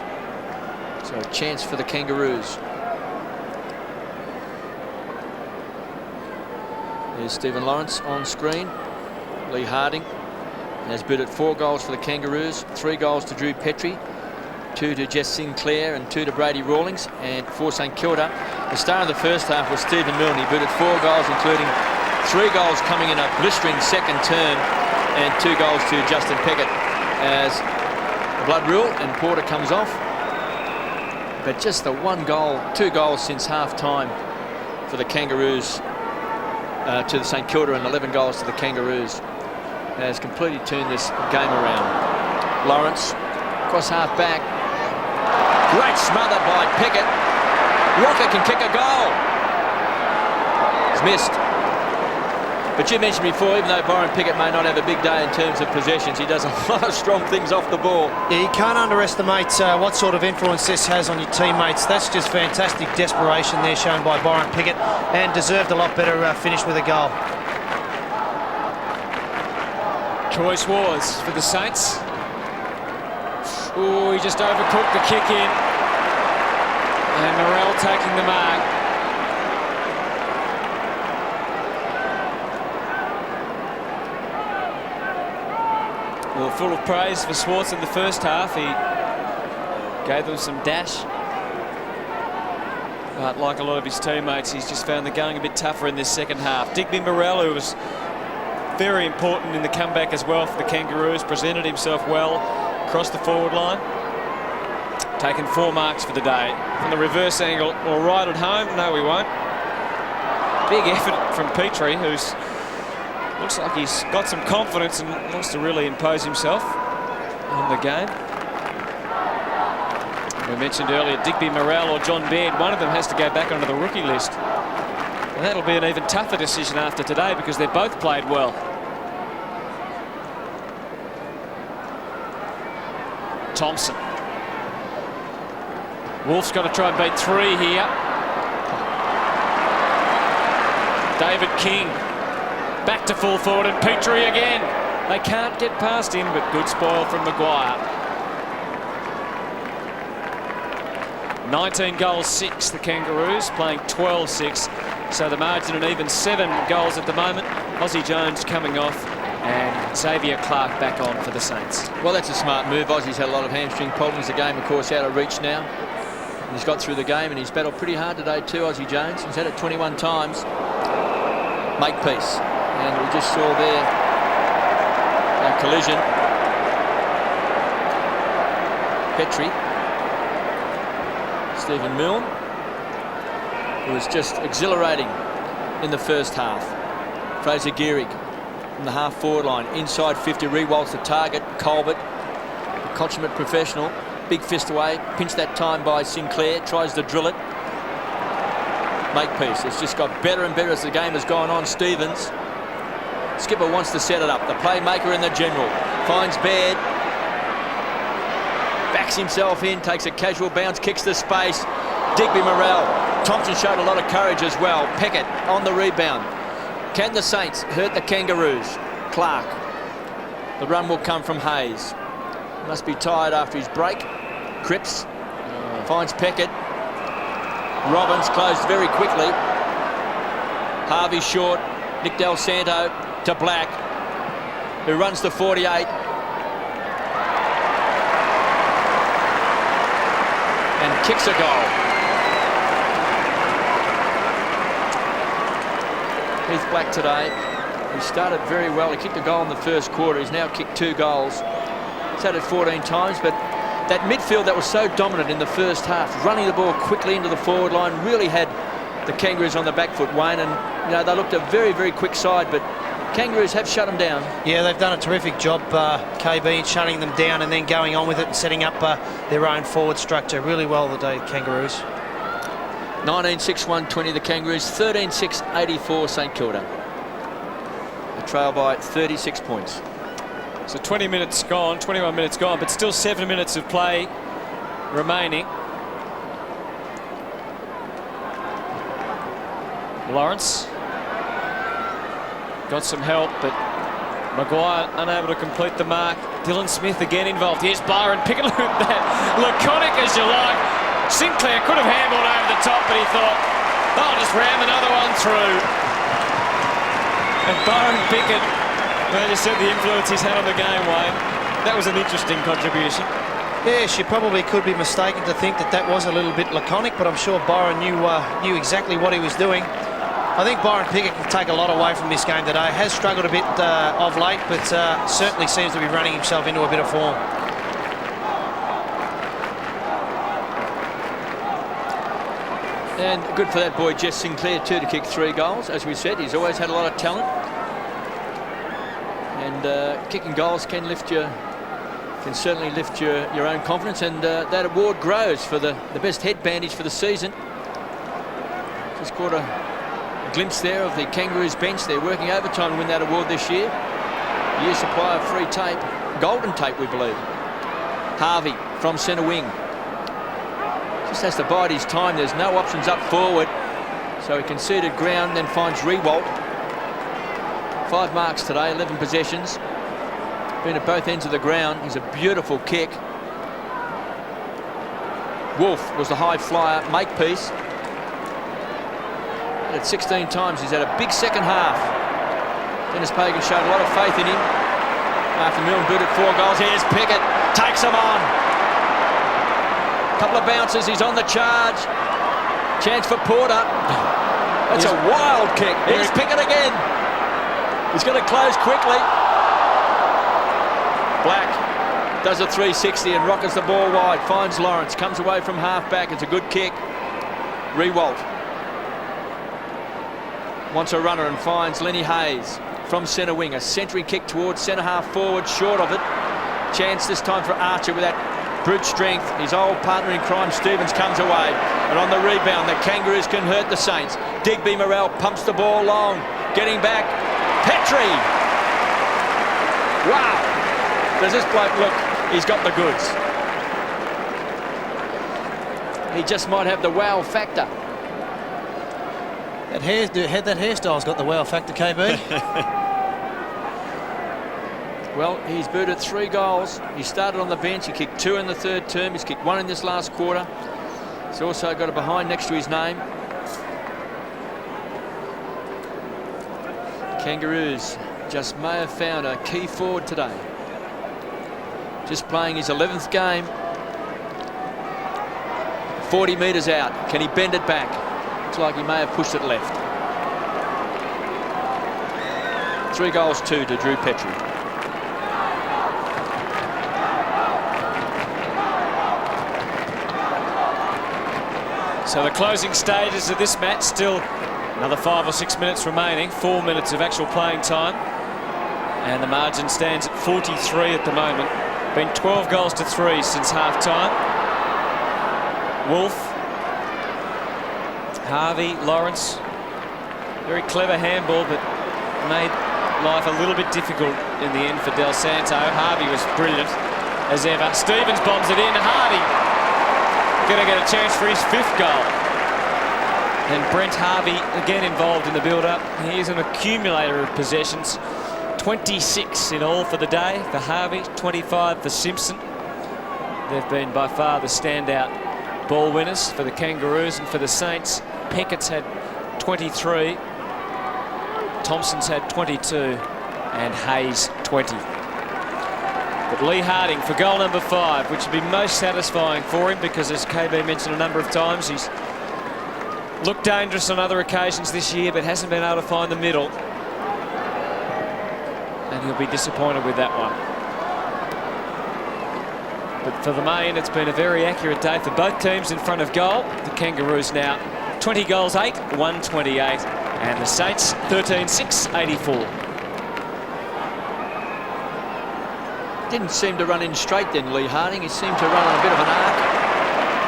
So a chance for the Kangaroos. There's Stephen Lawrence on screen. Lee Harding has bid at 4 goals for the Kangaroos, 3 goals to Drew Petrie, 2 to Jess Sinclair and 2 to Brady Rawlings. And for St Kilda, the star of the first half was Stephen Milne. He bid at 4 goals, including 3 goals coming in a blistering second term and 2 goals to Justin Peckett as the blood rule and Porter comes off. But just the 1 goal, 2 goals since half time for the Kangaroos to the St Kilda, and 11 goals to the Kangaroos has completely turned this game around. Lawrence cross half back. Great smother by Peckett. Walker can kick a goal. He's missed. But you mentioned before, even though Byron Pickett may not have a big day in terms of possessions, he does a lot of strong things off the ball. Yeah, you can't underestimate what sort of influence this has on your teammates. That's just fantastic desperation there shown by Byron Pickett, and deserved a lot better finish with a goal. Choice was for the Saints. Oh, he just overcooked the kick in. And Morrell taking the mark. Well, full of praise for Schwartz in the first half. He gave them some dash. But like a lot of his teammates, he's just found the going a bit tougher in this second half. Digby Morrell, who was very important in the comeback as well for the Kangaroos, presented himself well across the forward line. Taken 4 marks for the day. From the reverse angle, or right at home, no we won't. Big effort from Petrie, who's looks like he's got some confidence and wants to really impose himself on the game. We mentioned earlier Digby Morrell or John Baird, one of them has to go back onto the rookie list. And that'll be an even tougher decision after today because they've both played well. Thompson. Wolf's got to try and beat 3 here. David King back to full forward, and Petrie again. They can't get past him, but good spoil from Maguire. 19 goals 6, the Kangaroos playing 12-6, so the margin an even 7 goals at the moment. Ozzie Jones coming off, and Xavier Clark back on for the Saints. Well, that's a smart move. Aussie's had a lot of hamstring problems. The game, of course, out of reach now. And he's got through the game, and he's battled pretty hard today too, Ozzie Jones. He's had it 21 times. Makepeace. And we just saw there a collision. Petrie. Stephen Milne, who was just exhilarating in the first half. Fraser Gehrig from the half forward line, inside 50, rewalks the target. Colbert, a consummate professional, big fist away. Pinched that time by Sinclair. Tries to drill it. Makepeace. It's just got better and better as the game has gone on. Stevens. Skipper wants to set it up. The playmaker in the general. Finds Baird. Backs himself in. Takes a casual bounce. Kicks the space. Digby Morrell. Thompson showed a lot of courage as well. Peckett on the rebound. Can the Saints hurt the Kangaroos? Clark. The run will come from Hayes. Must be tired after his break. Cripps finds Peckett. Robbins closed very quickly. Harvey short. Nick Del Santo to Black, who runs the 48. And kicks a goal. Heath Black today, he started very well. He kicked a goal in the first quarter. He's now kicked 2 goals. He's had it 14 times, but that midfield that was so dominant in the first half, running the ball quickly into the forward line, really had the Kangaroos on the back foot, Wayne, and you know, they looked a very, very quick side, but Kangaroos have shut them down. Yeah, they've done a terrific job, KB, in shutting them down and then going on with it and setting up their own forward structure really well today, Kangaroos. 19-6-1-20 the Kangaroos, 13-6-84 St Kilda. A trail by 36 points. So 20 minutes gone, 21 minutes gone, but still 7 minutes of play remaining. Lawrence got some help, but Maguire unable to complete the mark. Dylan Smith again involved. Here's Byron Pickett. That laconic as you like. Sinclair could have handballed over the top, but he thought, I'll just ram another one through. And Byron Pickett, well, you said the influence he's had on the game, Wayne. That was an interesting contribution. Yes, you probably could be mistaken to think that that was a little bit laconic, but I'm sure Byron knew exactly what he was doing. I think Byron Pickett can take a lot away from this game today. Has struggled a bit of late, but certainly seems to be running himself into a bit of form. And good for that boy Jess Sinclair too to kick 3 goals. As we said, he's always had a lot of talent, and kicking goals can certainly lift your own confidence, and that award grows for the best head bandage for the season. Just caught a glimpse there of the Kangaroos bench. They're working overtime to win that award this year. Year's supply of free tape, golden tape we believe. Harvey from centre wing. Just has to bide his time. There's no options up forward. So he conceded ground, then finds Rewalt. 5 marks today, 11 possessions. Been at both ends of the ground. He's a beautiful kick. Wolf was the high flyer. Makepeace. At 16 times. He's had a big second half. Dennis Pagan showed a lot of faith in him. After Milne booted 4 goals. Here's Pickett. Takes him on. Couple of bounces, he's on the charge. Chance for Porter. That's a wild kick. Here's Pickett again. He's going to close quickly. Black does a 360 and rockets the ball wide. Finds Lawrence, comes away from half back. It's a good kick. Rewalt wants a runner and finds Lenny Hayes from centre wing. A century kick towards centre half forward, short of it. Chance this time for Archer with that brute strength. His old partner in crime, Stevens, comes away. And on the rebound, the Kangaroos can hurt the Saints. Digby Morrell pumps the ball long. Getting back. Petrie! Wow! Does this bloke look? He's got the goods. He just might have the wow factor. That hairstyle's got the wow factor, KB. Well, he's booted 3 goals. He started on the bench. He kicked 2 in the third term. He's kicked 1 in this last quarter. He's also got a behind next to his name. Kangaroos just may have found a key forward today. Just playing his 11th game. 40 metres out. Can he bend it back? Looks like he may have pushed it left. 3 goals, 2 to Drew Petrie. So the closing stages of this match, still another 5 or 6 minutes remaining, 4 minutes of actual playing time. And the margin stands at 43 at the moment. Been 12 goals to 3 since half-time. Wolf, Harvey, Lawrence. Very clever handball, but made life a little bit difficult in the end for Del Santo. Harvey was brilliant as ever. Stevens bombs it in. Harvey going to get a chance for his 5th goal. And Brent Harvey again involved in the build-up. He is an accumulator of possessions. 26 in all for the day for Harvey, 25 for Simpson. They've been by far the standout ball winners for the Kangaroos, and for the Saints, Peckett's had 23, Thompson's had 22, and Hayes 20. But Lee Harding for goal number 5, which would be most satisfying for him because, as KB mentioned a number of times, he's looked dangerous on other occasions this year but hasn't been able to find the middle. And he'll be disappointed with that one. But for the main, it's been a very accurate day for both teams in front of goal. The Kangaroos now 20 goals 8, 128. And the Saints 13-6, 84. Didn't seem to run in straight then, Lee Harding. He seemed to run on a bit of an arc.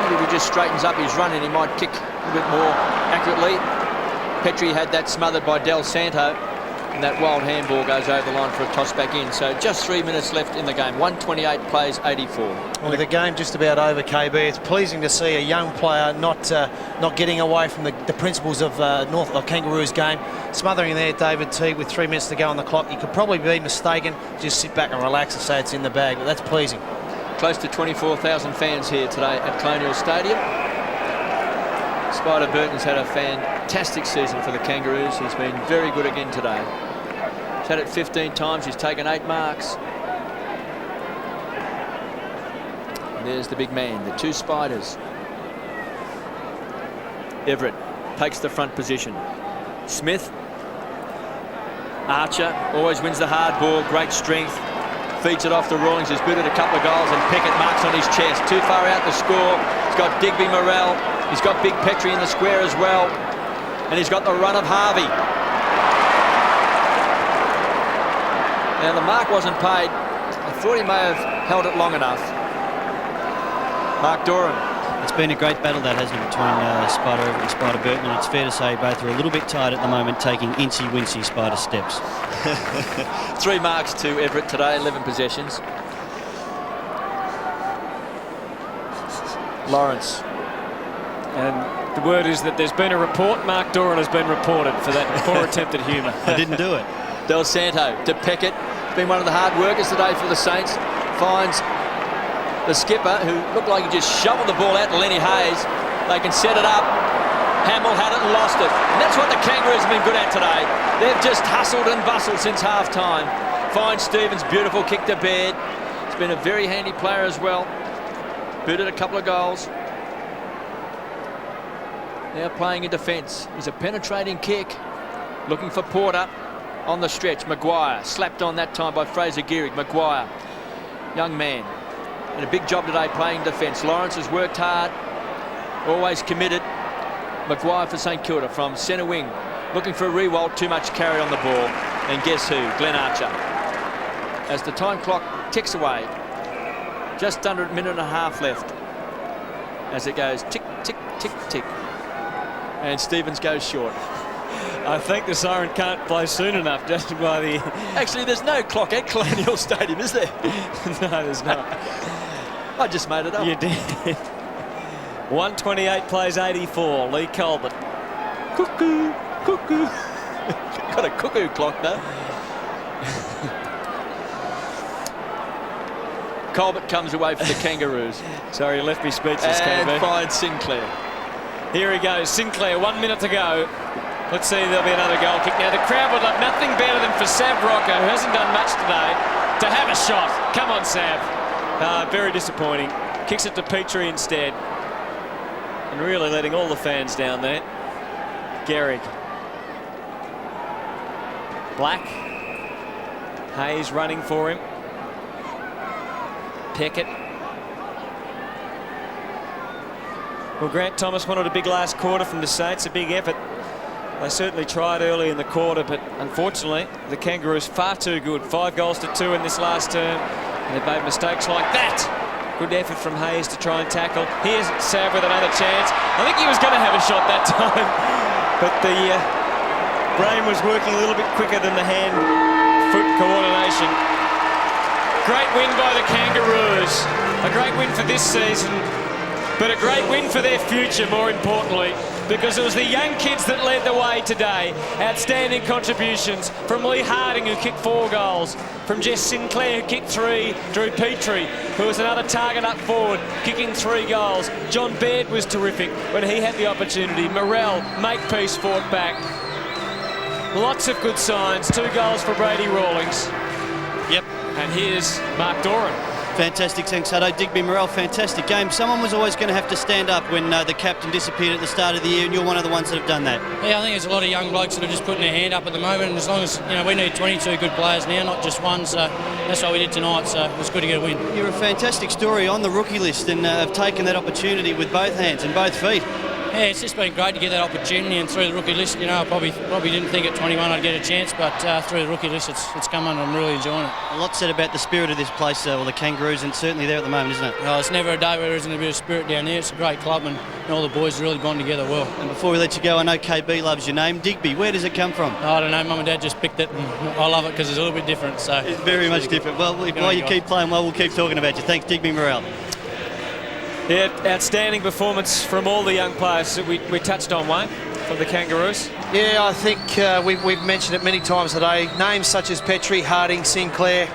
Maybe if he just straightens up his run and he might kick a bit more accurately. Petrie had that smothered by Del Santo, and that wild handball goes over the line for a toss back in. So just 3 minutes left in the game. 128 plays 84. Well, the game just about over, KB. It's pleasing to see a young player not getting away from the principles of Kangaroos game. Smothering there, David Teague, with 3 minutes to go on the clock. You could probably be mistaken. Just sit back and relax and say it's in the bag, but that's pleasing. Close to 24,000 fans here today at Colonial Stadium. Spider Burton's had a fantastic season for the Kangaroos. He's been very good again today. He's had it 15 times. He's taken 8 marks. And there's the big man, the 2 Spiders. Everett takes the front position. Smith. Archer always wins the hard ball. Great strength. Feeds it off the Rawlings. He's booted a couple of goals, and Pickett marks on his chest. Too far out to score. He's got Digby Morrell. He's got Big Petrie in the square as well. And he's got the run of Harvey. Now, the mark wasn't paid. I thought he may have held it long enough. Mark Doran. It's been a great battle, that, hasn't it, between Spider Everett and Spider Burton, and it's fair to say both are a little bit tired at the moment, taking incy-wincy Spider steps. 3 marks to Everett today, 11 possessions. Lawrence. And the word is that there's been a report. Mark Doran has been reported for that poor attempt at humour. I didn't do it. Del Santo to Peckett. Been one of the hard workers today for the Saints. Finds the skipper, who looked like he just shoveled the ball out to Lenny Hayes. They can set it up. Hamill had it and lost it. And that's what the Kangaroos have been good at today. They've just hustled and bustled since half-time. Finds Stevens, beautiful kick to bed. He's been a very handy player as well. Booted a couple of goals. Now playing in defence. He's a penetrating kick. Looking for Porter on the stretch. Maguire slapped on that time by Fraser Gehrig. Maguire, young man, and a big job today playing defence. Lawrence has worked hard, always committed. Maguire for St Kilda from centre wing, looking for a re-wolt. Too much carry on the ball, and guess who? Glenn Archer. As the time clock ticks away, just under a minute and a half left, as it goes tick, tick, tick, tick, and Stevens goes short. I think the siren can't play soon enough, just by the... Actually, there's no clock at Colonial Stadium, is there? No, there's not. I just made it up. You did. 128 plays 84. Lee Colbert. Cuckoo, cuckoo. Got a cuckoo clock, though. Colbert comes away for the Kangaroos. Sorry, you left me speechless, And KB. finds Sinclair. Here he goes, Sinclair, 1 minute to go. Let's see, there'll be another goal kick. Now, the crowd would love nothing better than for Sav Rocco, who hasn't done much today, to have a shot. Come on, Sav. Very disappointing. Kicks it to Petrie instead. And really letting all the fans down there. Gehrig. Black. Hayes running for him. Peckett. Well, Grant Thomas wanted a big last quarter from the Saints, a big effort. They certainly tried early in the quarter, but unfortunately, the Kangaroos far too good. 5 goals to 2 in this last term. And they've made mistakes like that. Good effort from Hayes to try and tackle. Here's Sav with another chance. I think he was going to have a shot that time, but the brain was working a little bit quicker than the hand-foot coordination. Great win by the Kangaroos. A great win for this season, but a great win for their future, more importantly, because it was the young kids that led the way today. Outstanding contributions from Lee Harding, who kicked 4 goals, from Jess Sinclair, who kicked 3, Drew Petrie, who was another target up forward, kicking 3 goals. John Baird was terrific when he had the opportunity. Morrell, Makepeace fought back. Lots of good signs. 2 goals for Brady Rawlings. Yep. And here's Mark Doran. Fantastic, thanks, Hutto. Digby Morrell, fantastic game. Someone was always going to have to stand up when the captain disappeared at the start of the year, and you're one of the ones that have done that. Yeah, I think there's a lot of young blokes that are just putting their hand up at the moment, and as long as, we need 22 good players now, not just one, so that's what we did tonight, so it was good to get a win. You're a fantastic story on the rookie list, and have taken that opportunity with both hands and both feet. Yeah, it's just been great to get that opportunity, and through the rookie list, I probably didn't think at 21 I'd get a chance, but through the rookie list it's come on, and I'm really enjoying it. A lot said about the spirit of this place, or the Kangaroos, and certainly there at the moment, isn't it? No, it's never a day where there isn't a bit of spirit down there. It's a great club, and all the boys really bond together well. And before we let you go, I know KB loves your name. Digby, where does it come from? I don't know, Mum and Dad just picked it, and I love it because it's a little bit different. So it's very much different. Well, while you keep playing well, we'll keep talking about you. Thanks, Digby Morrell. Yeah, outstanding performance from all the young players that we touched on, Wayne, from the Kangaroos. Yeah, I think we've mentioned it many times today. Names such as Petrie, Harding, Sinclair,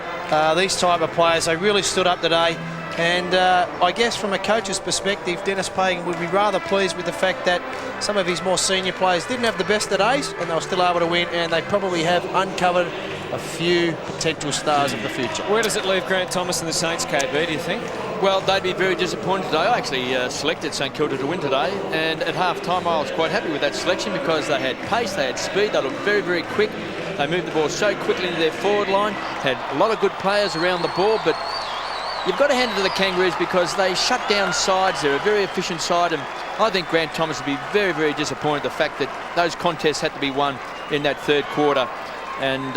these type of players, they really stood up today. And I guess from a coach's perspective, Dennis Pagan would be rather pleased with the fact that some of his more senior players didn't have the best of days, and they were still able to win, and they probably have uncovered a few potential stars of the future. Where does it leave Grant Thomas and the Saints, KB, do you think? Well, they'd be very disappointed today. I actually selected St Kilda to win today, and at half-time I was quite happy with that selection because they had pace, they had speed, they looked very, very quick. They moved the ball so quickly into their forward line, had a lot of good players around the ball, but you've got to hand it to the Kangaroos because they shut down sides. They're a very efficient side, and I think Grant Thomas would be very, very disappointed the fact that those contests had to be won in that third quarter, and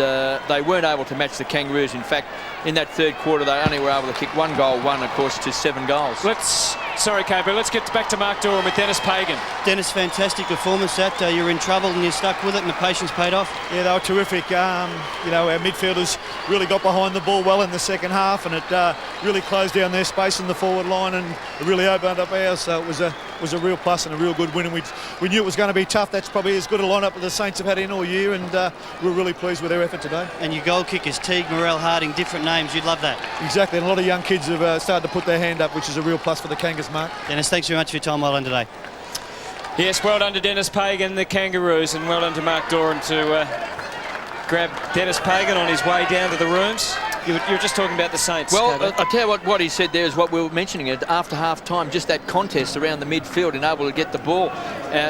they weren't able to match the Kangaroos. In fact, in that third quarter, they only were able to kick 1 goal, of course, to 7 goals. Sorry, KB, let's get back to Mark Doran with Dennis Pagan. Dennis, fantastic performance. That you're in trouble and you stuck with it, and the patience paid off. Yeah, they were terrific. Our midfielders really got behind the ball well in the second half, and it really closed down their space in the forward line, and it really opened up ours. So it was a real plus and a real good win, and we knew it was going to be tough. That's probably as good a lineup that the Saints have had in all year, and we're really pleased with their effort today. And your goal kickers, Teague, Morrell, Harding, different names. You'd love that. Exactly, and a lot of young kids have started to put their hand up, which is a real plus for the Kangas, Mark. Dennis, thanks very much for your time. Well done today. Yes, well done to Dennis Pagan, the Kangaroos, and well done to Mark Doran to grab Dennis Pagan on his way down to the rooms. You were just talking about the Saints. Well, I'll tell you what he said there is what we were mentioning it after half-time, just that contest around the midfield and able to get the ball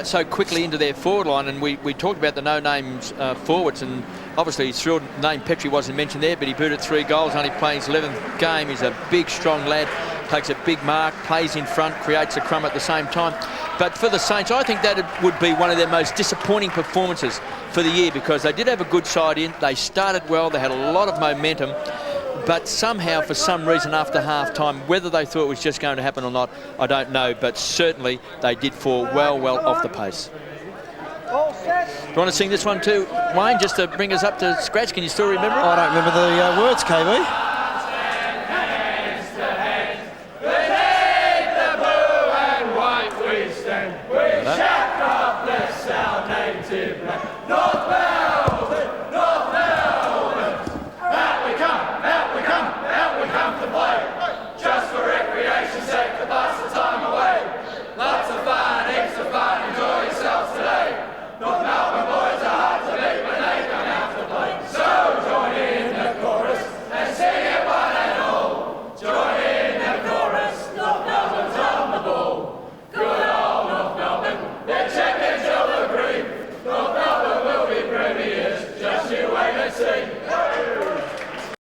so quickly into their forward line. And we talked about the no-names forwards, and obviously he's thrilled. Name Petrie wasn't mentioned there, but he booted 3 goals, only playing his 11th game. He's a big, strong lad, takes a big mark, plays in front, creates a crumb at the same time. But for the Saints, I think that it would be one of their most disappointing performances for the year, because they did have a good side in. They started well, they had a lot of momentum, but somehow, for some reason, after half-time, whether they thought it was just going to happen or not, I don't know, but certainly they did fall well off the pace. Do you want to sing this one too, Wayne, just to bring us up to scratch? Can you still remember it? I don't remember the words, KB.